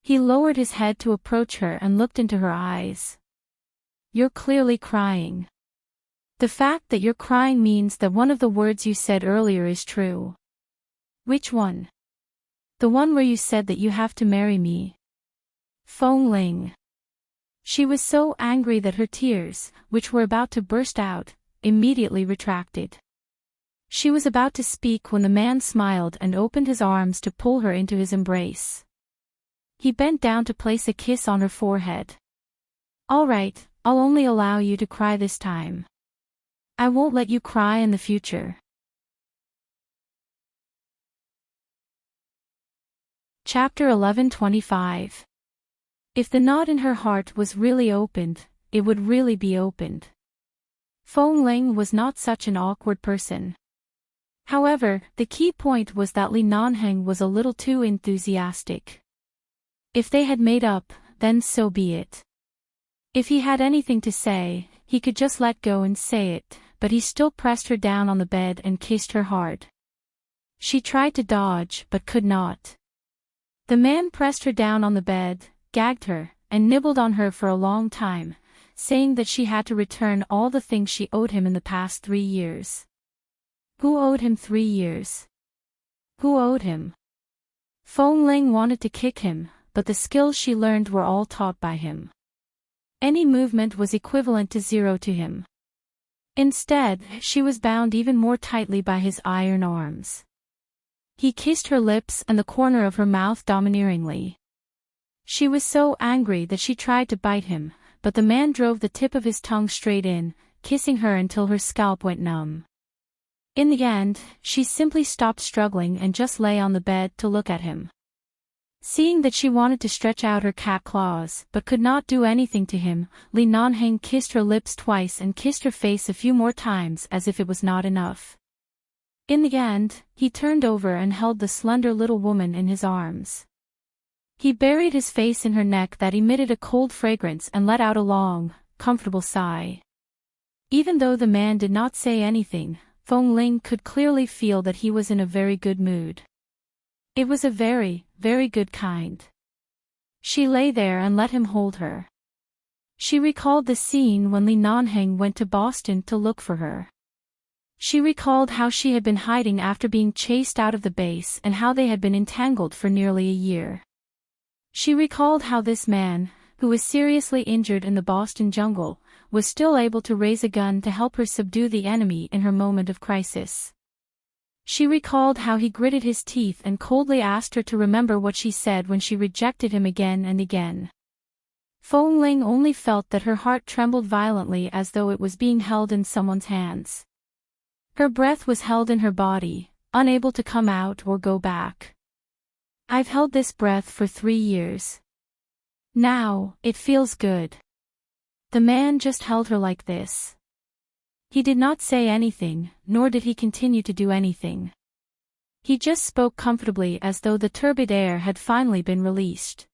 He lowered his head to approach her and looked into her eyes. "You're clearly crying. The fact that you're crying means that one of the words you said earlier is true." "Which one?" "The one where you said that you have to marry me." Feng Ling. She was so angry that her tears, which were about to burst out, immediately retracted. She was about to speak when the man smiled and opened his arms to pull her into his embrace. He bent down to place a kiss on her forehead. "All right, I'll only allow you to cry this time. I won't let you cry in the future." Chapter 11:25. If the knot in her heart was really opened, it would really be opened. Feng Ling was not such an awkward person. However, the key point was that Li Nanheng was a little too enthusiastic. If they had made up, then so be it. If he had anything to say, he could just let go and say it, but he still pressed her down on the bed and kissed her hard. She tried to dodge but could not. The man pressed her down on the bed, gagged her, and nibbled on her for a long time, saying that she had to return all the things she owed him in the past 3 years. Who owed him 3 years? Who owed him? Feng Ling wanted to kick him, but the skills she learned were all taught by him. Any movement was equivalent to 0 to him. Instead, she was bound even more tightly by his iron arms. He kissed her lips and the corner of her mouth domineeringly. She was so angry that she tried to bite him, but the man drove the tip of his tongue straight in, kissing her until her scalp went numb. In the end, she simply stopped struggling and just lay on the bed to look at him. Seeing that she wanted to stretch out her cat claws but could not do anything to him, Li Nanheng kissed her lips twice and kissed her face a few more times as if it was not enough. In the end, he turned over and held the slender little woman in his arms. He buried his face in her neck that emitted a cold fragrance and let out a long, comfortable sigh. Even though the man did not say anything, Feng Ling could clearly feel that he was in a very good mood. It was a very, very good kind. She lay there and let him hold her. She recalled the scene when Li Nanheng went to Boston to look for her. She recalled how she had been hiding after being chased out of the base and how they had been entangled for nearly a year. She recalled how this man, who was seriously injured in the Boston jungle, was still able to raise a gun to help her subdue the enemy in her moment of crisis. She recalled how he gritted his teeth and coldly asked her to remember what she said when she rejected him again and again. Feng Ling only felt that her heart trembled violently as though it was being held in someone's hands. Her breath was held in her body, unable to come out or go back. "I've held this breath for 3 years. Now, it feels good." The man just held her like this. He did not say anything, nor did he continue to do anything. He just spoke comfortably as though the turbid air had finally been released.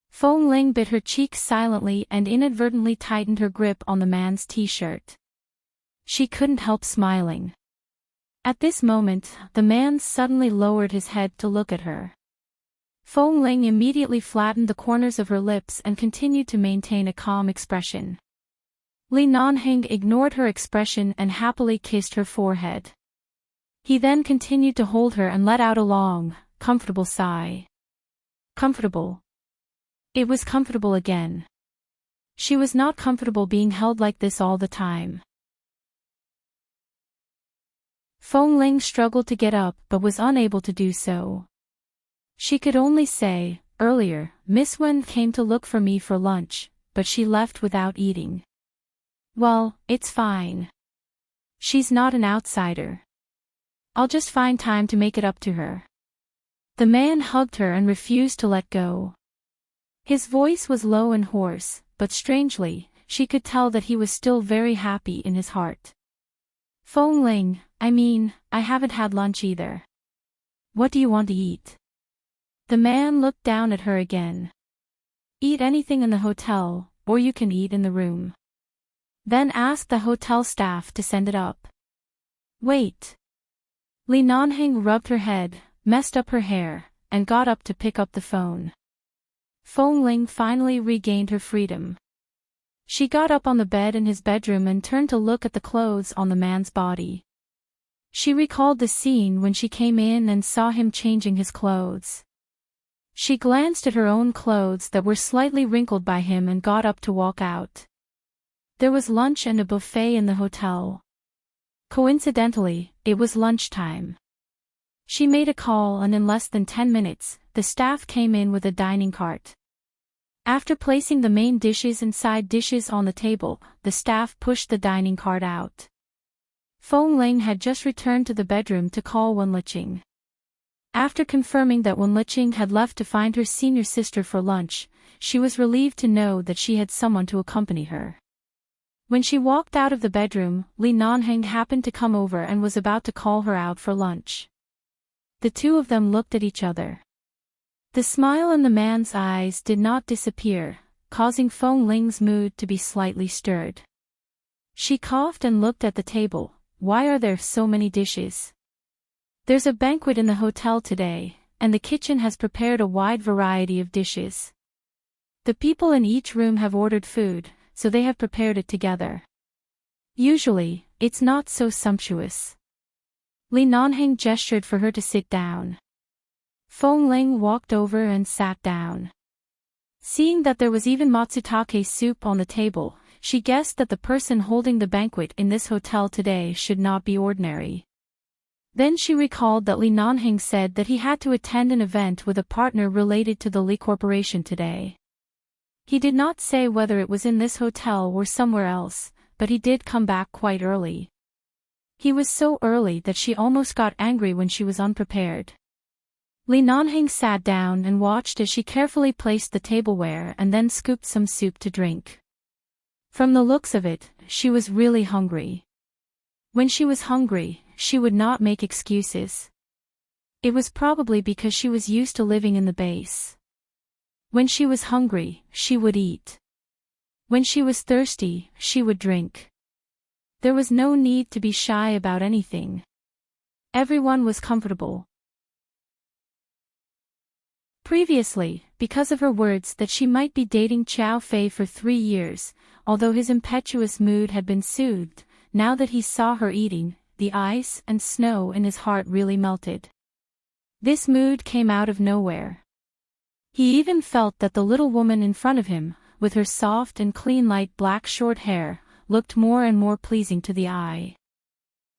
Feng Ling bit her cheeks silently and inadvertently tightened her grip on the man's t-shirt. She couldn't help smiling. At this moment, the man suddenly lowered his head to look at her. Feng Ling immediately flattened the corners of her lips and continued to maintain a calm expression. Li Nanheng ignored her expression and happily kissed her forehead. He then continued to hold her and let out a long, comfortable sigh. Comfortable. It was comfortable again. She was not comfortable being held like this all the time. Feng Ling struggled to get up but was unable to do so. She could only say, "Earlier, Miss Wen came to look for me for lunch, but she left without eating." "Well, it's fine. She's not an outsider. I'll just find time to make it up to her." The man hugged her and refused to let go. His voice was low and hoarse, but strangely, she could tell that he was still very happy in his heart. "Feng Ling, I haven't had lunch either. What do you want to eat?" The man looked down at her again. "Eat anything in the hotel, or you can eat in the room. Then ask the hotel staff to send it up." "Wait." Li Nanheng rubbed her head, messed up her hair, and got up to pick up the phone. Feng Ling finally regained her freedom. She got up on the bed in his bedroom and turned to look at the clothes on the man's body. She recalled the scene when she came in and saw him changing his clothes. She glanced at her own clothes that were slightly wrinkled by him and got up to walk out. There was lunch and a buffet in the hotel. Coincidentally, it was lunchtime. She made a call and in less than 10 minutes, the staff came in with a dining cart. After placing the main dishes and side dishes on the table, the staff pushed the dining cart out. Feng Ling had just returned to the bedroom to call Wen Liqing. After confirming that Wen Liqing had left to find her senior sister for lunch, she was relieved to know that she had someone to accompany her. When she walked out of the bedroom, Li Nanheng happened to come over and was about to call her out for lunch. The two of them looked at each other. The smile in the man's eyes did not disappear, causing Feng Ling's mood to be slightly stirred. She coughed and looked at the table. Why are there so many dishes? There's a banquet in the hotel today, and the kitchen has prepared a wide variety of dishes. The people in each room have ordered food, so they have prepared it together. Usually, it's not so sumptuous. Li Nanheng gestured for her to sit down. Feng Ling walked over and sat down. Seeing that there was even matsutake soup on the table, she guessed that the person holding the banquet in this hotel today should not be ordinary. Then she recalled that Li Nanheng said that he had to attend an event with a partner related to the Li Corporation today. He did not say whether it was in this hotel or somewhere else, but he did come back quite early. He was so early that she almost got angry when she was unprepared. Li Nanheng sat down and watched as she carefully placed the tableware and then scooped some soup to drink. From the looks of it, she was really hungry. When she was hungry, she would not make excuses. It was probably because she was used to living in the base. When she was hungry, she would eat. When she was thirsty, she would drink. There was no need to be shy about anything. Everyone was comfortable. Previously, because of her words that she might be dating Qiao Fei for 3 years, although his impetuous mood had been soothed, now that he saw her eating, the ice and snow in his heart really melted. This mood came out of nowhere. He even felt that the little woman in front of him, with her soft and clean light black short hair, looked more and more pleasing to the eye.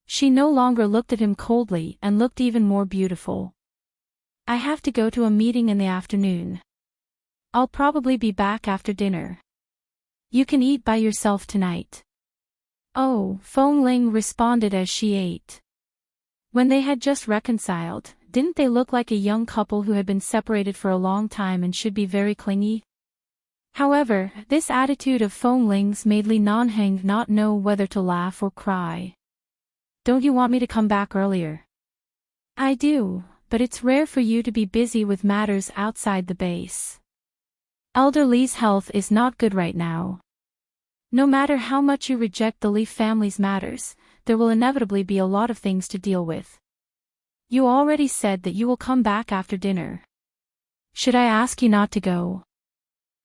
She no longer looked at him coldly and looked even more beautiful. I have to go to a meeting in the afternoon. I'll probably be back after dinner. You can eat by yourself tonight. Oh, Feng Ling responded as she ate. When they had just reconciled, didn't they look like a young couple who had been separated for a long time and should be very clingy? However, this attitude of Feng Ling's made Li Nanheng not know whether to laugh or cry. Don't you want me to come back earlier? I do, but it's rare for you to be busy with matters outside the base. Elder Li's health is not good right now. No matter how much you reject the Li family's matters, there will inevitably be a lot of things to deal with. You already said that you will come back after dinner. Should I ask you not to go?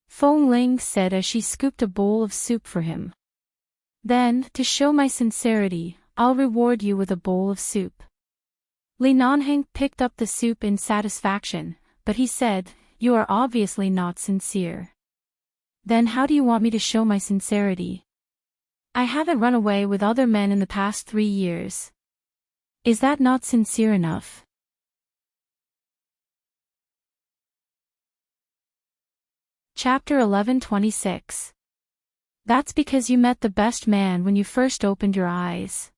Feng Ling said as she scooped a bowl of soup for him. Then, to show my sincerity, I'll reward you with a bowl of soup. Li Nanheng picked up the soup in satisfaction, but he said, you are obviously not sincere. Then how do you want me to show my sincerity? I haven't run away with other men in the past 3 years. Is that not sincere enough? Chapter 11:26. That's because you met the best man when you first opened your eyes.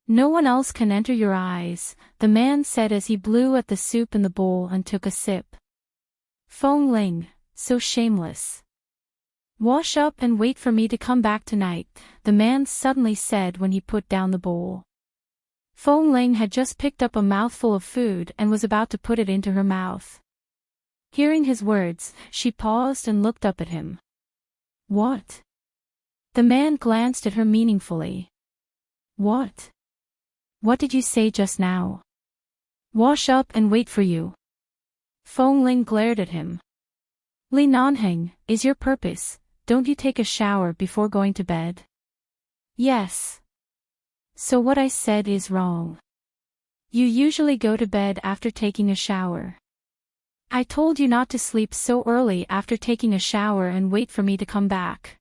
No one else can enter your eyes, the man said as he blew at the soup in the bowl and took a sip. Feng Ling, so shameless. Wash up and wait for me to come back tonight, the man suddenly said when he put down the bowl. Feng Ling had just picked up a mouthful of food and was about to put it into her mouth. Hearing his words, she paused and looked up at him. What? The man glanced at her meaningfully. What? What did you say just now? Wash up and wait for you. Feng Ling glared at him. Li Nanheng, is your purpose, don't you take a shower before going to bed? Yes. So what I said is wrong. You usually go to bed after taking a shower. I told you not to sleep so early after taking a shower and wait for me to come back.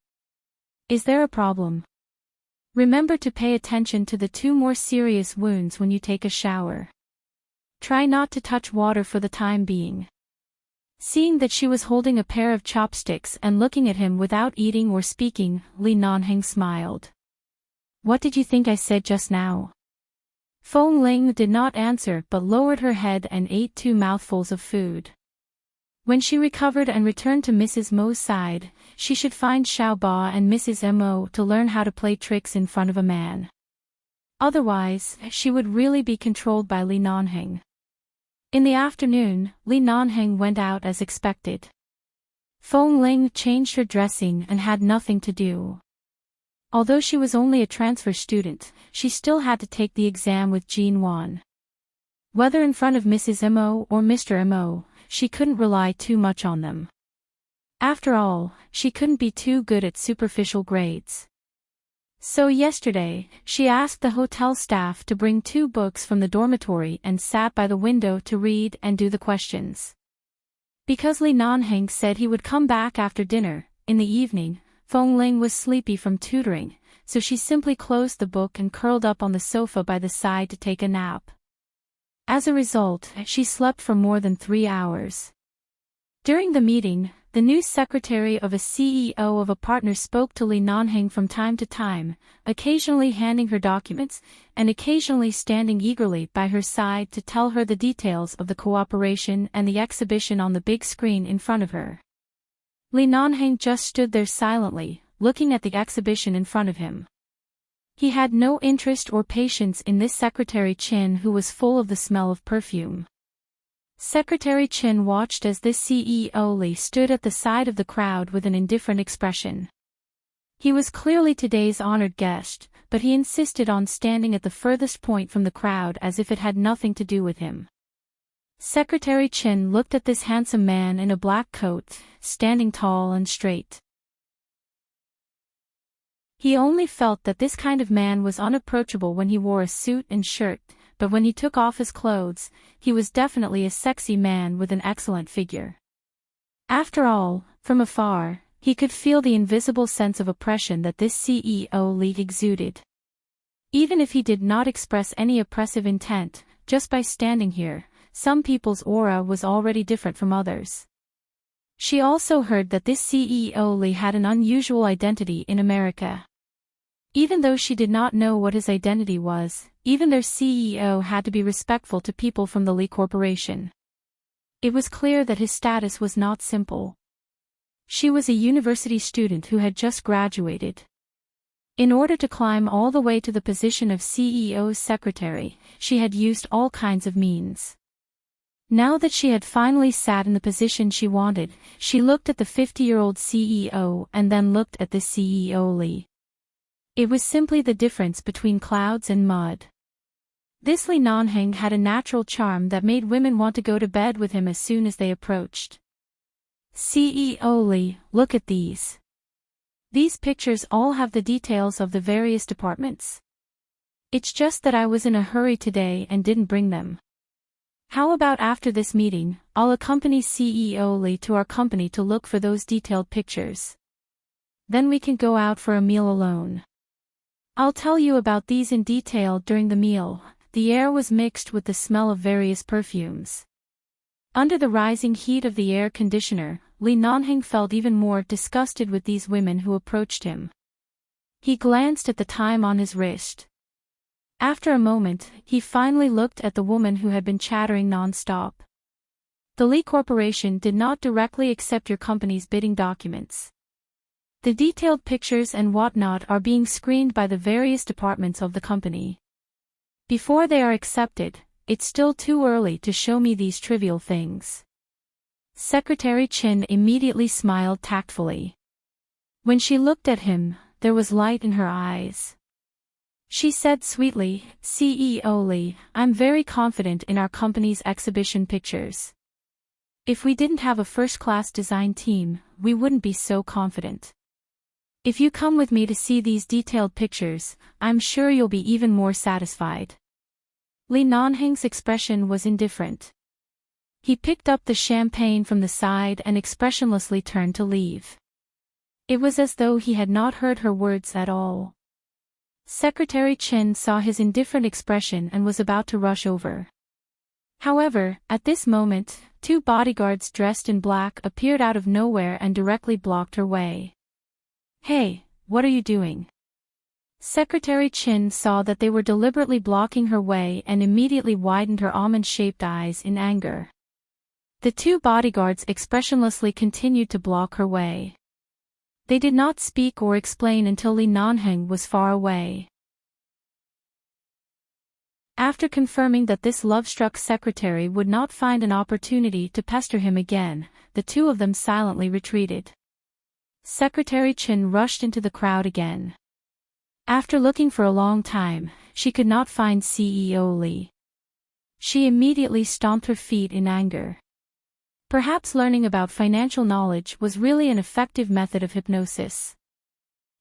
Is there a problem? Remember to pay attention to the two more serious wounds when you take a shower. Try not to touch water for the time being. Seeing that she was holding a pair of chopsticks and looking at him without eating or speaking, Li Nanheng smiled. What did you think I said just now? Feng Ling did not answer but lowered her head and ate 2 mouthfuls of food. When she recovered and returned to Mrs. Mo's side, she should find Xiao Ba and Mrs. Mo to learn how to play tricks in front of a man. Otherwise, she would really be controlled by Li Nanheng. In the afternoon, Li Nanheng went out as expected. Feng Ling changed her dressing and had nothing to do. Although she was only a transfer student, she still had to take the exam with Jean Wan. Whether in front of Mrs. Mo or Mr. Mo, she couldn't rely too much on them. After all, she couldn't be too good at superficial grades. So yesterday, she asked the hotel staff to bring 2 books from the dormitory and sat by the window to read and do the questions. Because Li Nanheng said he would come back after dinner, in the evening, Feng Ling was sleepy from tutoring, so she simply closed the book and curled up on the sofa by the side to take a nap. As a result, she slept for more than 3 hours. During the meeting, the new secretary of a CEO of a partner spoke to Li Nanheng from time to time, occasionally handing her documents, and occasionally standing eagerly by her side to tell her the details of the cooperation and the exhibition on the big screen in front of her. Li Nanheng just stood there silently, looking at the exhibition in front of him. He had no interest or patience in this Secretary Chin who was full of the smell of perfume. Secretary Chin watched as this CEO Li stood at the side of the crowd with an indifferent expression. He was clearly today's honored guest, but he insisted on standing at the furthest point from the crowd as if it had nothing to do with him. Secretary Chin looked at this handsome man in a black coat, standing tall and straight. He only felt that this kind of man was unapproachable when he wore a suit and shirt, but when he took off his clothes, he was definitely a sexy man with an excellent figure. After all, from afar, he could feel the invisible sense of oppression that this CEO Li exuded. Even if he did not express any oppressive intent, just by standing here, some people's aura was already different from others. She also heard that this CEO Li had an unusual identity in America. Even though she did not know what his identity was, even their CEO had to be respectful to people from the Li Corporation. It was clear that his status was not simple. She was a university student who had just graduated. In order to climb all the way to the position of CEO's secretary, she had used all kinds of means. Now that she had finally sat in the position she wanted, she looked at the 50-year-old CEO and then looked at this CEO Li. It was simply the difference between clouds and mud. This Li Nanheng had a natural charm that made women want to go to bed with him as soon as they approached. CEO Li, look at these. These pictures all have the details of the various departments. It's just that I was in a hurry today and didn't bring them. How about after this meeting, I'll accompany CEO Li to our company to look for those detailed pictures. Then we can go out for a meal alone. I'll tell you about these in detail during the meal. The air was mixed with the smell of various perfumes. Under the rising heat of the air conditioner, Li Nanheng felt even more disgusted with these women who approached him. He glanced at the time on his wrist. After a moment, he finally looked at the woman who had been chattering non-stop. The Li Corporation did not directly accept your company's bidding documents. The detailed pictures and whatnot are being screened by the various departments of the company. Before they are accepted, it's still too early to show me these trivial things. Secretary Chin immediately smiled tactfully. When she looked at him, there was light in her eyes. She said sweetly, CEO Li, I'm very confident in our company's exhibition pictures. If we didn't have a first-class design team, we wouldn't be so confident. If you come with me to see these detailed pictures, I'm sure you'll be even more satisfied. Li Nanheng's expression was indifferent. He picked up the champagne from the side and expressionlessly turned to leave. It was as though he had not heard her words at all. Secretary Chin saw his indifferent expression and was about to rush over. However, at this moment, two bodyguards dressed in black appeared out of nowhere and directly blocked her way. "Hey, what are you doing?" Secretary Chin saw that they were deliberately blocking her way and immediately widened her almond-shaped eyes in anger. The two bodyguards expressionlessly continued to block her way. They did not speak or explain until Li Nanheng was far away. After confirming that this love-struck secretary would not find an opportunity to pester him again, the two of them silently retreated. Secretary Chin rushed into the crowd again. After looking for a long time, she could not find CEO Li. She immediately stomped her feet in anger. Perhaps learning about financial knowledge was really an effective method of hypnosis.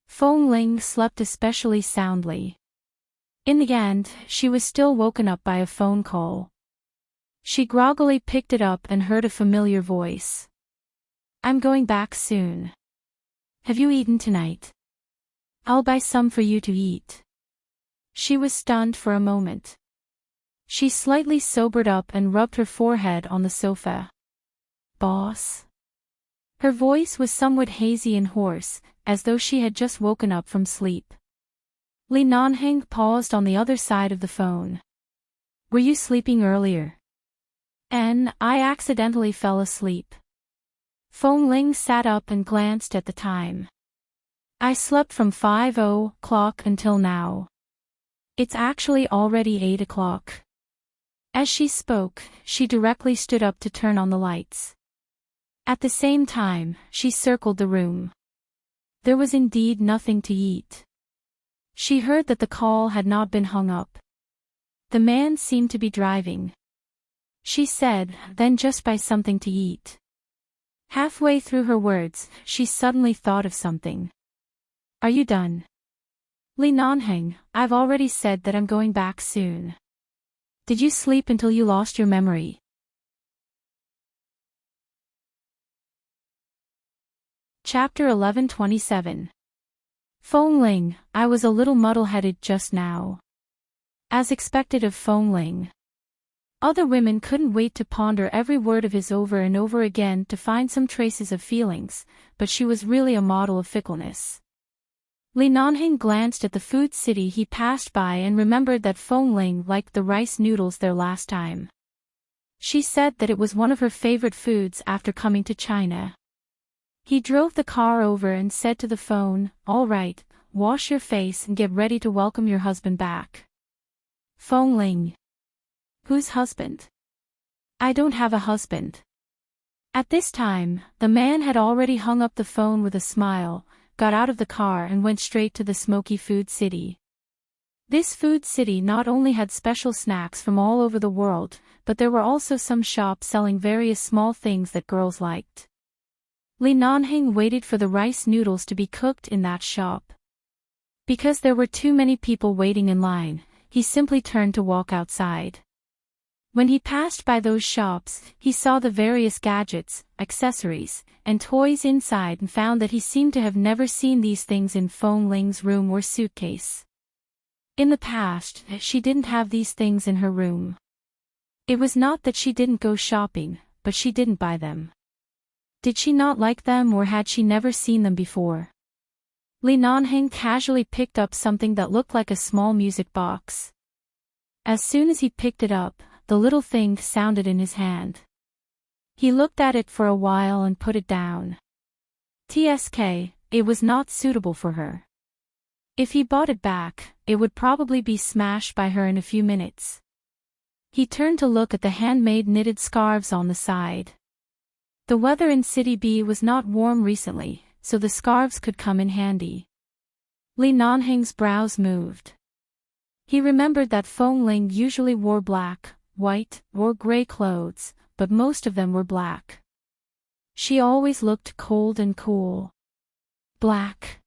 Feng Ling slept especially soundly. In the end, she was still woken up by a phone call. She groggily picked it up and heard a familiar voice. "I'm going back soon. Have you eaten tonight? I'll buy some for you to eat." She was stunned for a moment. She slightly sobered up and rubbed her forehead on the sofa. "Boss?" Her voice was somewhat hazy and hoarse, as though she had just woken up from sleep. Li Nanheng paused on the other side of the phone. "Were you sleeping earlier?" "I accidentally fell asleep." Feng Ling sat up and glanced at the time. "I slept from 5:00 until now. It's actually already 8 o'clock." As she spoke, she directly stood up to turn on the lights. At the same time, she circled the room. There was indeed nothing to eat. She heard that the call had not been hung up. The man seemed to be driving. She said, "Then just buy something to eat." Halfway through her words, she suddenly thought of something. "Are you done?" "Li Nanheng, I've already said that I'm going back soon. Did you sleep until you lost your memory?" Chapter 11:27. Feng Ling, I was a little muddle-headed just now. As expected of Feng Ling. Other women couldn't wait to ponder every word of his over and over again to find some traces of feelings, but she was really a model of fickleness. Li Nanheng glanced at the food city he passed by and remembered that Feng Ling liked the rice noodles there last time. She said that it was one of her favorite foods after coming to China. He drove the car over and said to the phone, "All right, wash your face and get ready to welcome your husband back." Feng Ling. "Whose husband?" "I don't have a husband." At this time, the man had already hung up the phone with a smile, got out of the car and went straight to the smoky food city. This food city not only had special snacks from all over the world, but there were also some shops selling various small things that girls liked. Li Nanheng waited for the rice noodles to be cooked in that shop. Because there were too many people waiting in line, he simply turned to walk outside. When he passed by those shops, he saw the various gadgets, accessories, and toys inside and found that he seemed to have never seen these things in Feng Ling's room or suitcase. In the past, she didn't have these things in her room. It was not that she didn't go shopping, but she didn't buy them. Did she not like them or had she never seen them before? Li Nanheng casually picked up something that looked like a small music box. As soon as he picked it up, the little thing sounded in his hand. He looked at it for a while and put it down. It was not suitable for her. If he bought it back, it would probably be smashed by her in a few minutes. He turned to look at the handmade knitted scarves on the side. The weather in City B was not warm recently, so the scarves could come in handy. Li Nanheng's brows moved. He remembered that Feng Ling usually wore black, white, or gray clothes, but most of them were black. She always looked cold and cool. Black.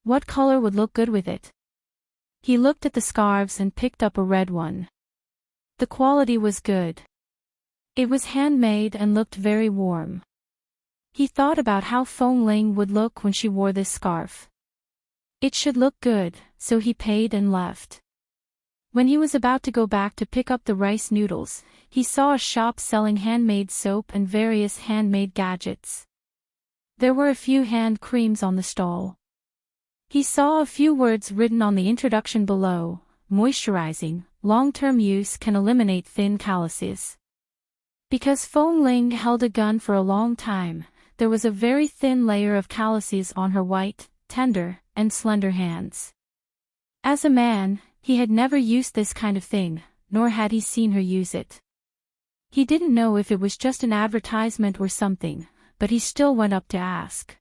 What color would look good with it? He looked at the scarves and picked up a red one. The quality was good. It was handmade and looked very warm. He thought about how Feng Ling would look when she wore this scarf. It should look good, so he paid and left. When he was about to go back to pick up the rice noodles, he saw a shop selling handmade soap and various handmade gadgets. There were a few hand creams on the stall. He saw a few words written on the introduction below: moisturizing, long-term use can eliminate thin calluses. Because Feng Ling held a gun for a long time, there was a very thin layer of calluses on her white, tender, and slender hands. As a man, he had never used this kind of thing, nor had he seen her use it. He didn't know if it was just an advertisement or something, but he still went up to ask.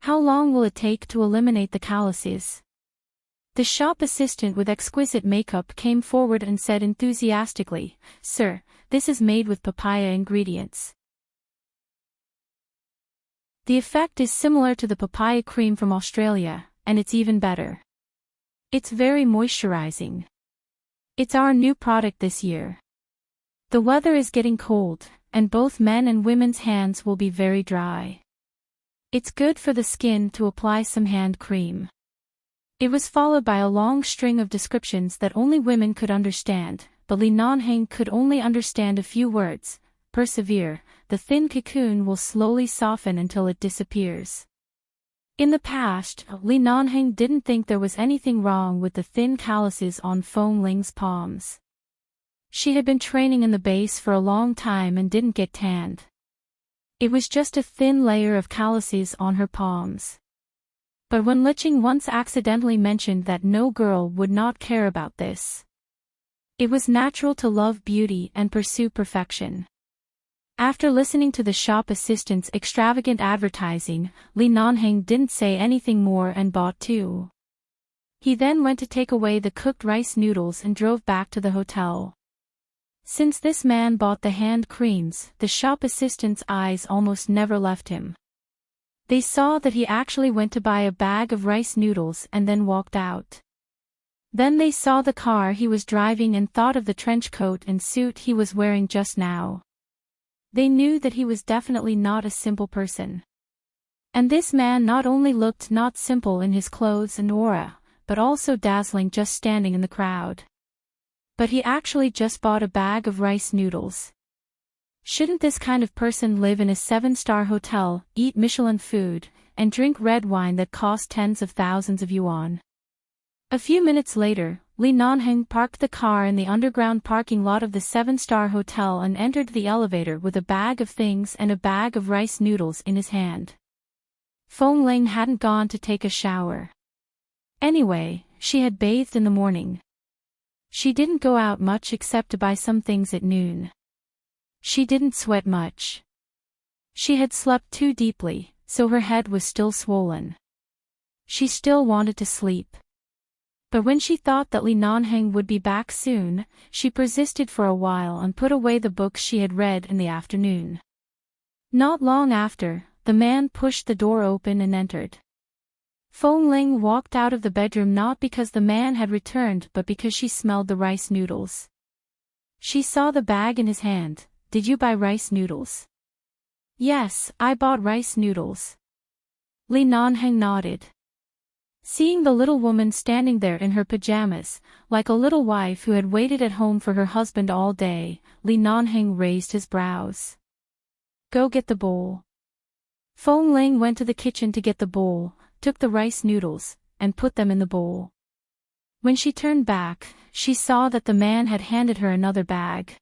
How long will it take to eliminate the calluses? The shop assistant with exquisite makeup came forward and said enthusiastically, "Sir, this is made with papaya ingredients. The effect is similar to the papaya cream from Australia, and it's even better. It's very moisturizing. It's our new product this year. The weather is getting cold, and both men and women's hands will be very dry. It's good for the skin to apply some hand cream." It was followed by a long string of descriptions that only women could understand, but Li Nanheng could only understand a few words. Persevere, the thin cocoon will slowly soften until it disappears. In the past, Li Nanheng didn't think there was anything wrong with the thin calluses on Feng Ling's palms. She had been training in the base for a long time and didn't get tanned. It was just a thin layer of calluses on her palms. But when Liqing once accidentally mentioned that no girl would not care about this. It was natural to love beauty and pursue perfection. After listening to the shop assistant's extravagant advertising, Li Nanheng didn't say anything more and bought two. He then went to take away the cooked rice noodles and drove back to the hotel. Since this man bought the hand creams, the shop assistant's eyes almost never left him. They saw that he actually went to buy a bag of rice noodles and then walked out. Then they saw the car he was driving and thought of the trench coat and suit he was wearing just now. They knew that he was definitely not a simple person. And this man not only looked not simple in his clothes and aura, but also dazzling just standing in the crowd. But he actually just bought a bag of rice noodles. Shouldn't this kind of person live in a 7-star hotel, eat Michelin food, and drink red wine that costs tens of thousands of yuan? A few minutes later, Li Nanheng parked the car in the underground parking lot of the 7-star hotel and entered the elevator with a bag of things and a bag of rice noodles in his hand. Feng Ling hadn't gone to take a shower. Anyway, she had bathed in the morning. She didn't go out much except to buy some things at noon. She didn't sweat much. She had slept too deeply, so her head was still swollen. She still wanted to sleep. But when she thought that Li Nanheng would be back soon, she persisted for a while and put away the books she had read in the afternoon. Not long after, the man pushed the door open and entered. Feng Ling walked out of the bedroom not because the man had returned but because she smelled the rice noodles. She saw the bag in his hand. "Did you buy rice noodles?" "Yes, I bought rice noodles." Li Nanheng nodded. Seeing the little woman standing there in her pajamas, like a little wife who had waited at home for her husband all day, Li Nanheng raised his brows. "Go get the bowl." Feng Ling went to the kitchen to get the bowl, took the rice noodles, and put them in the bowl. When she turned back, she saw that the man had handed her another bag.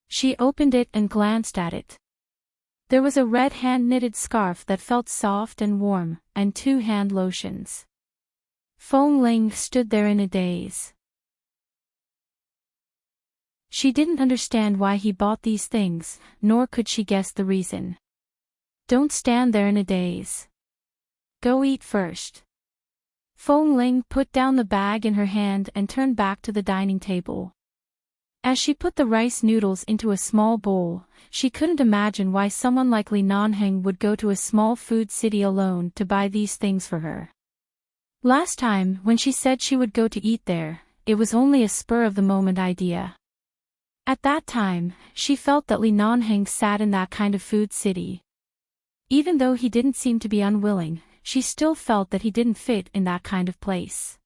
She opened it and glanced at it. There was a red hand-knitted scarf that felt soft and warm, and 2 hand lotions. Feng Ling stood there in a daze. She didn't understand why he bought these things, nor could she guess the reason. "Don't stand there in a daze. Go eat first." Feng Ling put down the bag in her hand and turned back to the dining table. As she put the rice noodles into a small bowl, she couldn't imagine why someone like Li Nanheng would go to a small food city alone to buy these things for her. Last time, when she said she would go to eat there, it was only a spur-of-the-moment idea. At that time, she felt that Li Nanheng sat in that kind of food city. Even though he didn't seem to be unwilling, she still felt that he didn't fit in that kind of place.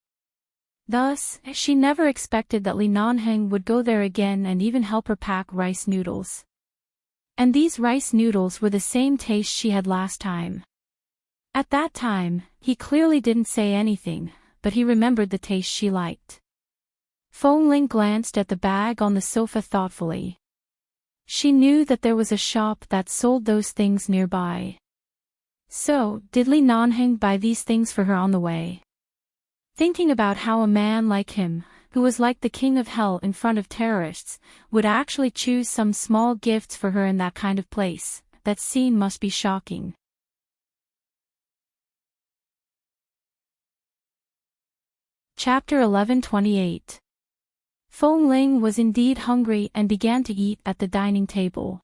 Thus, she never expected that Lee Non-heng would go there again and even help her pack rice noodles. And these rice noodles were the same taste she had last time. At that time, he clearly didn't say anything, but he remembered the taste she liked. Fong Ling glanced at the bag on the sofa thoughtfully. She knew that there was a shop that sold those things nearby. So, did Lee Non-heng buy these things for her on the way? Thinking about how a man like him, who was like the king of hell in front of terrorists, would actually choose some small gifts for her in that kind of place, that scene must be shocking. Chapter 11:28. Fong Ling was indeed hungry and began to eat at the dining table.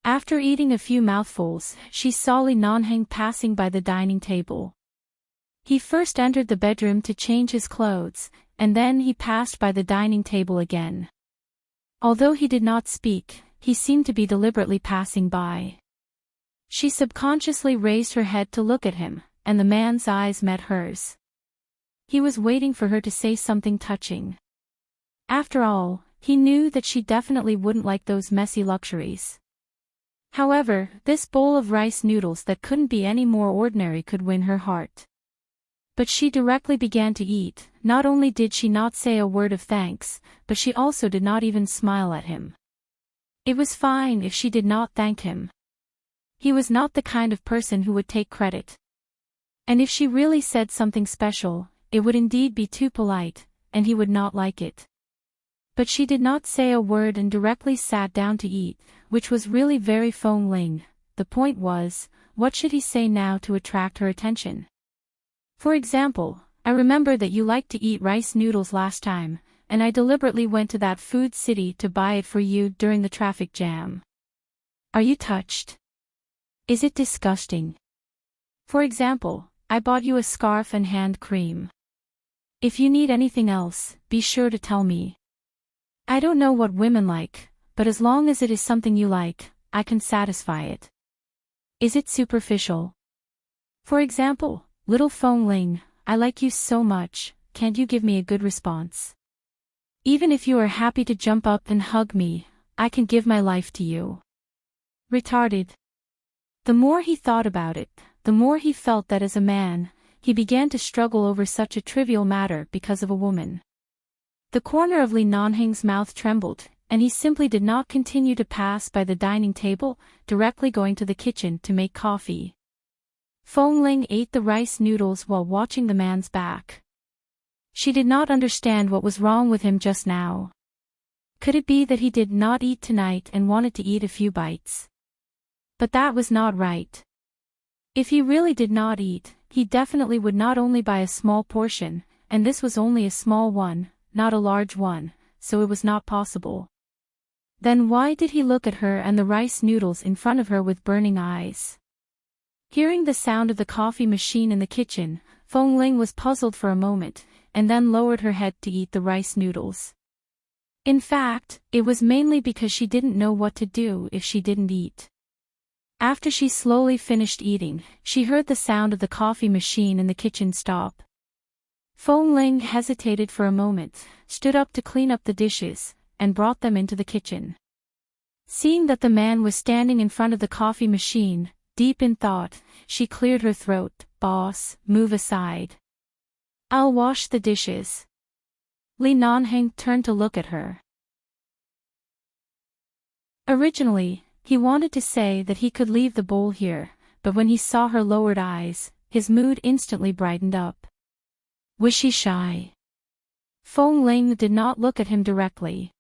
After eating a few mouthfuls, she saw Lee Non-heng passing by the dining table. He first entered the bedroom to change his clothes, and then he passed by the dining table again. Although he did not speak, he seemed to be deliberately passing by. She subconsciously raised her head to look at him, and the man's eyes met hers. He was waiting for her to say something touching. After all, he knew that she definitely wouldn't like those messy luxuries. However, this bowl of rice noodles that couldn't be any more ordinary could win her heart. But she directly began to eat. Not only did she not say a word of thanks, but she also did not even smile at him. It was fine if she did not thank him. He was not the kind of person who would take credit. And if she really said something special, it would indeed be too polite, and he would not like it. But she did not say a word and directly sat down to eat, which was really very Fong Ling. The point was, what should he say now to attract her attention? For example, I remember that you liked to eat rice noodles last time, and I deliberately went to that food city to buy it for you during the traffic jam. Are you touched? Is it disgusting? For example, I bought you a scarf and hand cream. If you need anything else, be sure to tell me. I don't know what women like, but as long as it is something you like, I can satisfy it. Is it superficial? For example, little Fong Ling, I like you so much, can't you give me a good response? Even if you are happy to jump up and hug me, I can give my life to you. Retarded. The more he thought about it, the more he felt that as a man, he began to struggle over such a trivial matter because of a woman. The corner of Lee Non-heng's mouth trembled, and he simply did not continue to pass by the dining table, directly going to the kitchen to make coffee. Fong Ling ate the rice noodles while watching the man's back. She did not understand what was wrong with him just now. Could it be that he did not eat tonight and wanted to eat a few bites? But that was not right. If he really did not eat, he definitely would not only buy a small portion, and this was only a small one, not a large one, so it was not possible. Then why did he look at her and the rice noodles in front of her with burning eyes? Hearing the sound of the coffee machine in the kitchen, Fong Ling was puzzled for a moment, and then lowered her head to eat the rice noodles. In fact, it was mainly because she didn't know what to do if she didn't eat. After she slowly finished eating, she heard the sound of the coffee machine in the kitchen stop. Fong Ling hesitated for a moment, stood up to clean up the dishes, and brought them into the kitchen. Seeing that the man was standing in front of the coffee machine, deep in thought, she cleared her throat. Boss, move aside. I'll wash the dishes. Lee Non-heng turned to look at her. Originally, he wanted to say that he could leave the bowl here, but when he saw her lowered eyes, his mood instantly brightened up. Was she shy? Fong Ling did not look at him directly.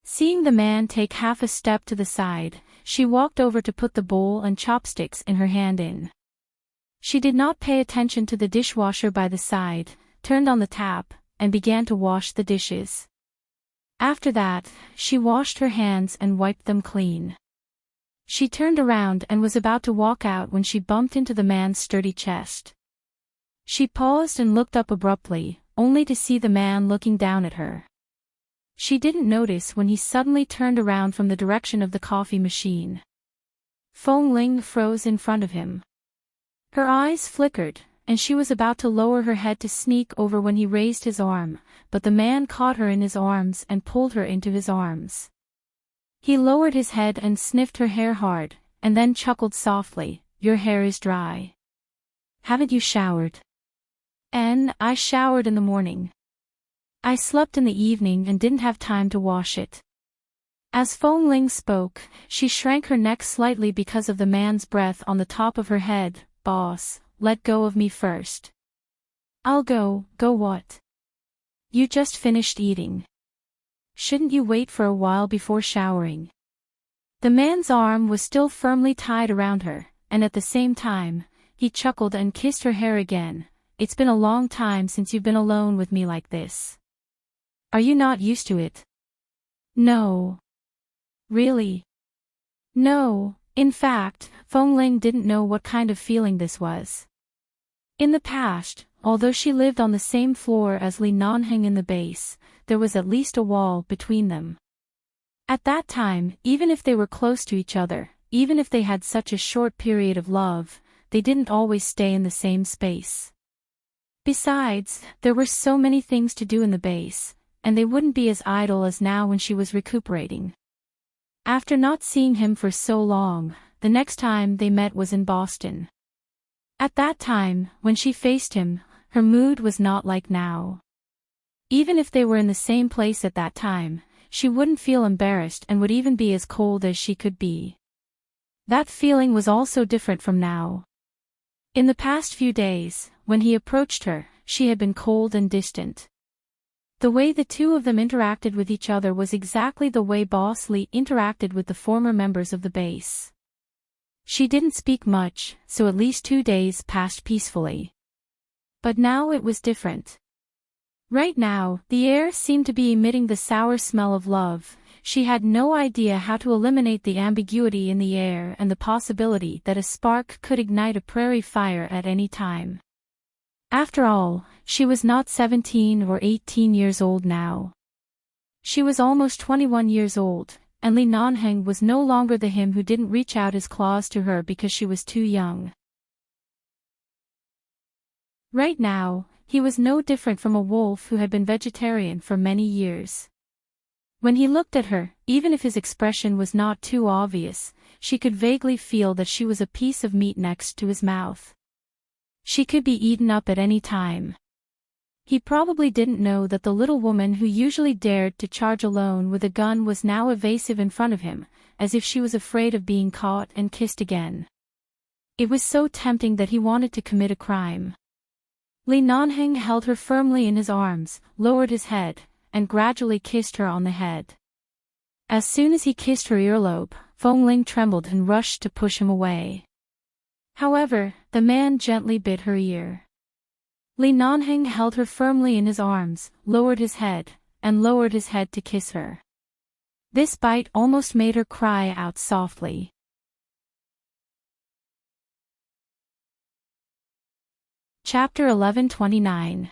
Seeing the man take half a step to the side, she walked over to put the bowl and chopsticks in her hand in. She did not pay attention to the dishwasher by the side, turned on the tap, and began to wash the dishes. After that, she washed her hands and wiped them clean. She turned around and was about to walk out when she bumped into the man's sturdy chest. She paused and looked up abruptly, only to see the man looking down at her. She didn't notice when he suddenly turned around from the direction of the coffee machine. Feng Ling froze in front of him. Her eyes flickered, and she was about to lower her head to sneak over when he raised his arm, but the man caught her in his arms and pulled her into his arms. He lowered his head and sniffed her hair hard, and then chuckled softly, "Your hair is dry. Haven't you showered?" I showered in the morning. I slept in the evening and didn't have time to wash it." As Feng Ling spoke, she shrank her neck slightly because of the man's breath on the top of her head. "Boss, let go of me first." "I'll go." "Go what? You just finished eating. Shouldn't you wait for a while before showering?" The man's arm was still firmly tied around her, and at the same time, he chuckled and kissed her hair again. "It's been a long time since you've been alone with me like this. Are you not used to it?" "No." "Really?" "No." In fact, Feng Ling didn't know what kind of feeling this was. In the past, although she lived on the same floor as Li Nanheng in the base, there was at least a wall between them. At that time, even if they were close to each other, even if they had such a short period of love, they didn't always stay in the same space. Besides, there were so many things to do in the base, and they wouldn't be as idle as now when she was recuperating. After not seeing him for so long, the next time they met was in Boston. At that time, when she faced him, her mood was not like now. Even if they were in the same place at that time, she wouldn't feel embarrassed and would even be as cold as she could be. That feeling was also different from now. In the past few days, when he approached her, she had been cold and distant. The way the two of them interacted with each other was exactly the way Boss Li interacted with the former members of the base. She didn't speak much, so at least 2 days passed peacefully. But now it was different. Right now, the air seemed to be emitting the sour smell of love. She had no idea how to eliminate the ambiguity in the air and the possibility that a spark could ignite a prairie fire at any time. After all, she was not 17 or 18 years old now. She was almost 21 years old, and Li Nanheng was no longer the him who didn't reach out his claws to her because she was too young. Right now, he was no different from a wolf who had been vegetarian for many years. When he looked at her, even if his expression was not too obvious, she could vaguely feel that she was a piece of meat next to his mouth. She could be eaten up at any time. He probably didn't know that the little woman who usually dared to charge alone with a gun was now evasive in front of him, as if she was afraid of being caught and kissed again. It was so tempting that he wanted to commit a crime. Li Nanheng held her firmly in his arms, lowered his head, and gradually kissed her on the head. As soon as he kissed her earlobe, Feng Ling trembled and rushed to push him away. However, the man gently bit her ear. Li Nanheng held her firmly in his arms, lowered his head, and lowered his head to kiss her. This bite almost made her cry out softly. Chapter 11:29.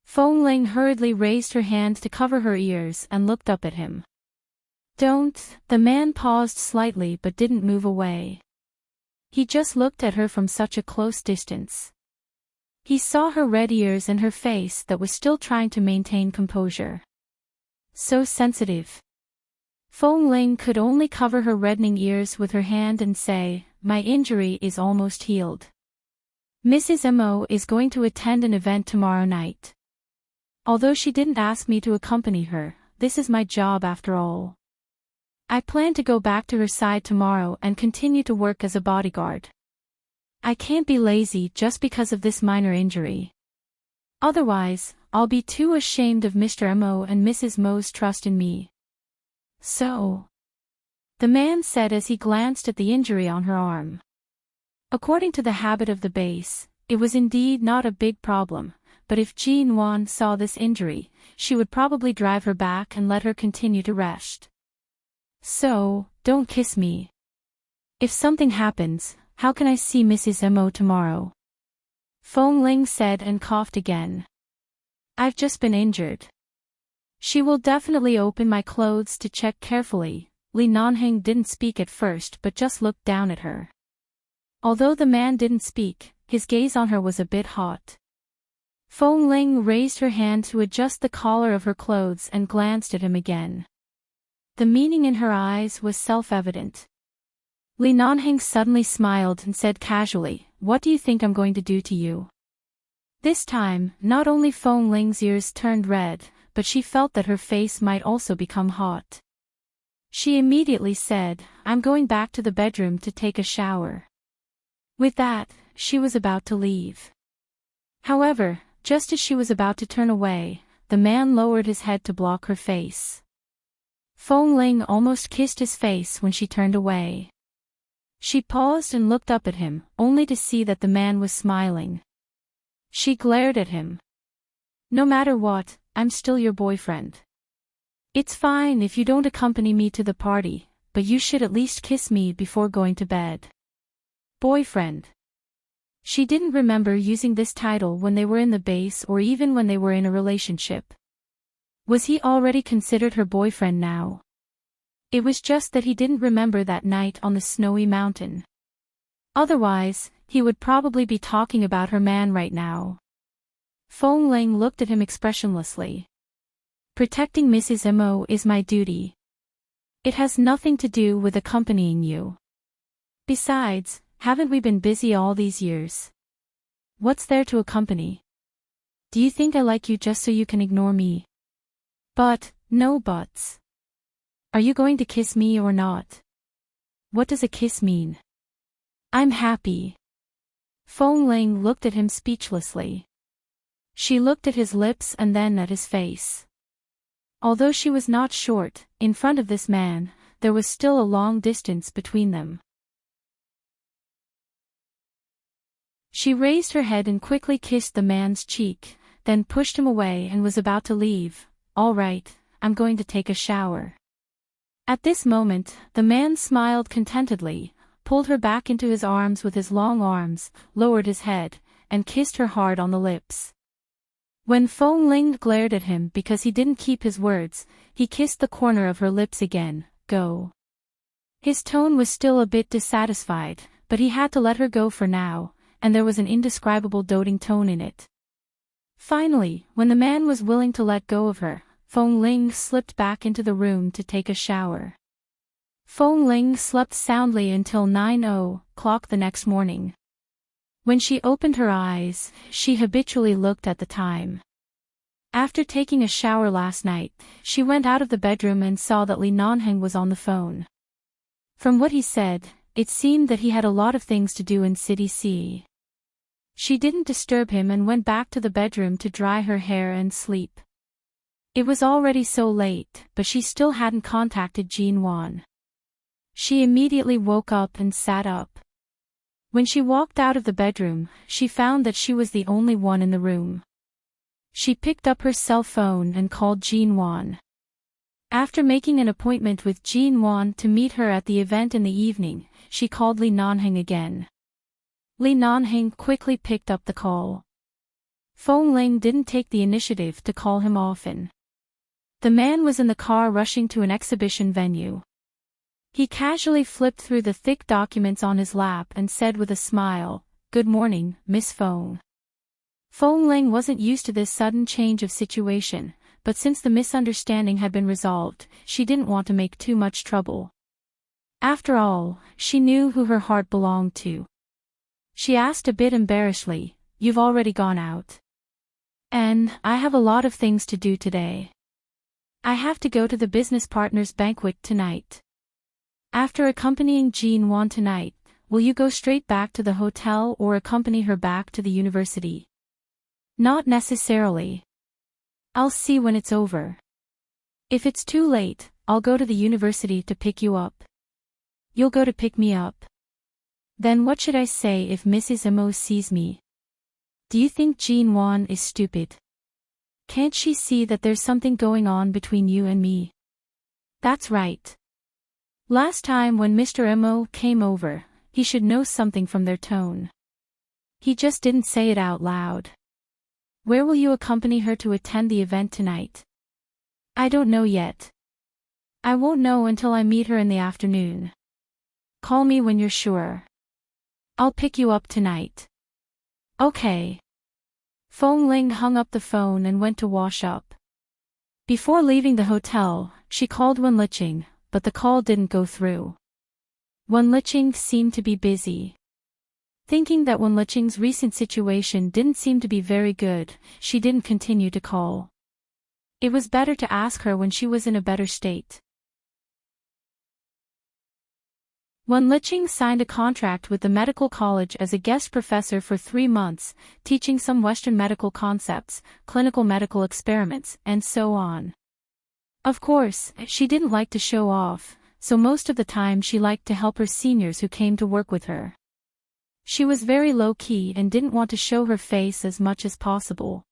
Feng Ling hurriedly raised her hand to cover her ears and looked up at him. "Don't." The man paused slightly but didn't move away. He just looked at her from such a close distance. He saw her red ears and her face that was still trying to maintain composure. So sensitive. Feng Ling could only cover her reddening ears with her hand and say, "My injury is almost healed. Mrs. Mo is going to attend an event tomorrow night. Although she didn't ask me to accompany her, this is my job after all. I plan to go back to her side tomorrow and continue to work as a bodyguard. I can't be lazy just because of this minor injury. Otherwise, I'll be too ashamed of Mr. Mo and Mrs. Mo's trust in me." "So?" the man said as he glanced at the injury on her arm. According to the habit of the base, it was indeed not a big problem, but if Jin Wan saw this injury, she would probably drive her back and let her continue to rest. "So, don't kiss me. If something happens, how can I see Mrs. Mo tomorrow?" Feng Ling said and coughed again. "I've just been injured. She will definitely open my clothes to check carefully, Li Nanheng didn't speak at first but just looked down at her. Although the man didn't speak, his gaze on her was a bit hot. Feng Ling raised her hand to adjust the collar of her clothes and glanced at him again. The meaning in her eyes was self-evident. Li Nanheng suddenly smiled and said casually, "What do you think I'm going to do to you?" This time, not only Feng Ling's ears turned red, but she felt that her face might also become hot. She immediately said, "I'm going back to the bedroom to take a shower." With that, she was about to leave. However, just as she was about to turn away, the man lowered his head to block her face. Feng Ling almost kissed his face when she turned away. She paused and looked up at him, only to see that the man was smiling. She glared at him. "No matter what, I'm still your boyfriend. It's fine if you don't accompany me to the party, but you should at least kiss me before going to bed." Boyfriend. She didn't remember using this title when they were in the base or even when they were in a relationship. Was he already considered her boyfriend now? It was just that he didn't remember that night on the snowy mountain. Otherwise, he would probably be talking about her man right now. Feng Ling looked at him expressionlessly. "Protecting Mrs. Mo is my duty. It has nothing to do with accompanying you. Besides, haven't we been busy all these years? What's there to accompany? Do you think I like you just so you can ignore me? But, no buts. Are you going to kiss me or not? What does a kiss mean? I'm happy." Feng Ling looked at him speechlessly. She looked at his lips and then at his face. Although she was not short, in front of this man, there was still a long distance between them. She raised her head and quickly kissed the man's cheek, then pushed him away and was about to leave. "All right, I'm going to take a shower." At this moment, the man smiled contentedly, pulled her back into his arms with his long arms, lowered his head, and kissed her hard on the lips. When Feng Ling glared at him because he didn't keep his words, he kissed the corner of her lips again. "Go." His tone was still a bit dissatisfied, but he had to let her go for now, and there was an indescribable doting tone in it. Finally, when the man was willing to let go of her, Feng Ling slipped back into the room to take a shower. Feng Ling slept soundly until 9:00 the next morning. When she opened her eyes, she habitually looked at the time. After taking a shower last night, she went out of the bedroom and saw that Li Nanheng was on the phone. From what he said, it seemed that he had a lot of things to do in City C. She didn't disturb him and went back to the bedroom to dry her hair and sleep. It was already so late, but she still hadn't contacted Jean Wan. She immediately woke up and sat up. When she walked out of the bedroom, she found that she was the only one in the room. She picked up her cell phone and called Jean Wan. After making an appointment with Jean Wan to meet her at the event in the evening, she called Li Nanheng again. Li Nanheng quickly picked up the call. Feng Ling didn't take the initiative to call him often. The man was in the car rushing to an exhibition venue. He casually flipped through the thick documents on his lap and said with a smile, "Good morning, Miss Feng." Feng Ling wasn't used to this sudden change of situation, but since the misunderstanding had been resolved, she didn't want to make too much trouble. After all, she knew who her heart belonged to. She asked a bit embarrassedly, "You've already gone out?" "And I have a lot of things to do today. I have to go to the business partners' banquet tonight." After accompanying Jean Wan tonight, will you go straight back to the hotel or accompany her back to the university? Not necessarily. I'll see when it's over. If it's too late, I'll go to the university to pick you up. You'll go to pick me up? Then what should I say if Mrs. Mo sees me? Do you think Jean Wan is stupid? Can't she see that there's something going on between you and me? That's right. Last time when Mr. Mo came over, he should know something from their tone. He just didn't say it out loud. Where will you accompany her to attend the event tonight? I don't know yet. I won't know until I meet her in the afternoon. Call me when you're sure. I'll pick you up tonight. Okay. Feng Ling hung up the phone and went to wash up. Before leaving the hotel, she called Wen Liqing, but the call didn't go through. Wen Liqing seemed to be busy. Thinking that Wen Liqing's recent situation didn't seem to be very good, she didn't continue to call. It was better to ask her when she was in a better state. Wen Liqing signed a contract with the medical college as a guest professor for 3 months, teaching some Western medical concepts, clinical medical experiments, and so on. Of course, she didn't like to show off, so most of the time she liked to help her seniors who came to work with her. She was very low-key and didn't want to show her face as much as possible.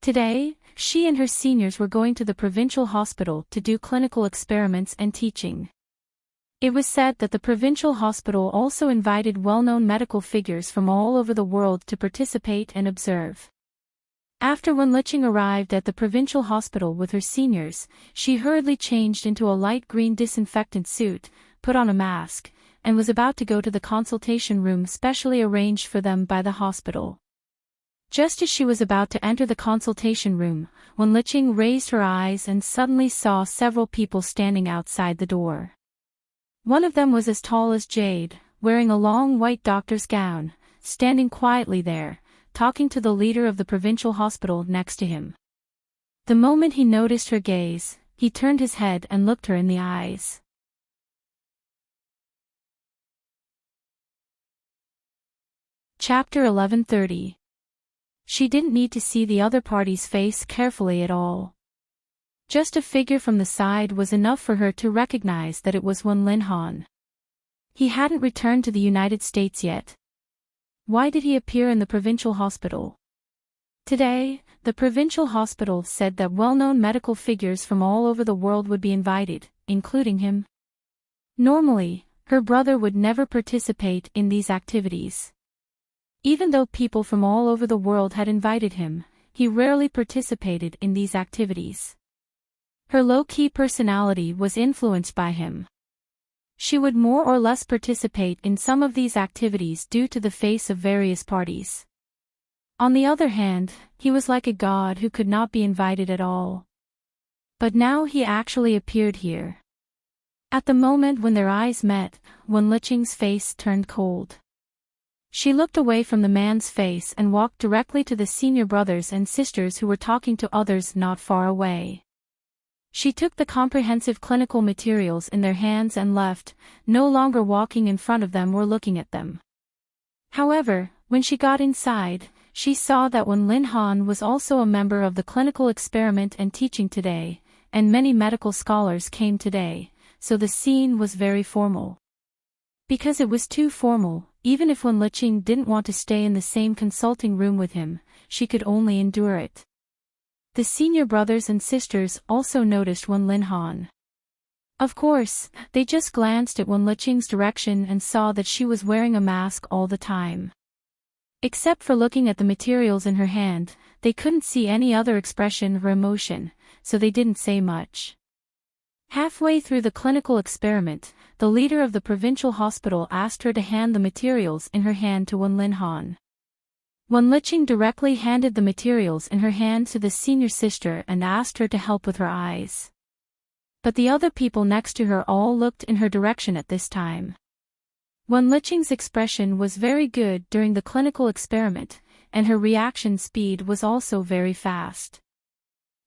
Today, she and her seniors were going to the provincial hospital to do clinical experiments and teaching. It was said that the provincial hospital also invited well-known medical figures from all over the world to participate and observe. After Wen Liqing arrived at the provincial hospital with her seniors, she hurriedly changed into a light green disinfectant suit, put on a mask, and was about to go to the consultation room specially arranged for them by the hospital. Just as she was about to enter the consultation room, Wen Liqing raised her eyes and suddenly saw several people standing outside the door. One of them was as tall as Jade, wearing a long white doctor's gown, standing quietly there, talking to the leader of the provincial hospital next to him. The moment he noticed her gaze, he turned his head and looked her in the eyes. Chapter 1130. She didn't need to see the other party's face carefully at all. Just a figure from the side was enough for her to recognize that it was Wen Linhan. He hadn't returned to the United States yet. Why did he appear in the provincial hospital? Today, the provincial hospital said that well-known medical figures from all over the world would be invited, including him. Normally, her brother would never participate in these activities. Even though people from all over the world had invited him, he rarely participated in these activities. Her low-key personality was influenced by him. She would more or less participate in some of these activities due to the face of various parties. On the other hand, he was like a god who could not be invited at all. But now he actually appeared here. At the moment when their eyes met, Wen Liqing's face turned cold. She looked away from the man's face and walked directly to the senior brothers and sisters who were talking to others not far away. She took the comprehensive clinical materials in their hands and left, no longer walking in front of them or looking at them. However, when she got inside, she saw that Wen Linhan was also a member of the clinical experiment and teaching today, and many medical scholars came today, so the scene was very formal. Because it was too formal, even if Wen Liqing didn't want to stay in the same consulting room with him, she could only endure it. The senior brothers and sisters also noticed Wen Linhan. Of course, they just glanced at Wen Liqing's direction and saw that she was wearing a mask all the time. Except for looking at the materials in her hand, they couldn't see any other expression or emotion, so they didn't say much. Halfway through the clinical experiment, the leader of the provincial hospital asked her to hand the materials in her hand to Wen Linhan. Wen Liqing directly handed the materials in her hand to the senior sister and asked her to help with her eyes. But the other people next to her all looked in her direction at this time. Wen Liqing's expression was very good during the clinical experiment, and her reaction speed was also very fast.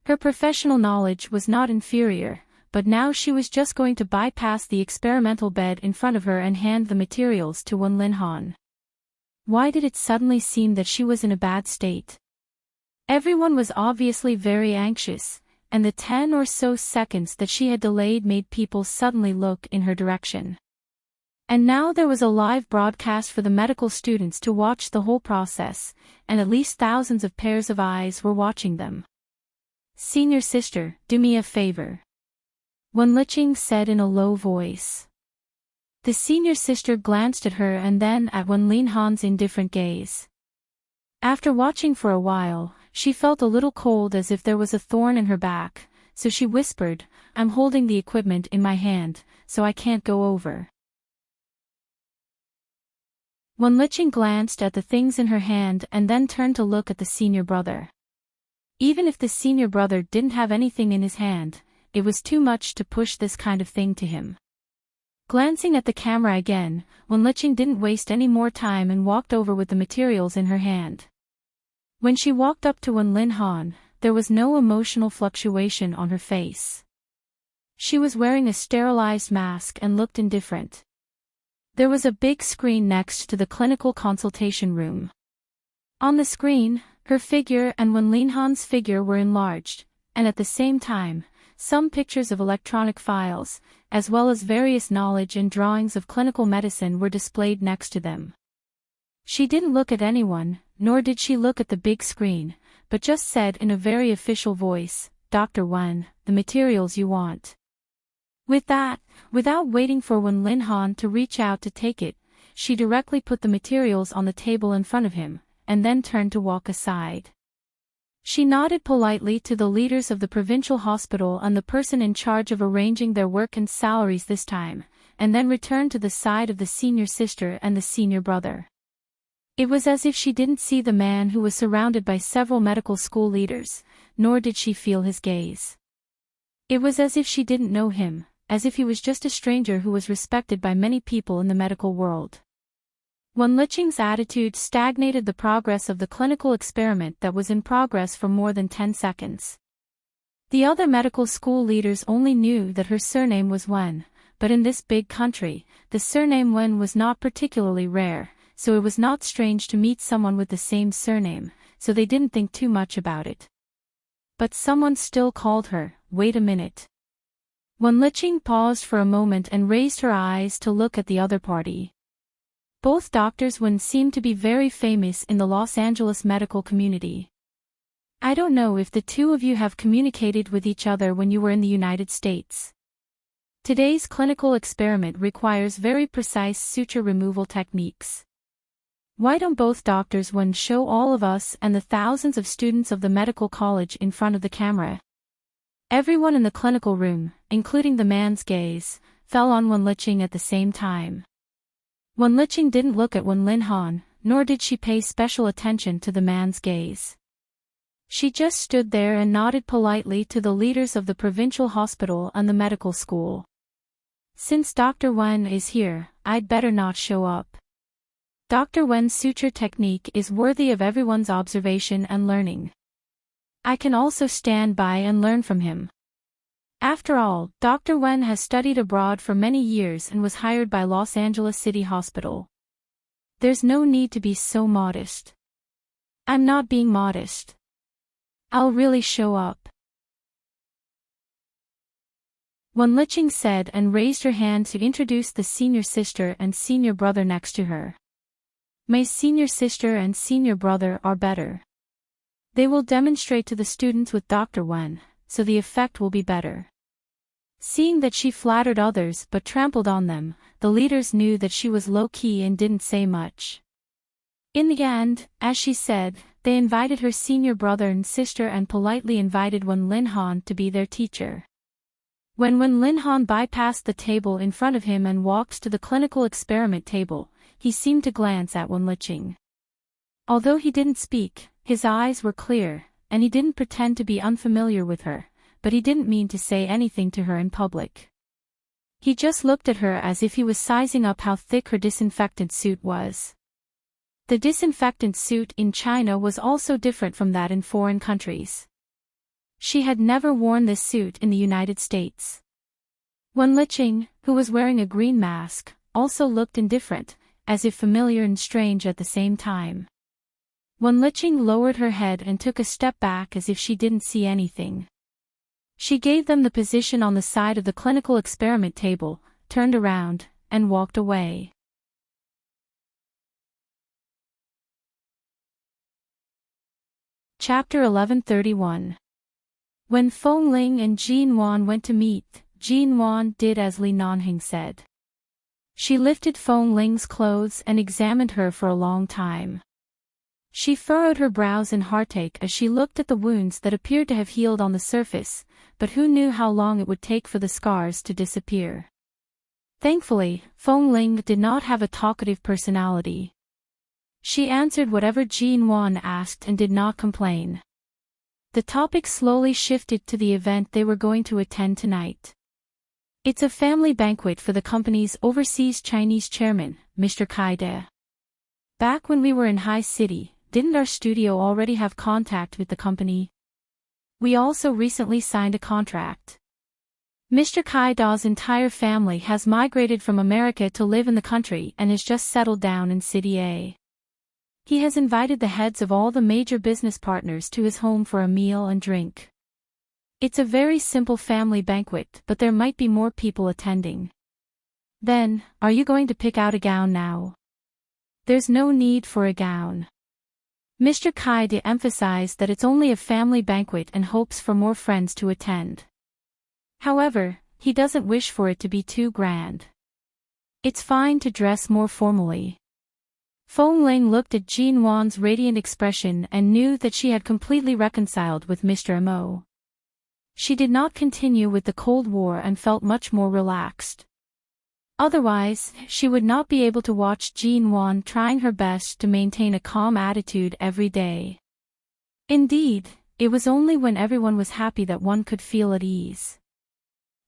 Her professional knowledge was not inferior, but now she was just going to bypass the experimental bed in front of her and hand the materials to Wen Linhan. Why did it suddenly seem that she was in a bad state? Everyone was obviously very anxious, and the 10 or so seconds that she had delayed made people suddenly look in her direction. And now there was a live broadcast for the medical students to watch the whole process, and at least thousands of pairs of eyes were watching them. "Senior sister, do me a favor," Wen Liqing said in a low voice. The senior sister glanced at her and then at Wen Linhan's indifferent gaze. After watching for a while, she felt a little cold as if there was a thorn in her back, so she whispered, I'm holding the equipment in my hand, so I can't go over. Wenlicheng glanced at the things in her hand and then turned to look at the senior brother. Even if the senior brother didn't have anything in his hand, it was too much to push this kind of thing to him. Glancing at the camera again, Wenlicheng didn't waste any more time and walked over with the materials in her hand. When she walked up to Wenlicheng, there was no emotional fluctuation on her face. She was wearing a sterilized mask and looked indifferent. There was a big screen next to the clinical consultation room. On the screen, her figure and Wenlicheng's figure were enlarged, and at the same time, some pictures of electronic files, as well as various knowledge and drawings of clinical medicine were displayed next to them. She didn't look at anyone, nor did she look at the big screen, but just said in a very official voice, "Dr. Wen, the materials you want." With that, without waiting for Wenlicheng to reach out to take it, she directly put the materials on the table in front of him, and then turned to walk aside. She nodded politely to the leaders of the provincial hospital and the person in charge of arranging their work and salaries this time, and then returned to the side of the senior sister and the senior brother. It was as if she didn't see the man who was surrounded by several medical school leaders, nor did she feel his gaze. It was as if she didn't know him, as if he was just a stranger who was respected by many people in the medical world. Wenlicheng's attitude stagnated the progress of the clinical experiment that was in progress for more than 10 seconds. The other medical school leaders only knew that her surname was Wen, but in this big country, the surname Wen was not particularly rare, so it was not strange to meet someone with the same surname, so they didn't think too much about it. But someone still called her, "Wait a minute." Wenlicheng paused for a moment and raised her eyes to look at the other party. Both Doctors Wen seemed to be very famous in the Los Angeles medical community. I don't know if the two of you have communicated with each other when you were in the United States. Today's clinical experiment requires very precise suture removal techniques. Why don't both Doctors Wen show all of us and the thousands of students of the medical college in front of the camera? Everyone in the clinical room, including the man's gaze, fell on Wenlicheng at the same time. Wenlicheng didn't look at Wenlicheng, nor did she pay special attention to the man's gaze. She just stood there and nodded politely to the leaders of the provincial hospital and the medical school. Since Dr. Wen is here, I'd better not show up. Dr. Wen's suture technique is worthy of everyone's observation and learning. I can also stand by and learn from him. After all, Dr. Wen has studied abroad for many years and was hired by Los Angeles City Hospital. There's no need to be so modest. I'm not being modest. I'll really show up. Wenlicheng said and raised her hand to introduce the senior sister and senior brother next to her. My senior sister and senior brother are better. They will demonstrate to the students with Dr. Wen, so the effect will be better. Seeing that she flattered others but trampled on them, the leaders knew that she was low-key and didn't say much. In the end, as she said, they invited her senior brother and sister and politely invited Wenlicheng to be their teacher. When Wenlicheng bypassed the table in front of him and walked to the clinical experiment table, he seemed to glance at Wenlicheng. Although he didn't speak, his eyes were clear, and he didn't pretend to be unfamiliar with her, but he didn't mean to say anything to her in public. He just looked at her as if he was sizing up how thick her disinfectant suit was. The disinfectant suit in China was also different from that in foreign countries. She had never worn this suit in the United States. Wenlicheng, who was wearing a green mask, also looked indifferent, as if familiar and strange at the same time. Wenlicheng lowered her head and took a step back as if she didn't see anything. She gave them the position on the side of the clinical experiment table, turned around, and walked away. Chapter 1131. When Feng Ling and Jin Wan went to meet, Jin Wan did as Li Nanhing said. She lifted Feng Ling's clothes and examined her for a long time. She furrowed her brows in heartache as she looked at the wounds that appeared to have healed on the surface, but who knew how long it would take for the scars to disappear. Thankfully, Feng Ling did not have a talkative personality. She answered whatever Jin Wan asked and did not complain. The topic slowly shifted to the event they were going to attend tonight. It's a family banquet for the company's overseas Chinese chairman, Mr. Kai De. Back when we were in High City, didn't our studio already have contact with the company? We also recently signed a contract. Mr. Kai Da's entire family has migrated from America to live in the country and has just settled down in City A. He has invited the heads of all the major business partners to his home for a meal and drink. It's a very simple family banquet, but there might be more people attending. Then, are you going to pick out a gown now? There's no need for a gown. Mr. Kai De emphasized that it's only a family banquet and hopes for more friends to attend. However, he doesn't wish for it to be too grand. It's fine to dress more formally. Feng Ling looked at Jin Wan's radiant expression and knew that she had completely reconciled with Mr. Mo. She did not continue with the Cold War and felt much more relaxed. Otherwise, she would not be able to watch Jin Wan trying her best to maintain a calm attitude every day. Indeed, it was only when everyone was happy that one could feel at ease.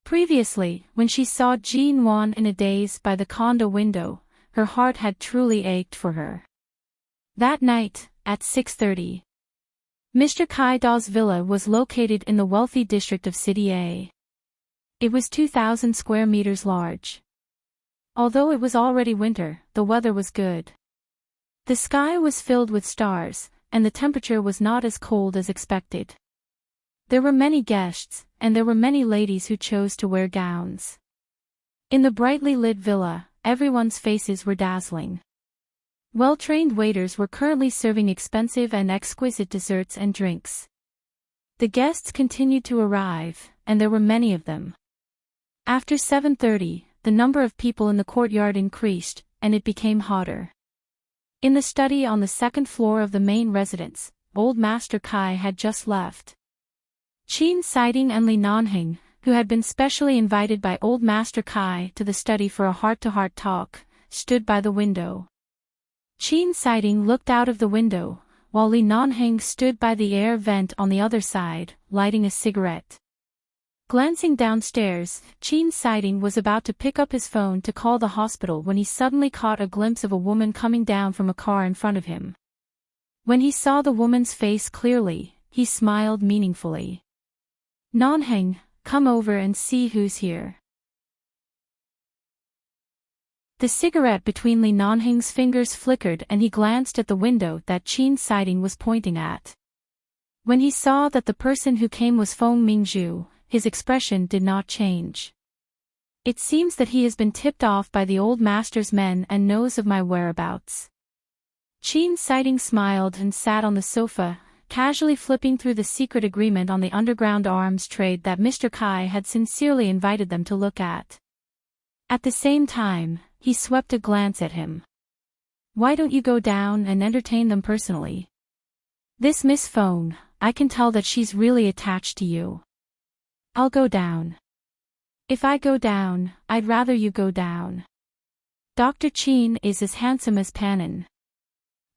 Previously, when she saw Jin Wan in a daze by the condo window, her heart had truly ached for her. That night, at 6:30, Mr. Kai Da's villa was located in the wealthy district of City A. It was 2,000 square meters large. Although it was already winter, the weather was good. The sky was filled with stars, and the temperature was not as cold as expected. There were many guests, and there were many ladies who chose to wear gowns. In the brightly lit villa, everyone's faces were dazzling. Well-trained waiters were currently serving expensive and exquisite desserts and drinks. The guests continued to arrive, and there were many of them. After 7:30, the number of people in the courtyard increased, and it became hotter. In the study on the second floor of the main residence, Old Master Kai had just left. Qin Siding and Li Nanheng, who had been specially invited by Old Master Kai to the study for a heart-to-heart talk, stood by the window. Qin Siding looked out of the window, while Li Nanheng stood by the air vent on the other side, lighting a cigarette. Glancing downstairs, Qin Siding was about to pick up his phone to call the hospital when he suddenly caught a glimpse of a woman coming down from a car in front of him. When he saw the woman's face clearly, he smiled meaningfully. "Nanheng, come over and see who's here." The cigarette between Li Nanheng's fingers flickered and he glanced at the window that Qin Siding was pointing at. When he saw that the person who came was Feng Mingzhu, his expression did not change. "It seems that he has been tipped off by the old master's men and knows of my whereabouts." Qin Siding smiled and sat on the sofa, casually flipping through the secret agreement on the underground arms trade that Mr. Kai had sincerely invited them to look at. At the same time, he swept a glance at him. "Why don't you go down and entertain them personally? This Miss Feng, I can tell that she's really attached to you." "I'll go down. If I go down, I'd rather you go down. Dr. Qin is as handsome as Panin.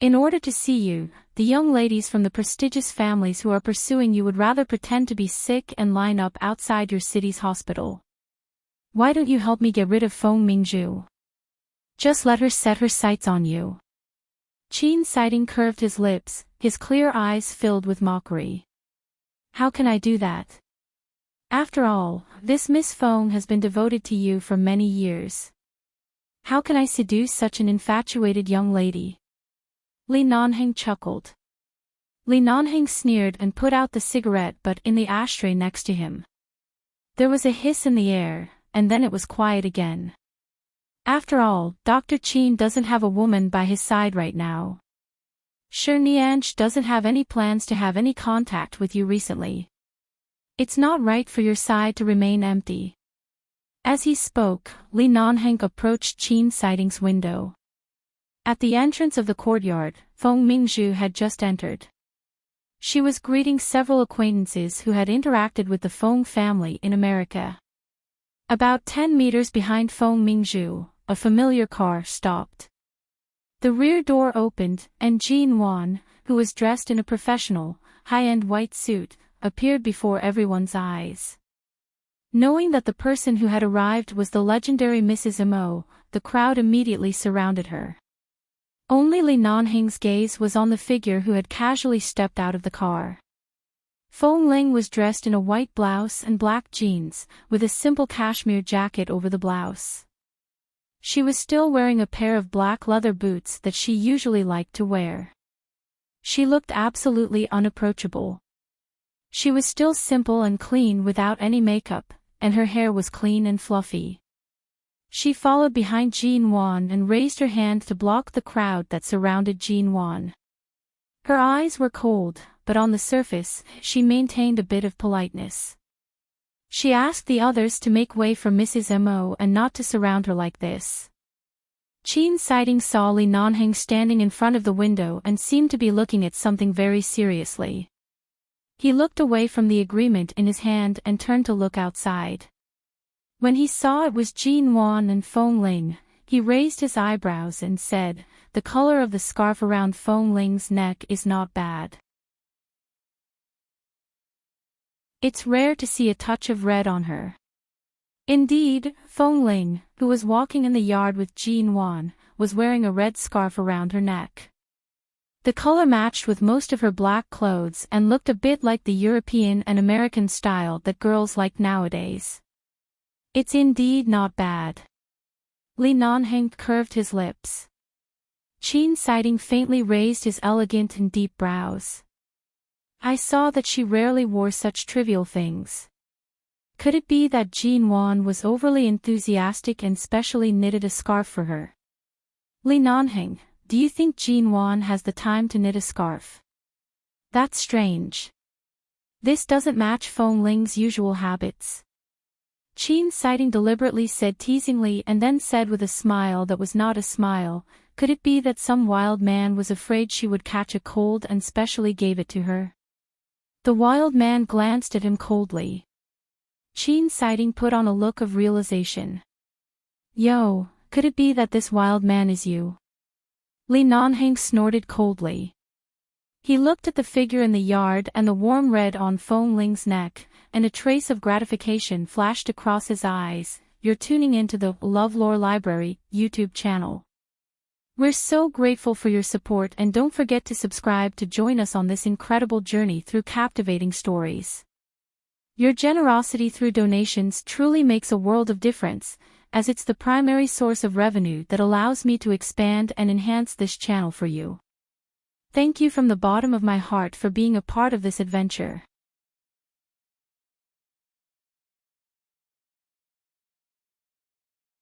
In order to see you, the young ladies from the prestigious families who are pursuing you would rather pretend to be sick and line up outside your city's hospital. Why don't you help me get rid of Feng Mingzhu? Just let her set her sights on you." Qin Siding curved his lips, his clear eyes filled with mockery. "How can I do that? After all, this Miss Feng has been devoted to you for many years. How can I seduce such an infatuated young lady?" Li Nanheng chuckled. Li Nanheng sneered and put out the cigarette butt in the ashtray next to him. There was a hiss in the air, and then it was quiet again. After all, Dr. Qin doesn't have a woman by his side right now. Sure, Nianj doesn't have any plans to have any contact with you recently. It's not right for your side to remain empty. As he spoke, Li Nanheng approached Qin Siding's window. At the entrance of the courtyard, Feng Mingzhu had just entered. She was greeting several acquaintances who had interacted with the Feng family in America. About 10 meters behind Feng Mingzhu, a familiar car stopped. The rear door opened, and Jin Wan, who was dressed in a professional, high-end white suit, appeared before everyone's eyes. Knowing that the person who had arrived was the legendary Mrs. Mo, the crowd immediately surrounded her. Only Li Nanheng's gaze was on the figure who had casually stepped out of the car. Feng Ling was dressed in a white blouse and black jeans, with a simple cashmere jacket over the blouse. She was still wearing a pair of black leather boots that she usually liked to wear. She looked absolutely unapproachable. She was still simple and clean without any makeup, and her hair was clean and fluffy. She followed behind Jin Wan and raised her hand to block the crowd that surrounded Jin Wan. Her eyes were cold, but on the surface, she maintained a bit of politeness. She asked the others to make way for Mrs. Mo and not to surround her like this. Qin Siding saw Li Nanheng standing in front of the window and seemed to be looking at something very seriously. He looked away from the agreement in his hand and turned to look outside. When he saw it was Jin Wan and Feng Ling, he raised his eyebrows and said, "The color of the scarf around Feng Ling's neck is not bad. It's rare to see a touch of red on her." Indeed, Feng Ling, who was walking in the yard with Jin Wan, was wearing a red scarf around her neck. The color matched with most of her black clothes and looked a bit like the European and American style that girls like nowadays. It's indeed not bad. Li Nanheng curved his lips. Qin Siding faintly raised his elegant and deep brows. I saw that she rarely wore such trivial things. Could it be that Jin Wan was overly enthusiastic and specially knitted a scarf for her? Li Nanheng, do you think Jin Wan has the time to knit a scarf? That's strange. This doesn't match Feng Ling's usual habits. Qin Siding deliberately said teasingly and then said with a smile that was not a smile, could it be that some wild man was afraid she would catch a cold and specially gave it to her? The wild man glanced at him coldly. Qin Siding put on a look of realization. Yo, could it be that this wild man is you? Li Nanheng snorted coldly. He looked at the figure in the yard and the warm red on Feng Ling's neck, and a trace of gratification flashed across his eyes. You're tuning into the LoveLore Library YouTube channel. We're so grateful for your support, and don't forget to subscribe to join us on this incredible journey through captivating stories. Your generosity through donations truly makes a world of difference, as it's the primary source of revenue that allows me to expand and enhance this channel for you. Thank you from the bottom of my heart for being a part of this adventure.